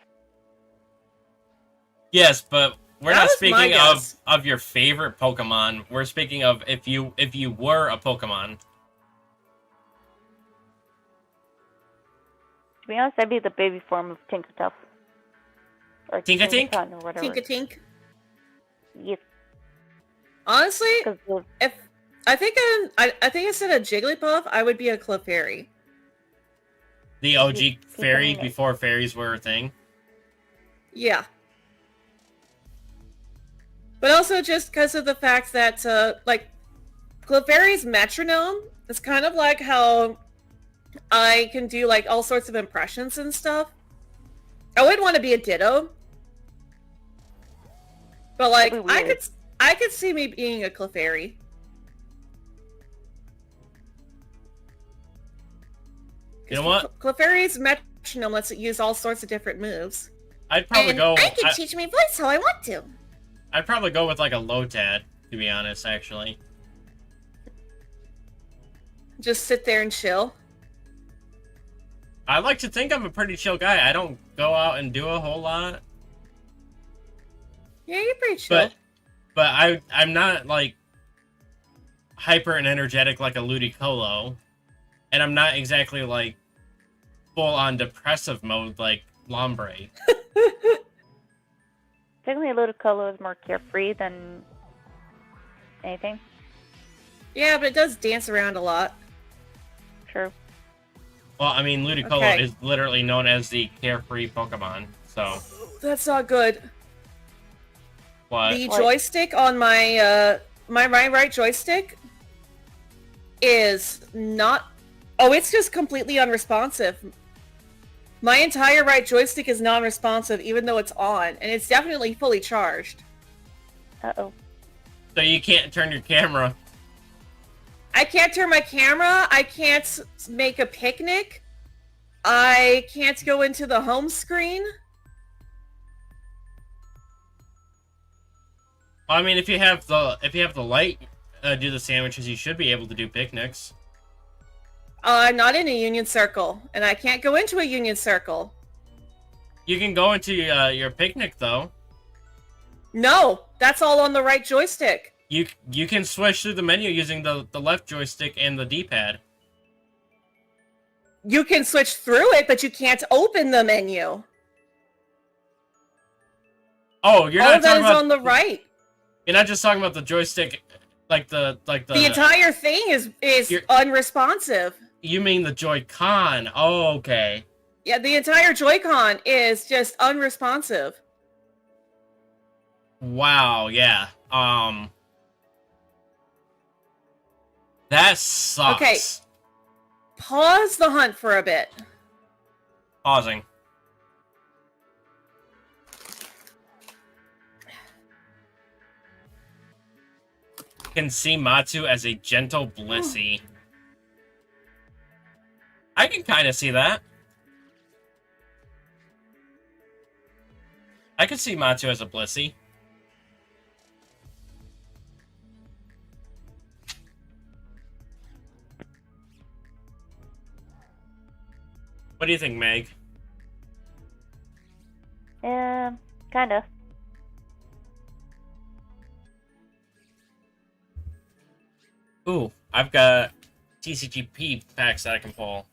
Yes, but we're That not was my speaking guess. of your favorite Pokemon. We're speaking of if you were a Pokemon. To be honest, I'd be the baby form of Tinkertuff. Or Tinkatink? Tinkaton or whatever. Tink-a-tink. Yes, Honestly, because the if I think instead of Jigglypuff, I would be a Clefairy. The OG fairy Tinkatink. before fairies were a thing. Yeah. But also just because of the fact that, like, Clefairy's metronome is kind of like how I can do, like, all sorts of impressions and stuff. I wouldn't want to be a Ditto. But, like, That'd be weird. I could see me being a Clefairy. You know what? Clefairy's metronome lets it use all sorts of different moves. I'd probably go. I can teach my voice how I want to. I'd probably go with like a Lotad, to be honest. Actually, Just sit there and chill. I like to think I'm a pretty chill guy. I don't go out and do a whole lot, Yeah, you're pretty chill. but I'm not like hyper and energetic like a Ludicolo, and I'm not exactly like full on depressive mode like Lombre. technically Ludicolo is more carefree than anything. Yeah, but it does dance around a lot. True. Well, I mean, Ludicolo Okay. is literally known as the carefree Pokemon. So, That's not good. what? The What? joystick on my my right joystick is not... Oh, it's just completely unresponsive. My entire right joystick is non-responsive even though it's on, and it's definitely fully charged. Uh-oh. So you can't turn your camera. I can't turn my camera, I can't make a picnic, I can't go into the home screen. Well, I mean, if you have the light do the sandwiches, you should be able to do picnics. I'm not in a union circle, and I can't go into a union circle. You can go into your picnic though. No, that's all on the right joystick. You can switch through the menu using the left joystick and the D-pad. You can switch through it, but you can't open the menu. Oh, you're All not of that talking is about on the right. You're not just talking about the joystick, like the The entire thing is You're- unresponsive. You mean the Joy-Con? Oh, okay. Yeah, the entire Joy-Con is just unresponsive. Wow, yeah. That sucks. Okay. Pause the hunt for a bit. Pausing. Can see Matsu as a gentle Blissey. I can kind of see that. I could see Matsu as a Blissey. What do you think, Meg? Kinda. Ooh, I've got TCGP packs that I can pull.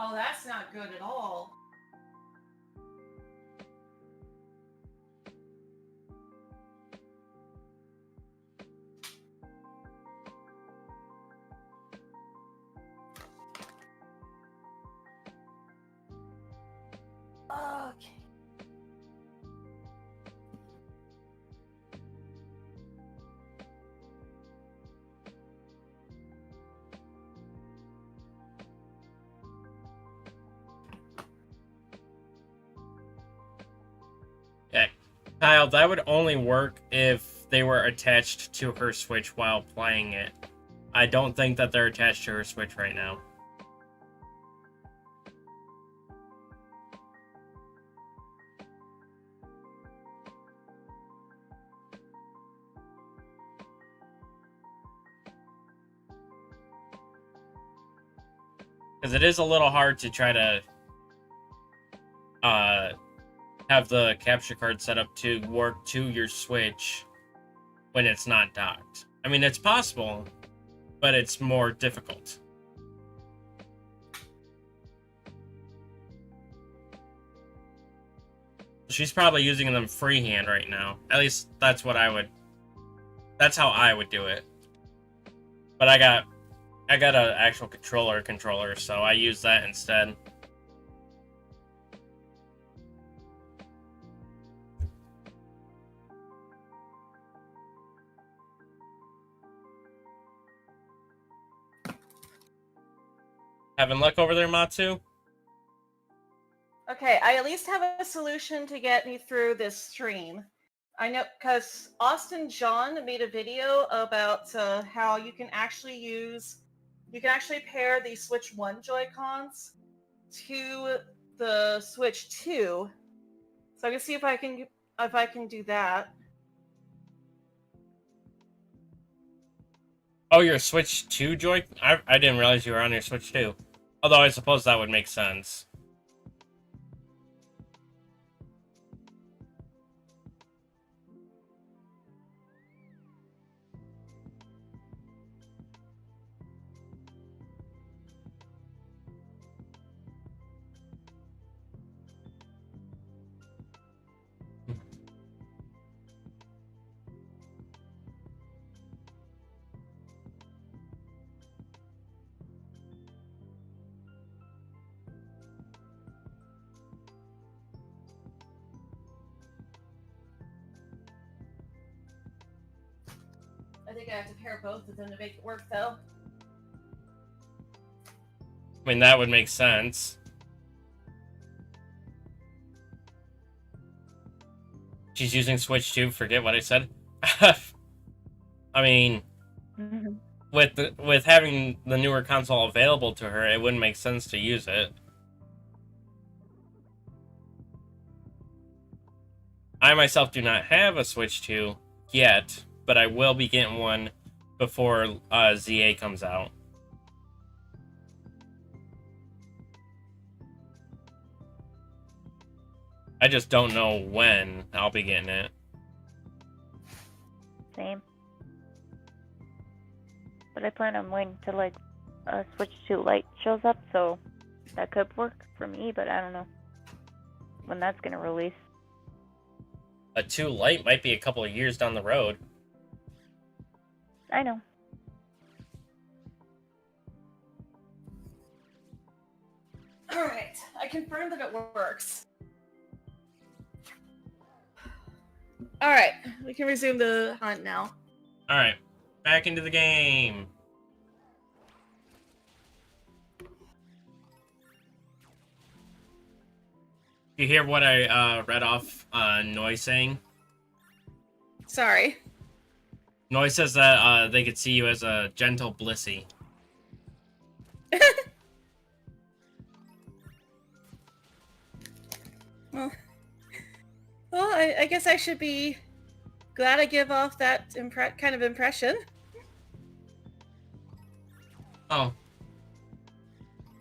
Oh, that's not good at all. Okay. Yeah, Kyle, that would only work if they were attached to her Switch while playing it. I don't think that they're attached to her Switch right now. Because it is a little hard to try to have the capture card set up to work to your Switch when it's not docked. I mean, it's possible, but it's more difficult. She's probably using them freehand right now. At least that's what I would... That's how I would do it. But I got an actual controller, so I use that instead. Having luck over there, Matsu? Okay, I at least have a solution to get me through this stream. I know, because Austin John made a video about how you can actually pair the Switch 1 Joy-Cons to the Switch 2. So I can see if I can do that. Oh, you're a Switch 2 Joy? I didn't realize you were on your Switch 2. Although I suppose that would make sense. I think I have to pair both of them to make it work, though. I mean, that would make sense. She's using Switch 2, forget what I said. I mean, with having the newer console available to her, it wouldn't make sense to use it. I myself do not have a Switch 2 yet, but I will be getting one before ZA comes out. I just don't know when I'll be getting it. same. But I plan on waiting till like Switch 2 Lite shows up, so that could work for me, but I don't know when that's gonna release. A 2 Lite might be a couple of years down the road. I know. Alright, I confirmed that it works. Alright, we can resume the hunt now. Alright, back into the game. You hear what I read off Noi saying? Sorry. Noi says that they could see you as a gentle Blissey. Well, I guess I should be glad I give off that kind of impression. Oh.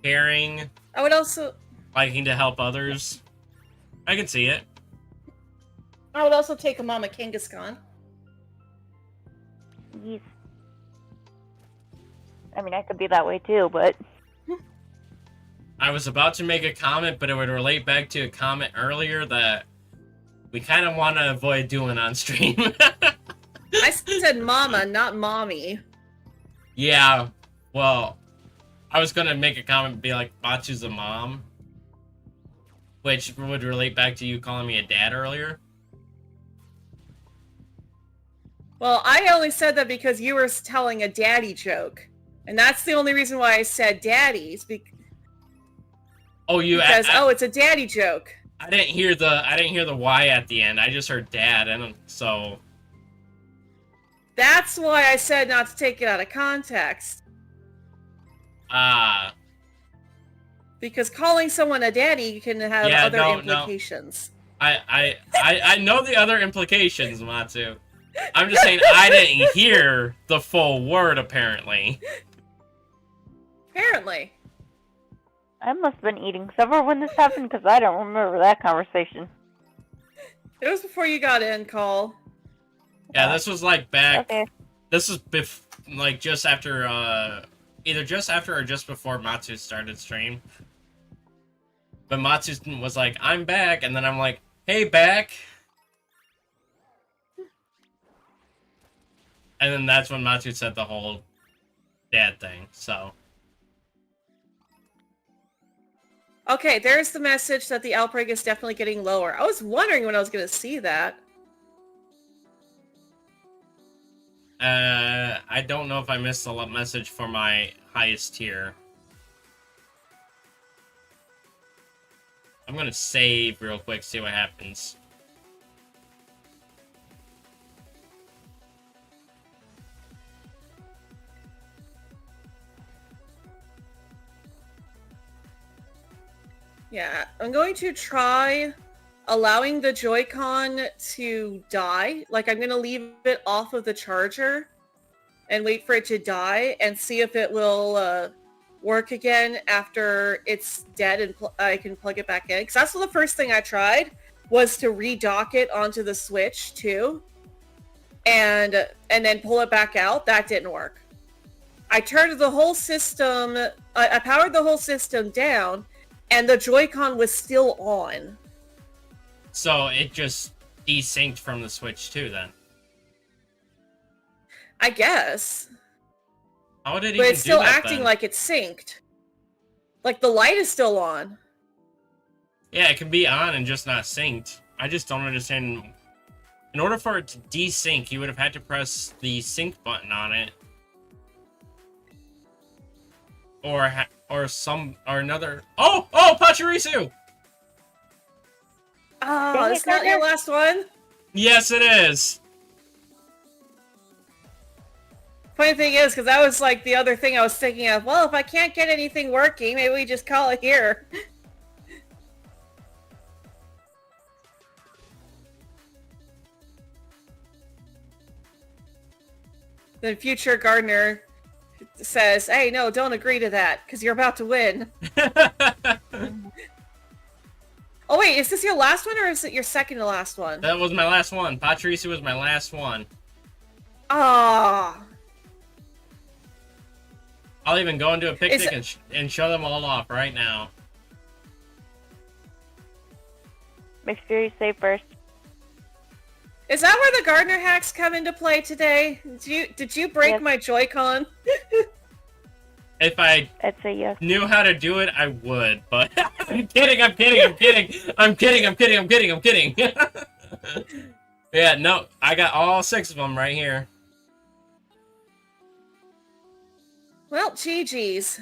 Caring, I would also liking to help others. I can see it. take a Mama Kangaskhan. Yes. I mean, I could be that way too, but I was about to make a comment, but it would relate back to a comment earlier that we kind of want to avoid doing on stream. I said Mama, not Mommy. Yeah, well, I was going to make a comment and be like, Matsu's a mom. Which would relate back to you calling me a dad earlier. Well, I only said that because you were telling a daddy joke. And that's the only reason why I said daddies. Oh, Because it's a daddy joke. I didn't hear the Y at the end. I just heard dad, and so That's why I said not to take it out of context. Because calling someone a daddy can have other implications. No. I know the other implications, Matsu. I'm just saying I didn't hear the full word, apparently. Apparently. I must have been eating supper when this happened because I don't remember that conversation. It was before you got in, Call. Yeah, this was like back. Okay. This was like just after, either just after or just before Matsu started stream. But Matsu was like, "I'm back," and then I'm like, "Hey, back." And then that's when Matsu said the whole dad thing, so. Okay, there's the message that the outbreak is definitely getting lower. I was wondering when I was going to see that. I don't know if I missed the message for my highest tier. I'm gonna save real quick, see what happens. Yeah, I'm going to try allowing the Joy-Con to die. Like, I'm going to leave it off of the charger and wait for it to die and see if it will work again after it's dead and I can plug it back in. Because that's the first thing I tried, was to redock it onto the Switch, too. And then pull it back out. That didn't work. I turned the whole system... I powered the whole system down, and the Joy-Con was still on. So it just desynced from the Switch too, then? I guess. How did it But even it's still do that, acting then? like it's synced. Like, the light is still on. Yeah, it can be on and just not synced. I just don't understand. In order for it to desync, you would have had to press the sync button on it. Or another... Oh! Oh! Pachirisu! Oh, Dang it, it's not your Gardner. last one? Yes, it is! Funny thing is, because that was like the other thing I was thinking of. Well, if I can't get anything working, maybe we just call it here. Then future Gardner says, hey, no, don't agree to that, because you're about to win. Oh, wait, is this your last one, or is it your second to last one? That was my last one. Pachirisu was my last one. Ah. I'll even go and do a picnic Is- and show them all off right now. Make sure you say first. Is that where the gardener hacks come into play today? Did you break Yes. my Joy-Con? If I I'd say yes. knew how to do it, I would, but I'm kidding, I'm kidding, I'm kidding, I'm kidding, I'm kidding, I'm kidding, I'm kidding. Yeah, no, I got all 6 of them right here. Well, GG's.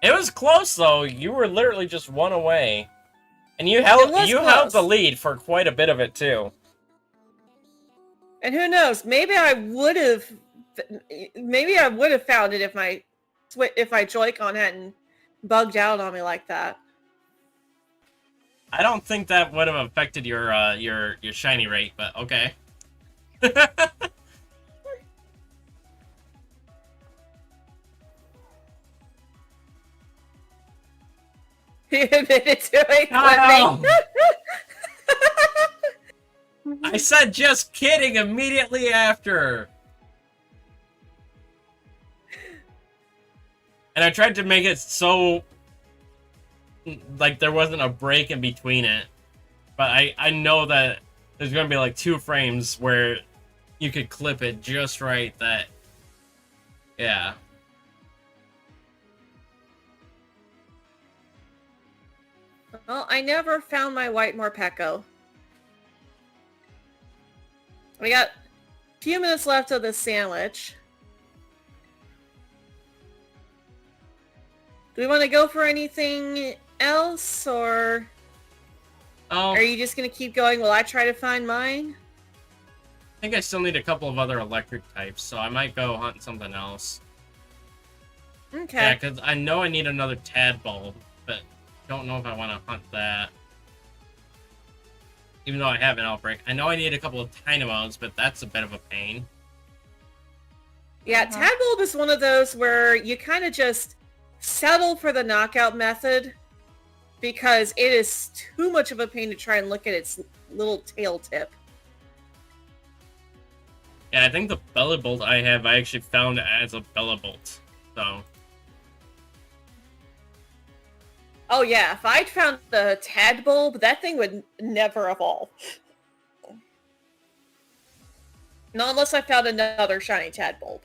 It was close though. You were literally just 1 away, and you It held was held the close. lead for quite a bit of it too. And who knows? Maybe I would have found it if my Joy-Con hadn't bugged out on me like that. I don't think that would have affected your shiny rate, but okay. He admitted to it. Kyle! I said just kidding immediately after. And I tried to make it so like there wasn't a break in between it. But I know that there's gonna be like 2 frames where you could clip it just right that yeah. Well, I never found my white Morpeko. We got a few minutes left of this sandwich. Do we want to go for anything else, or are you just going to keep going while I try to find mine? I think I still need a couple of other electric types, so I might go hunt something else. Okay. Yeah, because I know I need another tadpole, but don't know if I want to hunt that. Even though I have an outbreak. I know I need a couple of Tynamos, but that's a bit of a pain. Yeah, Tadbulb is one of those where you kind of just settle for the knockout method because it is too much of a pain to try and look at its little tail tip. Yeah, I think the Bellabolt I have, I actually found as a Bellabolt. So, Oh yeah, if I'd found the Tadbulb, that thing would never evolve. Not unless I found another shiny Tadbulb.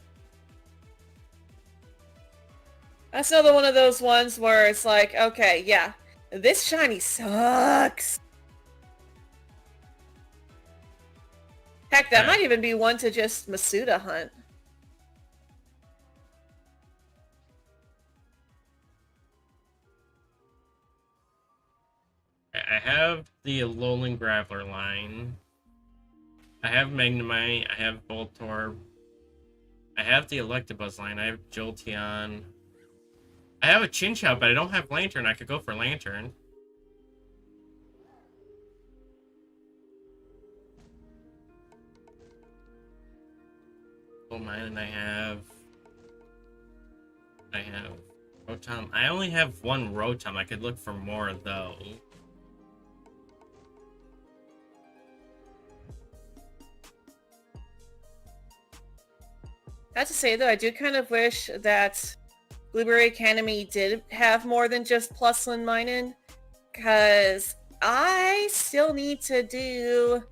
That's another one of those ones where it's like, okay, yeah, this shiny sucks. Heck, that Yeah. might even be one to just Masuda hunt. I have the Alolan Graveler line. I have Magnemite. I have Voltorb. I have the Electabuzz line. I have Jolteon. I have a Chinchou, but I don't have Lantern. I could go for Lantern. Oh, mine, and I have Rotom. I only have 1 Rotom. I could look for more, though. I have to say, though, I do kind of wish that Blueberry Academy did have more than just Plusland Minun, because I still need to do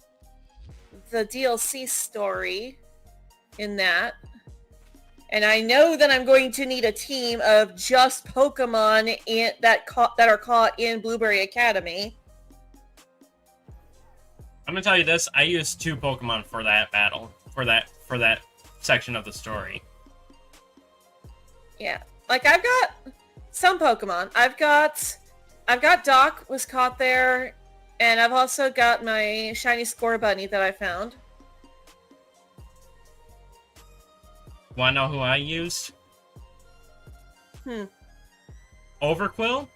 the DLC story in that. And I know that I'm going to need a team of just Pokemon that are caught in Blueberry Academy. I'm gonna tell you this: I used 2 Pokemon for that battle, for that section of the story. Yeah, like I've got some Pokemon. I've got Doc was caught there, and I've also got my shiny Scorbunny that I found. Wanna know who I used? Overquill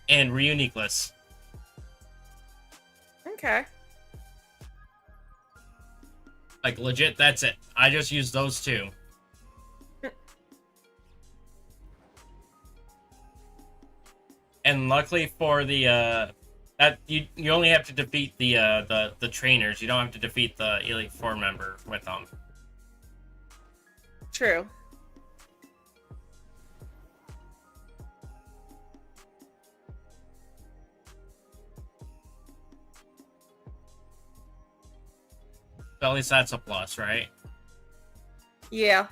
and Reuniclus. Okay. Like, legit, that's it. I just used those 2. And luckily for the, that you only have to defeat the trainers. You don't have to defeat the Elite Four member with them. True. So at least that's a plus, right? Yeah.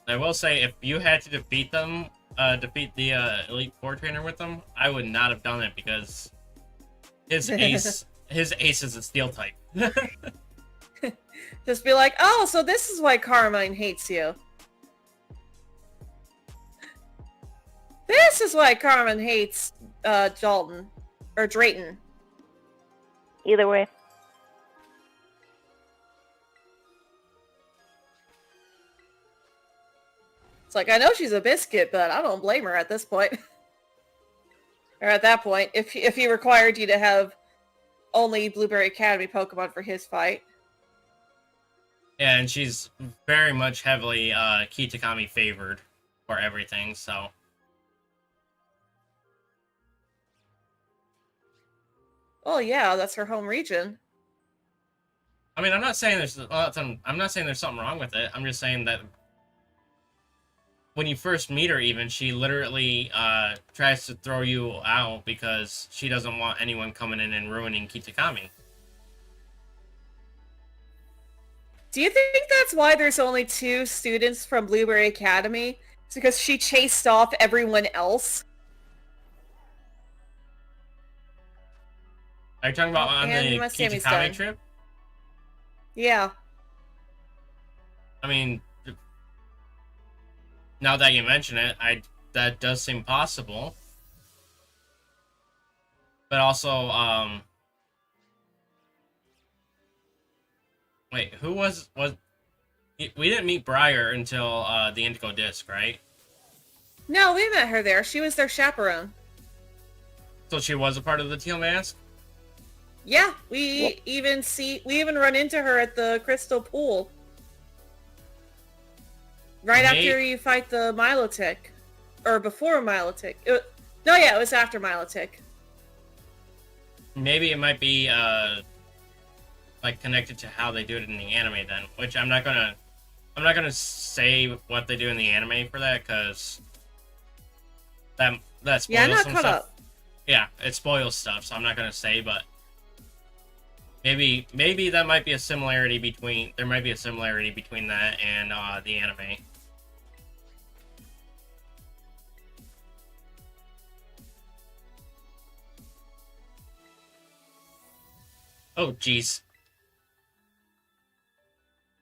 I will say, if you had to defeat them, defeat the Elite Four trainer with them, I would not have done it because his ace is a steel type. Just be like, oh, so this is why Carmine hates you. This is why Carmine hates Dalton. Or Drayton. Either way. It's like, I know she's a biscuit, but I don't blame her at this point. Or at that point, if he required you to have only Blueberry Academy Pokemon for his fight. Yeah, and she's very much heavily Kitakami favored for everything, so... Oh yeah, that's her home region. I mean, I'm not saying there's something wrong with it. I'm just saying that when you first meet her, even, she literally tries to throw you out because she doesn't want anyone coming in and ruining Kitakami. Do you think that's why there's only 2 students from Blueberry Academy? It's because she chased off everyone else? Are you talking about on And the my Sammy's Kitakami done. trip? Yeah. I mean, now that you mention it, that does seem possible. But also, wait, who was we didn't meet Briar until the Indigo Disc, right? No, we met her there. She was their chaperone. So she was a part of the Teal Mask? Yeah, we even run into her at the Crystal Pool. Right after you fight the Milotic. Or before Milotic. It was after Milotic. Maybe it might be like connected to how they do it in the anime then, which I'm not gonna say what they do in the anime for that because that spoils Yeah, I'm not some caught stuff. up. Yeah, it spoils stuff, so I'm not gonna say, but maybe that might be a similarity between that and the anime. Oh jeez.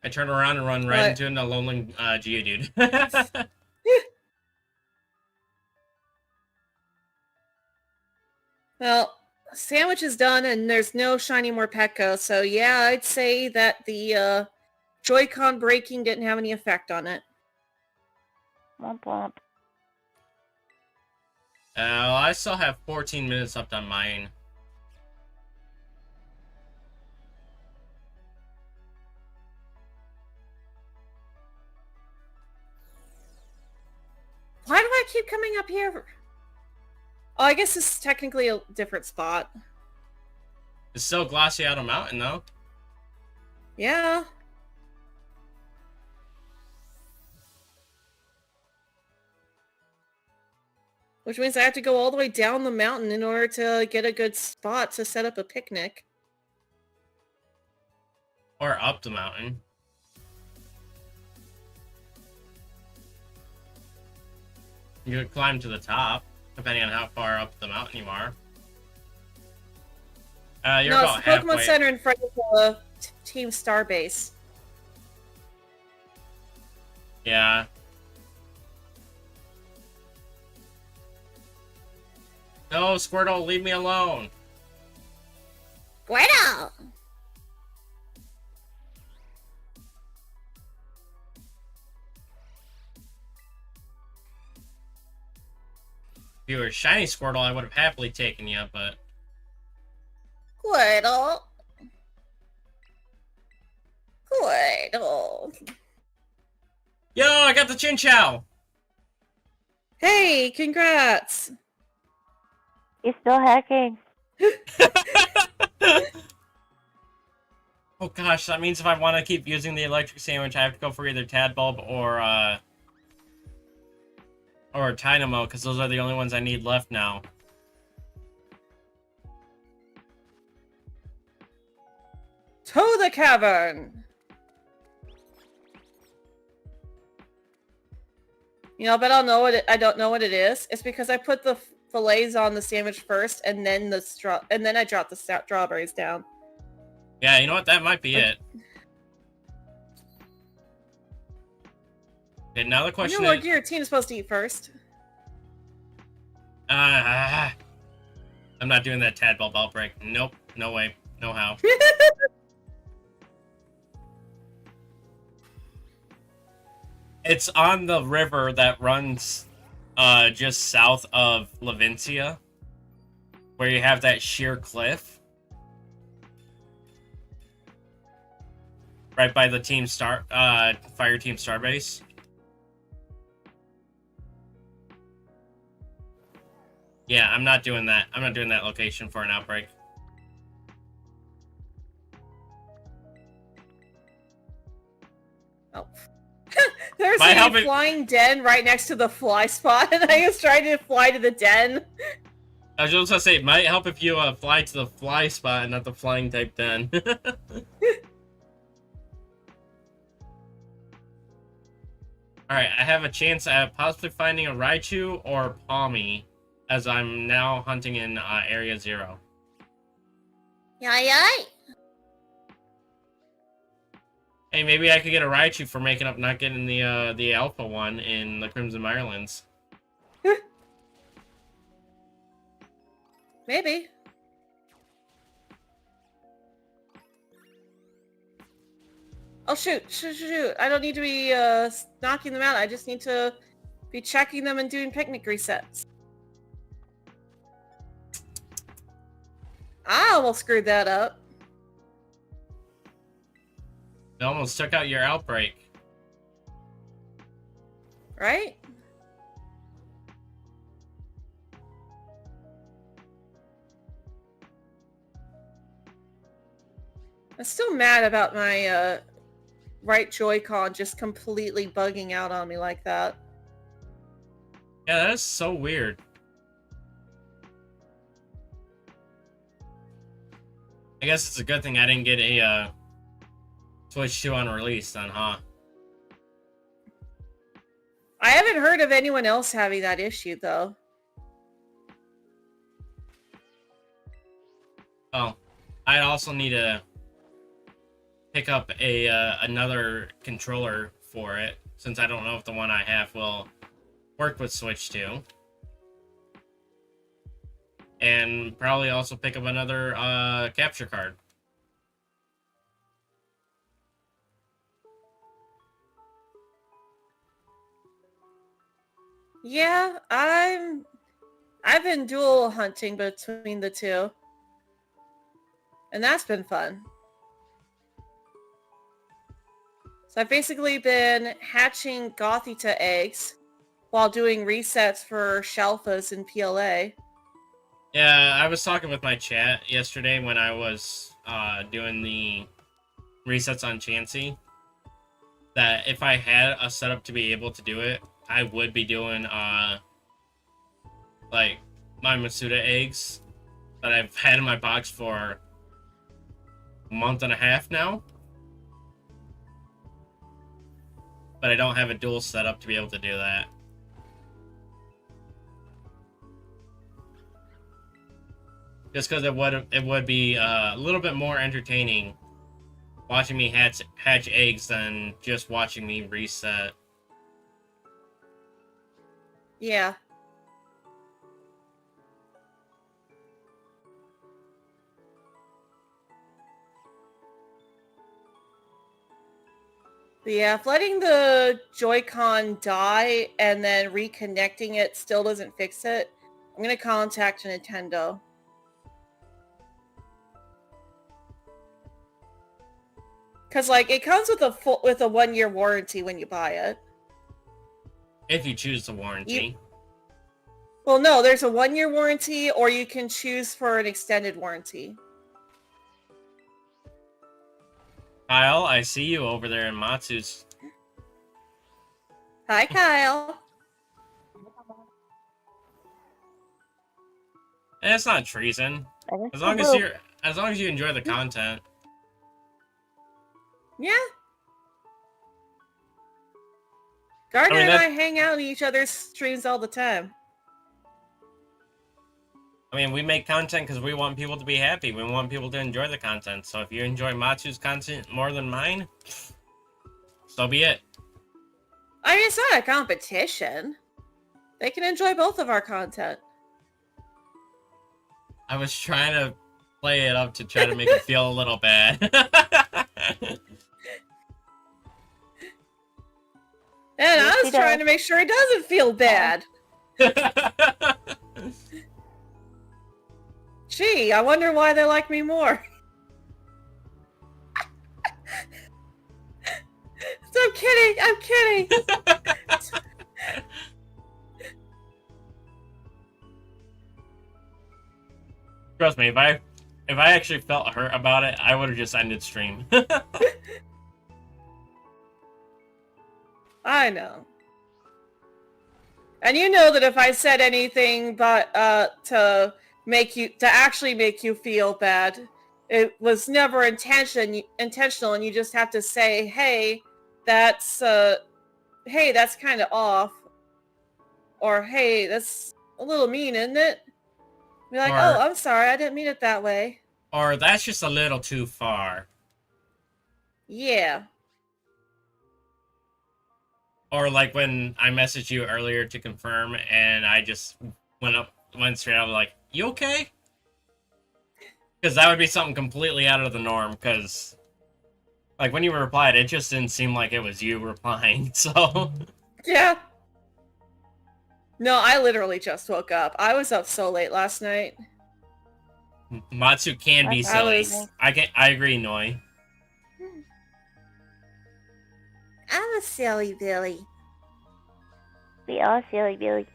I turn around and run right into an Alolan Geodude. Well, sandwich is done and there's no shiny Morpeko, so yeah, I'd say that the Joy-Con breaking didn't have any effect on it. Womp womp. I still have 14 minutes left on mine. Why do I keep coming up here? Oh, I guess this is technically a different spot. It's still Glaciato Mountain, though. Yeah. Which means I have to go all the way down the mountain in order to get a good spot to set up a picnic. Or up the mountain. You could climb to the top, depending on how far up the mountain you are. You're No, about it's the Pokemon halfway. Center in front of the Team Starbase. Yeah. No, Squirtle, leave me alone. Squirtle! If you were a shiny Squirtle, I would have happily taken you, but... Squirtle. Squirtle. Yo, I got the Chinchou! Hey, congrats! He's still hacking. Oh gosh, that means if I want to keep using the electric sandwich, I have to go for either Tadbulb or Dynamo, because those are the only ones I need left now. To the cavern! You know, but I don't know what it is. It's because I put the fillets on the sandwich first, and then I dropped the strawberries down. Yeah, you know what? That might be it. Okay, now the question You know, is... your team is supposed to eat first. I'm not doing that Tadbulb outbreak. Nope. No way. No how. It's on the river that runs just south of Levincia, where you have that sheer cliff. Right by the Fire Team Starbase. Yeah, I'm not doing that. I'm not doing that location for an outbreak. Oh. There's a flying den right next to the fly spot, and I was trying to fly to the den. I was just gonna say, it might help if you fly to the fly spot and not the flying type den. Alright, I have a chance at possibly finding a Raichu or Palmy, as I'm now hunting in Area 0. Yay! Hey, maybe I could get a Raichu for making up not getting the Alpha one in the Crimson Mirelans. Maybe. Oh shoot! I don't need to be knocking them out. I just need to be checking them and doing picnic resets. I almost screwed that up. It almost took out your outbreak. Right? I'm still mad about my right Joy-Con just completely bugging out on me like that. Yeah, that is so weird. I guess it's a good thing I didn't get a Switch 2 on release then, huh? I haven't heard of anyone else having that issue, though. Oh, I also need to pick up another controller for it, since I don't know if the one I have will work with Switch 2. And probably also pick up another capture card. Yeah, I've been dual hunting between the two. And that's been fun. So I've basically been hatching Gothita eggs while doing resets for Shalfas and PLA. Yeah, I was talking with my chat yesterday when I was doing the resets on Chansey, that if I had a setup to be able to do it, I would be doing like my Masuda eggs that I've had in my box for a month and a half now. But I don't have a dual setup to be able to do that. Just because it would be a little bit more entertaining watching me hatch eggs than just watching me reset. Yeah. But yeah, if letting the Joy-Con die and then reconnecting it still doesn't fix it, I'm going to contact Nintendo. Because, like, it comes with a 1-year warranty when you buy it. If you choose the warranty. Well, no, there's a 1-year warranty, or you can choose for an extended warranty. Kyle, I see you over there in Matsu's. Hi, Kyle. And it's not treason. I As guess long I as will. you enjoy the content. Yeah. Gardner I mean, and that- I hang out on each other's streams all the time. I mean, we make content because we want people to be happy. We want people to enjoy the content. So if you enjoy Matsu's content more than mine, so be it. I mean, it's not a competition. They can enjoy both of our content. I was trying to play it up to try to make it feel a little bad. And Yes, I he was trying does. to make sure it doesn't feel bad. Gee, I wonder why they like me more. I'm kidding. I'm kidding. Trust me, if I actually felt hurt about it, I would have just ended stream. I know. And you know that if I said anything but to actually make you feel bad, it was never intentional, and you just have to say, hey, that's kind of off, or hey, that's a little mean, isn't it? Be like, Or- oh, I'm sorry, I didn't mean it that way. Or that's just a little too far. Yeah. Or like when I messaged you earlier to confirm, and I just went straight up like, "You okay?" Because that would be something completely out of the norm. Because like when you replied, it just didn't seem like it was you replying. So Yeah. No, I literally just woke up. I was up so late last night. Matsu can be I silly. was- I agree, Noi. I'm a silly Billy. We all silly Billy.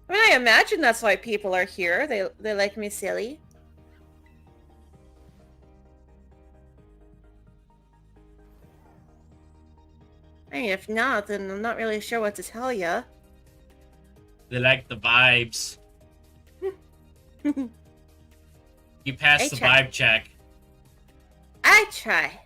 I mean, I imagine that's why people are here. They like me silly. I mean, if not, then I'm not really sure what to tell ya. They like the vibes. You passed Hey, the Chuck. vibe check. I try.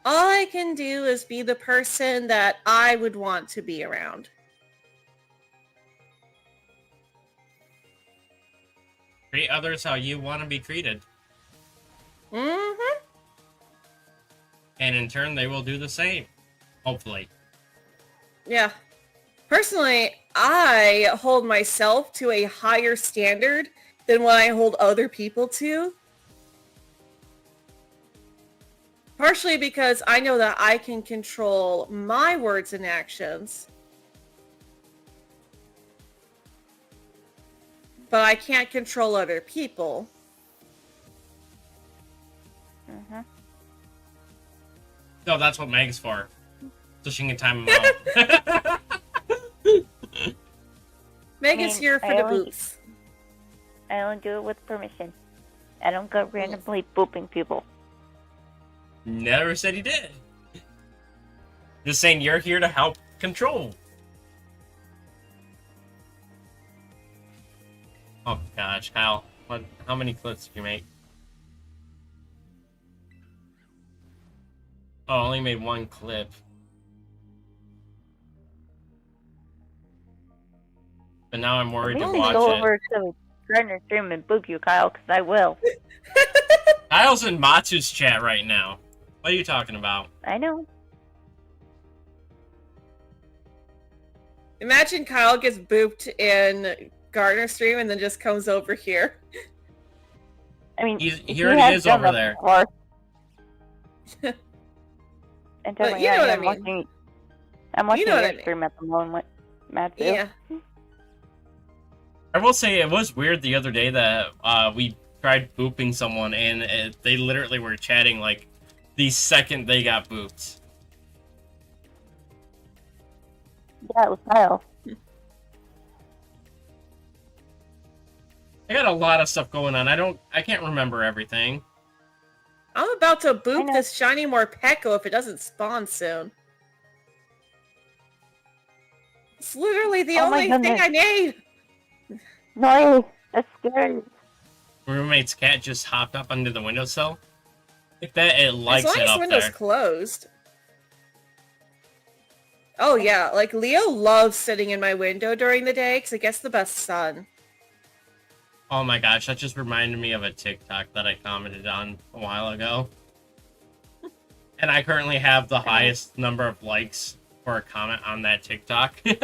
All I can do is be the person that I would want to be around. Treat others how you want to be treated. Mm-hmm. And in turn, they will do the same. Hopefully. Yeah. Personally, I hold myself to a higher standard than what I hold other people to. Partially because I know that I can control my words and actions. But I can't control other people. Mm-hmm. No, that's what Meg's for. So she can time them out. Meg I is mean, here for I the only- boots. I only do it with permission. I don't go randomly booping people. Never said he did. Just saying you're here to help control. Oh gosh, Kyle. How many clips did you make? Oh, I only made one clip. But now I'm worried to Maybe watch go it. over to Gardner stream and boop you, Kyle, because I will. Kyle's in Matsu's chat right now. What are you talking about? I know. Imagine Kyle gets booped in Gardner stream and then just comes over here. I mean, He already is over there. Before. And But tell me, you know what I I'm mean. watching. I'm watching You know what your I mean. stream at the moment, Matthew. Yeah. I will say it was weird the other day that we tried booping someone and they literally were chatting like the second they got booped. Yeah, it was Kyle. I got a lot of stuff going on. I can't remember everything. I'm about to I boop know. this shiny Morpeko if it doesn't spawn soon. It's literally the Oh my only thing goodness. I need. No, that's scary. My roommate's cat just hopped up under the windowsill. I bet it As likes long it as up window's there. closed. Oh yeah, like Leo loves sitting in my window during the day because it gets the best sun. Oh my gosh, that just reminded me of a TikTok that I commented on a while ago. And I currently have the highest number of likes for a comment on that TikTok. It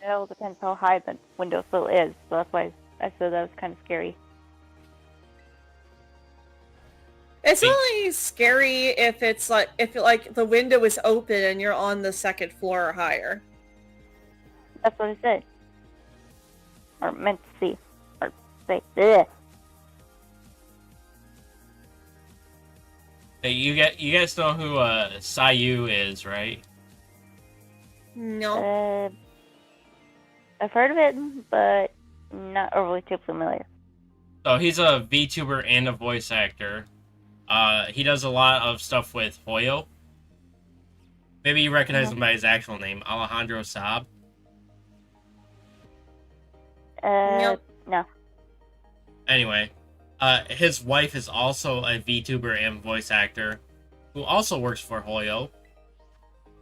all depends how high the windowsill is, so that's why I said that was kind of scary. It's only scary if it's like the window is open and you're on the second floor or higher. That's what I said. Or meant to see. Or say. Ugh. Hey, you guys know who Sayu is, right? No. I've heard of it, but not overly too familiar. So he's a VTuber and a voice actor. He does a lot of stuff with Hoyo. Maybe you recognize him by his actual name, Alejandro Saab. Nope. No. Anyway, his wife is also a VTuber and voice actor who also works for Hoyo.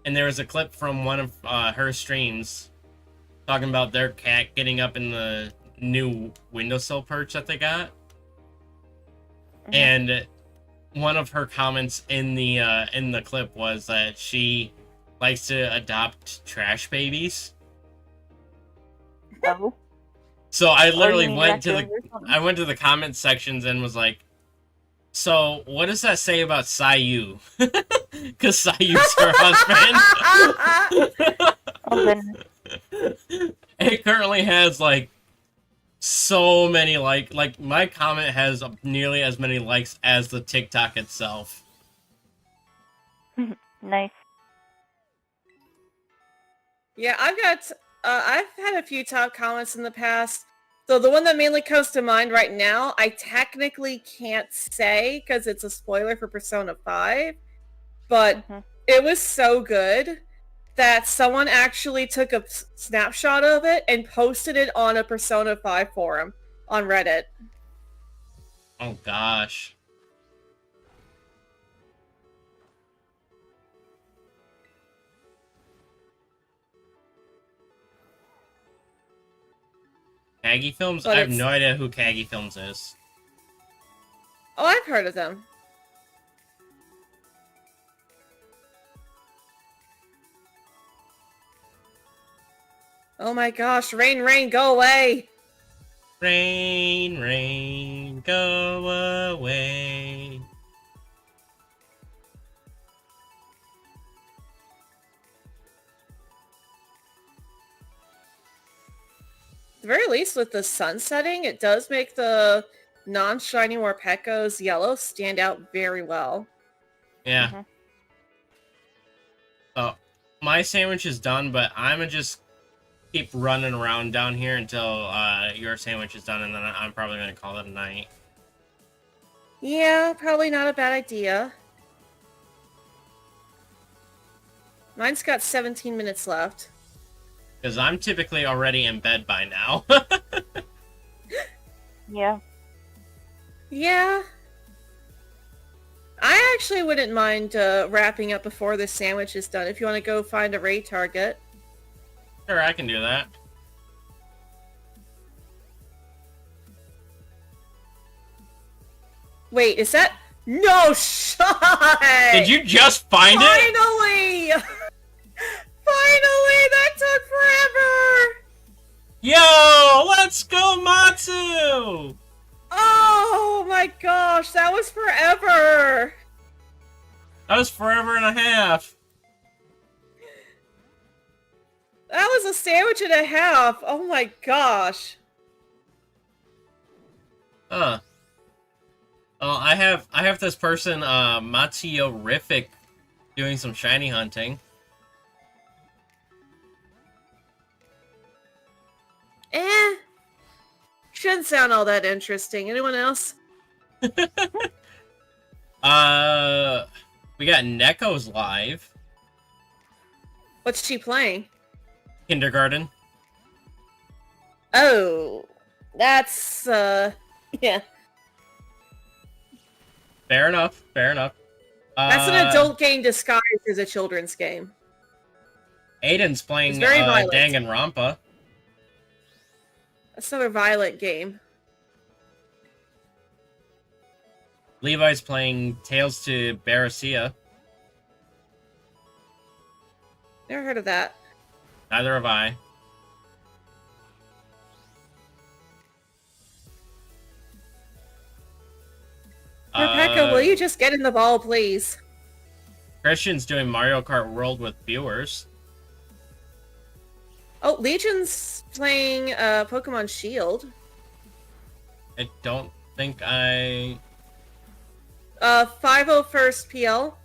And there was a clip from one of her streams talking about their cat getting up in the new windowsill perch that they got. And one of her comments in the clip was that she likes to adopt trash babies. No. So I literally you mean went to raccoons or something? I went to the comment sections and was like, so what does that say about Sayu? Because Sayu's her husband. Oh goodness. It currently has like so many like my comment has nearly as many likes as the TikTok itself. Nice. Yeah, I've had a few top comments in the past. So the one that mainly comes to mind right now, I technically can't say because it's a spoiler for Persona 5, but it was so good that someone actually took a snapshot of it and posted it on a Persona 5 forum on Reddit. Oh gosh. Kagi Films? But I have no idea who Kagi Films is. Oh, I've heard of them. Oh my gosh, Rain, Rain, go away! Rain, rain, go away. At the very least, with the sun setting, it does make the non-shiny Morpeko's yellow stand out very well. Yeah. Oh, my sandwich is done, but I'm gonna just keep running around down here until your sandwich is done, and then I'm probably gonna call it a night. Yeah, probably not a bad idea. Mine's got 17 minutes left. Because I'm typically already in bed by now. Yeah. Yeah. I actually wouldn't mind wrapping up before this sandwich is done if you want to go find a raid target. Sure, I can do that. Wait, is that... No shot! Did you just find it? Finally! Finally! That took forever! Yo, let's go, Matsu! Oh my gosh, that was forever! That was forever and a half. That was a sandwich and a half! Oh my gosh. Huh. Well, I have this person, Matsuyo Riffic, doing some shiny hunting. Shouldn't sound all that interesting. Anyone else? We got Neko's live. What's she playing? Kindergarten. Oh, that's, yeah. Fair enough. Fair enough. That's an adult game disguised as a children's game. Aiden's playing It's very violent. Danganronpa. That's another violent game. Levi's playing Tales to Barassia. Never heard of that. Neither have I. Rebecca, will you just get in the ball, please? Christian's doing Mario Kart World with viewers. Oh, Legion's playing Pokemon Shield. I don't think I... 501st PL.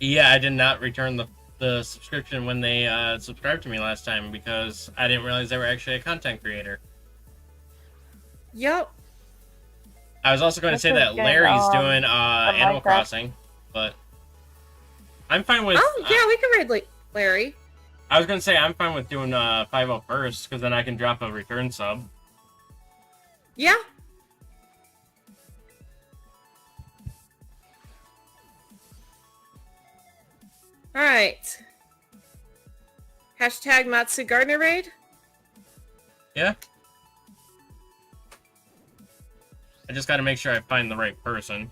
Yeah, I did not return the subscription when they subscribed to me last time because I didn't realize they were actually a content creator. Yep. I was also going to say that Larry's doing Animal Crossing, but I'm fine with... Oh, yeah, we can raid Larry. I was going to say I'm fine with doing 501st because then I can drop a return sub. Yeah. Alright. Hashtag Matsu Gardner raid? Yeah. I just got to make sure I find the right person.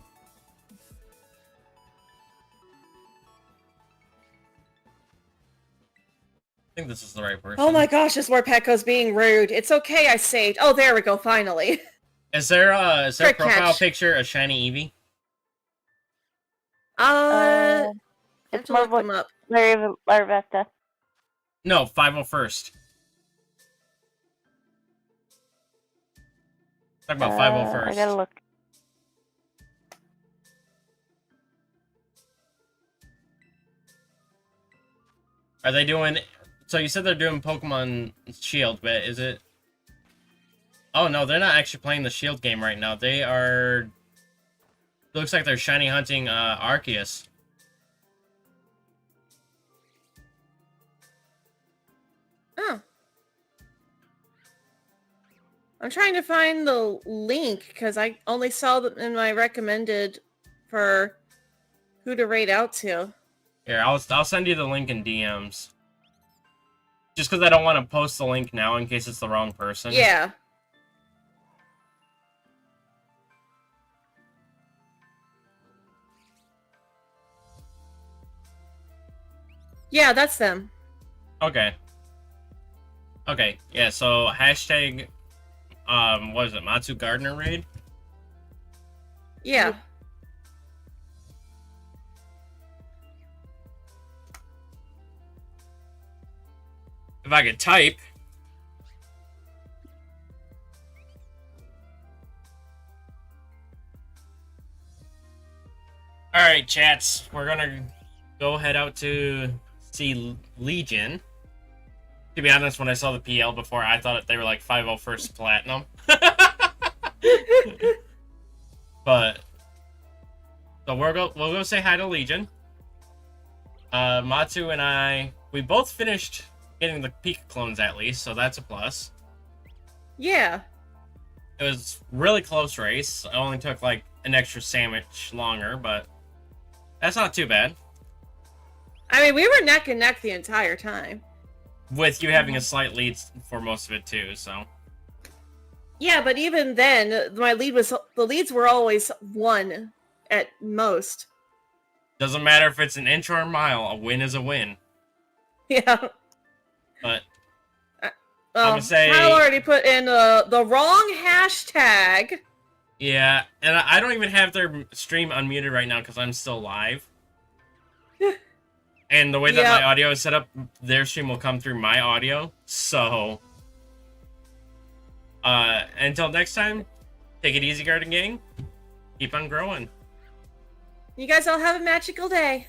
I think this is the right person. Oh my gosh, this Warpecco's being rude. It's okay, I saved. Oh, there we go, finally. Is there a Great profile catch. picture of Shiny Eevee? It's look more them up. Larry Vesta. No, 501st. Talk about 501st. I gotta look. Are they doing... So you said they're doing Pokemon Shield, but is it... Oh no, they're not actually playing the Shield game right now. They are... Looks like they're shiny hunting Arceus. Oh. I'm trying to find the link because I only saw them in my recommended for who to raid out to. Here, I'll send you the link in DMs. Just because I don't want to post the link now in case it's the wrong person. Yeah. Yeah, that's them. Okay. Okay, yeah, so hashtag, what is it, Matsu Gardner raid? Yeah. If I could type. Alright, chats, we're gonna go head out to see Legion. To be honest, when I saw the PL before, I thought they were like 501st Platinum. But, so we'll go say hi to Legion. Matsu and I, we both finished getting the PikaClones at least, so that's a plus. Yeah. It was really close race. It only took like an extra sandwich longer, but that's not too bad. I mean, we were neck and neck the entire time. With you having a slight lead for most of it too, so. Yeah, but even then, the leads were always one at most. Doesn't matter if it's an inch or a mile, a win is a win. Yeah. But I'm Well, gonna say... Kyle already put in the wrong hashtag. Yeah, and I don't even have their stream unmuted right now because I'm still live. And the way that my audio is set up, their stream will come through my audio. So, until next time, take it easy, Garden Gang. Keep on growing. You guys all have a magical day.